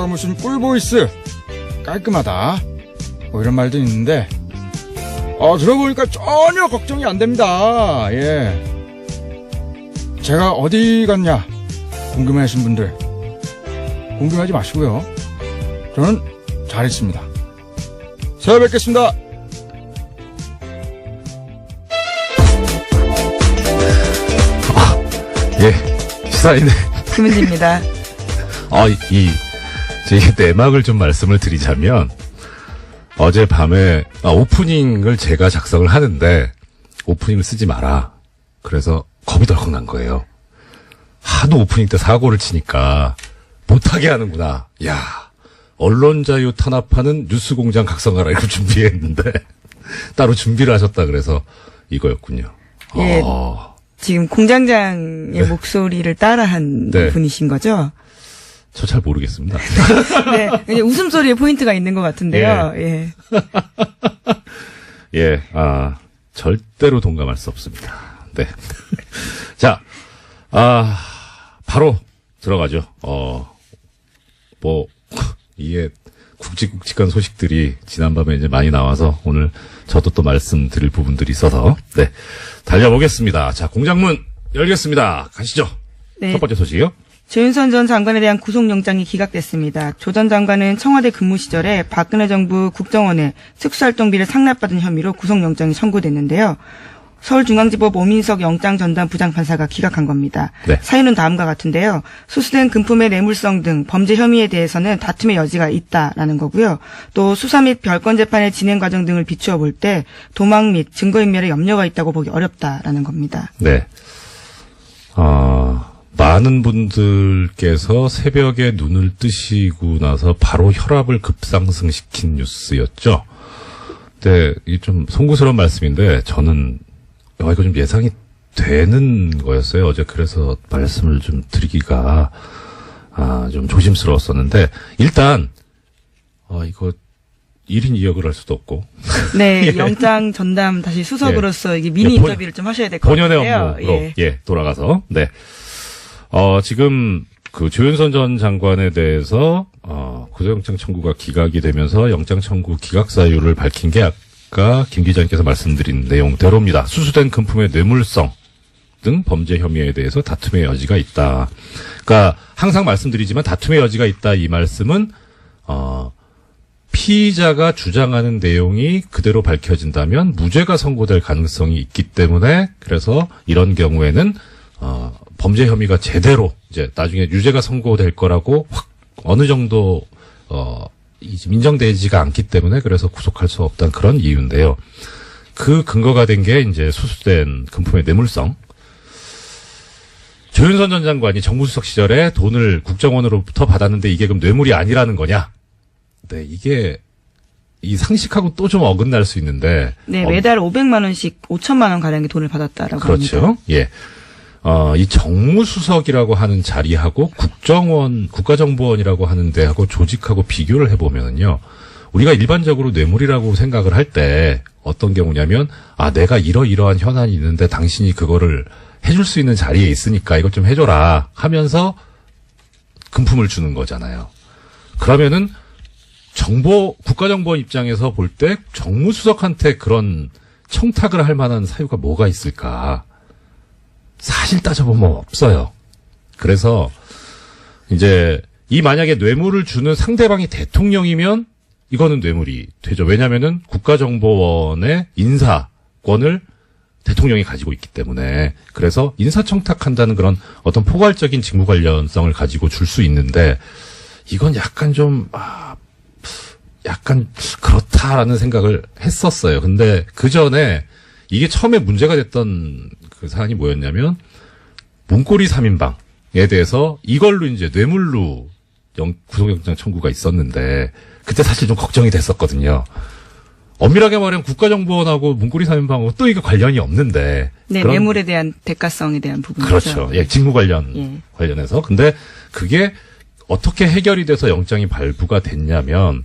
무슨 꿀보이스 깔끔하다 뭐 이런 말도 있는데 들어보니까 전혀 걱정이 안 됩니다. 예. 제가 어디 갔냐 궁금해하신 분들 궁금해하지 마시고요. 저는 잘했습니다. 새해 뵙겠습니다. 예, 시사인의 김은지입니다. 제 내막을 좀 말씀을 드리자면 어젯밤에 오프닝을 제가 작성을 하는데 오프닝을 쓰지 마라. 그래서 겁이 덜컥 난 거예요. 하도 오프닝 때 사고를 치니까 못하게 하는구나. 야, 언론 자유 탄압하는 뉴스공장 각성하라 이거 준비했는데 따로 준비를 하셨다 그래서 이거였군요. 예, 지금 공장장의 네. 목소리를 따라한 네. 분이신 거죠? 저 잘 모르겠습니다. 네, 이제 웃음소리에 포인트가 있는 것 같은데요. 예. 예, 절대로 동감할 수 없습니다. 네. 자, 바로 들어가죠. 이게 굵직굵직한 소식들이 지난밤에 이제 많이 나와서 오늘 저도 또 말씀드릴 부분들이 있어서, 네. 달려보겠습니다. 자, 공장문 열겠습니다. 가시죠. 네. 첫 번째 소식이요. 조윤선 전 장관에 대한 구속영장이 기각됐습니다. 조 전 장관은 청와대 근무 시절에 박근혜 정부 국정원에 특수활동비를 상납받은 혐의로 구속영장이 청구됐는데요. 서울중앙지법 오민석 영장전담 부장판사가 기각한 겁니다. 네. 사유는 다음과 같은데요. 수수된 금품의 뇌물성 등 범죄 혐의에 대해서는 다툼의 여지가 있다라는 거고요. 또 수사 및 별건 재판의 진행 과정 등을 비추어 볼 때 도망 및 증거인멸에 염려가 있다고 보기 어렵다라는 겁니다. 네. 많은 분들께서 새벽에 눈을 뜨시고 나서 바로 혈압을 급상승시킨 뉴스였죠. 근데 이게 좀 송구스러운 말씀인데 저는 이거 좀 예상이 되는 거였어요. 어제 그래서 말씀을 좀 드리기가 좀 조심스러웠었는데 일단 이거 1인 2역을 할 수도 없고 네, 예. 영장 전담 다시 수석으로서 이게 미니 예, 인터뷰를 좀 하셔야 될 것 같아요. 본연의 업무로 돌아가서 네. 지금 그 조윤선 전 장관에 대해서 구속영장 청구가 기각이 되면서 영장 청구 기각 사유를 밝힌 게 아까 김 기자님께서 말씀드린 내용대로입니다. 수수된 금품의 뇌물성 등 범죄 혐의에 대해서 다툼의 여지가 있다. 그러니까 항상 말씀드리지만 다툼의 여지가 있다 이 말씀은 피의자가 주장하는 내용이 그대로 밝혀진다면 무죄가 선고될 가능성이 있기 때문에 그래서 이런 경우에는 범죄 혐의가 제대로 이제 나중에 유죄가 선고될 거라고 확 어느 정도 인정되지가 않기 때문에 그래서 구속할 수 없다는 그런 이유인데요. 그 근거가 된 게 이제 수수된 금품의 뇌물성. 조윤선 전 장관이 정무수석 시절에 돈을 국정원으로부터 받았는데 이게 그럼 뇌물이 아니라는 거냐? 네, 이게 이 상식하고 또 좀 어긋날 수 있는데. 네, 매달 500만 원씩 5천만 원 가량의 돈을 받았다라고 그렇죠. 합니다. 예. 이 정무수석이라고 하는 자리하고 국정원, 국가정보원이라고 하는 데하고 조직하고 비교를 해보면요. 우리가 일반적으로 뇌물이라고 생각을 할 때 어떤 경우냐면, 내가 이러이러한 현안이 있는데 당신이 그거를 해줄 수 있는 자리에 있으니까 이것 좀 해줘라 하면서 금품을 주는 거잖아요. 그러면은 국가정보원 입장에서 볼 때 정무수석한테 그런 청탁을 할 만한 사유가 뭐가 있을까? 사실 따져보면 없어요. 그래서 이제 만약에 뇌물을 주는 상대방이 대통령이면 이거는 뇌물이 되죠. 왜냐면은 국가정보원의 인사권을 대통령이 가지고 있기 때문에 그래서 인사청탁한다는 그런 어떤 포괄적인 직무 관련성을 가지고 줄 수 있는데 이건 약간 좀 약간 그렇다라는 생각을 했었어요. 근데 그 전에 이게 처음에 문제가 됐던 그 사안이 뭐였냐면 문고리 3인방에 대해서 이걸로 이제 뇌물로 구속영장 청구가 있었는데 그때 사실 좀 걱정이 됐었거든요. 엄밀하게 말하면 국가정보원하고 문고리 3인방하고 또 이게 관련이 없는데. 네, 뇌물에 대한 대가성에 대한 부분이죠. 그렇죠. 예, 직무 관련해서. 근데 그게 어떻게 해결이 돼서 영장이 발부가 됐냐면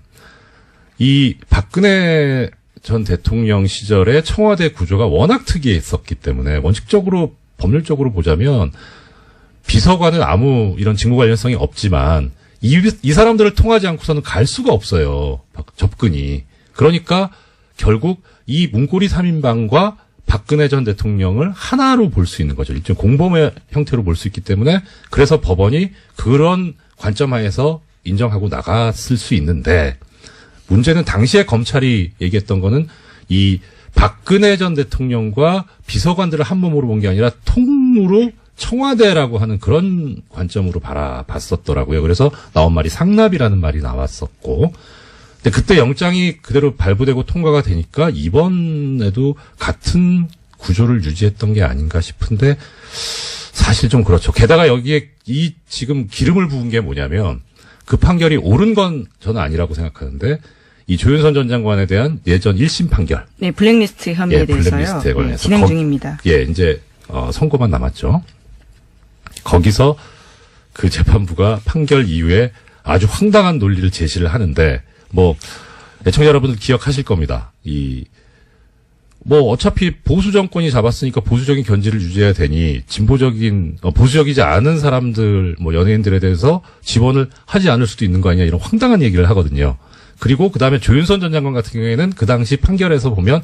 이 박근혜 전 대통령 시절에 청와대 구조가 워낙 특이했었기 때문에 원칙적으로 법률적으로 보자면 비서관은 아무 이런 직무 관련성이 없지만 이 사람들을 통하지 않고서는 갈 수가 없어요. 접근이. 그러니까 결국 이 문고리 3인방과 박근혜 전 대통령을 하나로 볼 수 있는 거죠. 일종 공범의 형태로 볼 수 있기 때문에 그래서 법원이 그런 관점 하에서 인정하고 나갔을 수 있는데 문제는 당시에 검찰이 얘기했던 거는 이 박근혜 전 대통령과 비서관들을 한 몸으로 본 게 아니라 통으로 청와대라고 하는 그런 관점으로 바라봤었더라고요. 그래서 나온 말이 상납이라는 말이 나왔었고 근데 그때 영장이 그대로 발부되고 통과가 되니까 이번에도 같은 구조를 유지했던 게 아닌가 싶은데 사실 좀 그렇죠. 게다가 여기에 지금 기름을 부은 게 뭐냐면 그 판결이 옳은 건 저는 아니라고 생각하는데 이 조윤선 전 장관에 대한 예전 1심 판결. 네, 블랙리스트 혐의에 대해서요. 블랙리스트에 관해서. 진행 중입니다. 이제 선고만 남았죠. 거기서 그 재판부가 판결 이후에 아주 황당한 논리를 제시를 하는데 애청자 여러분들 기억하실 겁니다. 어차피 보수 정권이 잡았으니까 보수적인 견지를 유지해야 되니 보수적이지 않은 사람들, 연예인들에 대해서 지원을 하지 않을 수도 있는 거 아니냐 이런 황당한 얘기를 하거든요. 그리고 그 다음에 조윤선 전 장관 같은 경우에는 그 당시 판결에서 보면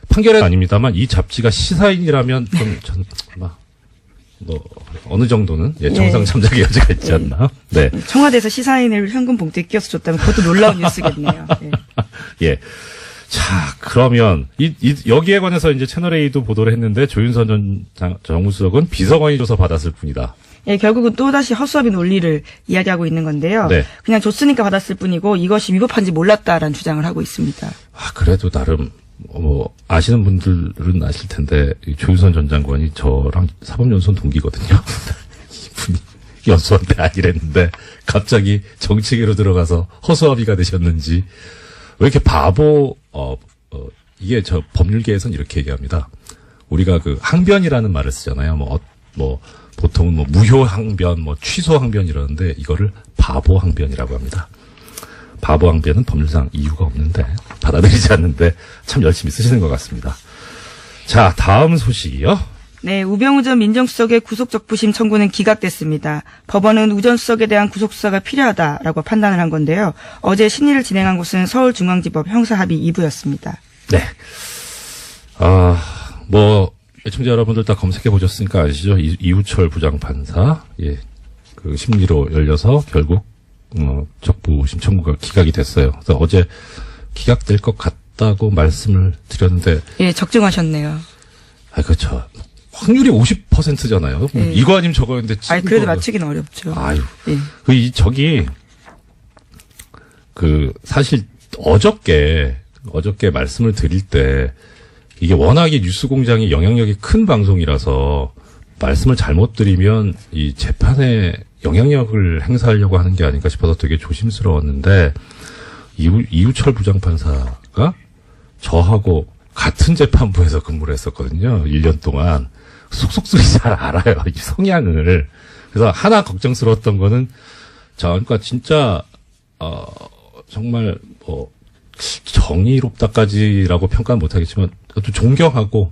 판결은 아닙니다만 이 잡지가 시사인이라면 어느 정도는 정상 참작의 여지가 있지 않나. 네. 청와대에서 시사인을 현금 봉투에 끼워서 줬다면 그것도 놀라운 뉴스겠네요. 네. 예. 자, 그러면 여기에 관해서 이제 채널A도 보도를 했는데 조윤선 전 정무수석은 비서관이 줘서 받았을 뿐이다. 예, 결국은 또다시 허수아비 논리를 이야기하고 있는 건데요. 네. 그냥 줬으니까 받았을 뿐이고 이것이 위법한지 몰랐다라는 주장을 하고 있습니다. 그래도 나름 아시는 분들은 아실 텐데 조윤선 전 장관이 저랑 사법연수원 동기거든요. 이분이 연수원 때 아니랬는데 갑자기 정치계로 들어가서 허수아비가 되셨는지 왜 이렇게 이게 저 법률계에서는 이렇게 얘기합니다. 우리가 그 항변이라는 말을 쓰잖아요. 뭐 보통은 뭐 무효 항변, 뭐 취소 항변 이러는데 이거를 바보 항변이라고 합니다. 바보 항변은 법률상 이유가 없는데 받아들이지 않는데 참 열심히 쓰시는 것 같습니다. 자, 다음 소식이요. 네, 우병우 전 민정수석의 구속적부심 청구는 기각됐습니다. 법원은 우 전 수석에 대한 구속수사가 필요하다라고 판단을 한 건데요. 어제 심리를 진행한 곳은 서울중앙지법 형사합의 2부였습니다. 네. 애청자 여러분들 다 검색해 보셨으니까 아시죠? 이우철 부장판사, 그 심리로 열려서 결국, 적부심 청구가 기각이 됐어요. 그래서 어제 기각될 것 같다고 말씀을 드렸는데. 예, 적중하셨네요. 그렇죠. 확률이 50%잖아요. 예. 이거 아니면 저거였는데. 그래도 맞추기는 어렵죠. 아유. 예. 사실 어저께 말씀을 드릴 때, 이게 워낙에 뉴스공장이 영향력이 큰 방송이라서 말씀을 잘못 드리면 이 재판에 영향력을 행사하려고 하는 게 아닌가 싶어서 되게 조심스러웠는데 이우철 부장판사가 저하고 같은 재판부에서 근무를 했었거든요. 1년 동안. 속속들이 잘 알아요. 이 성향을. 그래서 하나 걱정스러웠던 거는 그러니까 진짜 정말 정의롭다까지라고 평가는 못하겠지만 또 존경하고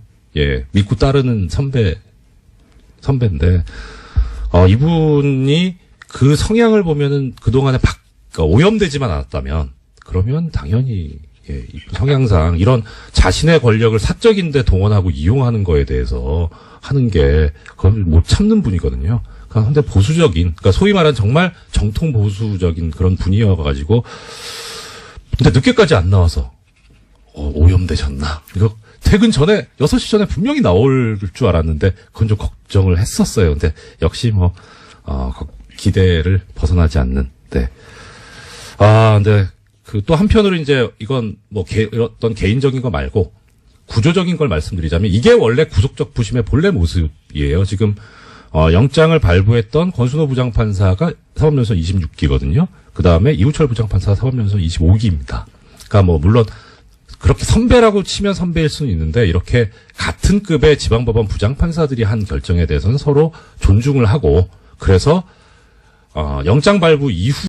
믿고 따르는 선배인데 이분이 그 성향을 보면은 그동안에 오염되지만 않았다면 그러면 당연히 성향상 이런 자신의 권력을 사적인데 동원하고 이용하는 거에 대해서 하는 게 그걸 못 참는 분이거든요. 그런데 보수적인, 그러니까 소위 말하는 정말 정통 보수적인 그런 분이어가지고 근데 늦게까지 안 나와서 오염되셨나? 이거 퇴근 전에 6시 전에 분명히 나올 줄 알았는데 그건 좀 걱정을 했었어요. 근데 역시 기대를 벗어나지 않는. 네. 근데 또 한편으로 이제 이건 어떤 개인적인 거 말고 구조적인 걸 말씀드리자면 이게 원래 구속적 부심의 본래 모습이에요. 지금 영장을 발부했던 권순호 부장판사가 사법연수원 26기거든요. 그 다음에 이우철 부장판사가 사법연수원 25기입니다. 그러니까 물론 그렇게 선배라고 치면 선배일 수는 있는데 이렇게 같은 급의 지방법원 부장판사들이 한 결정에 대해서는 서로 존중을 하고 그래서 영장 발부 이후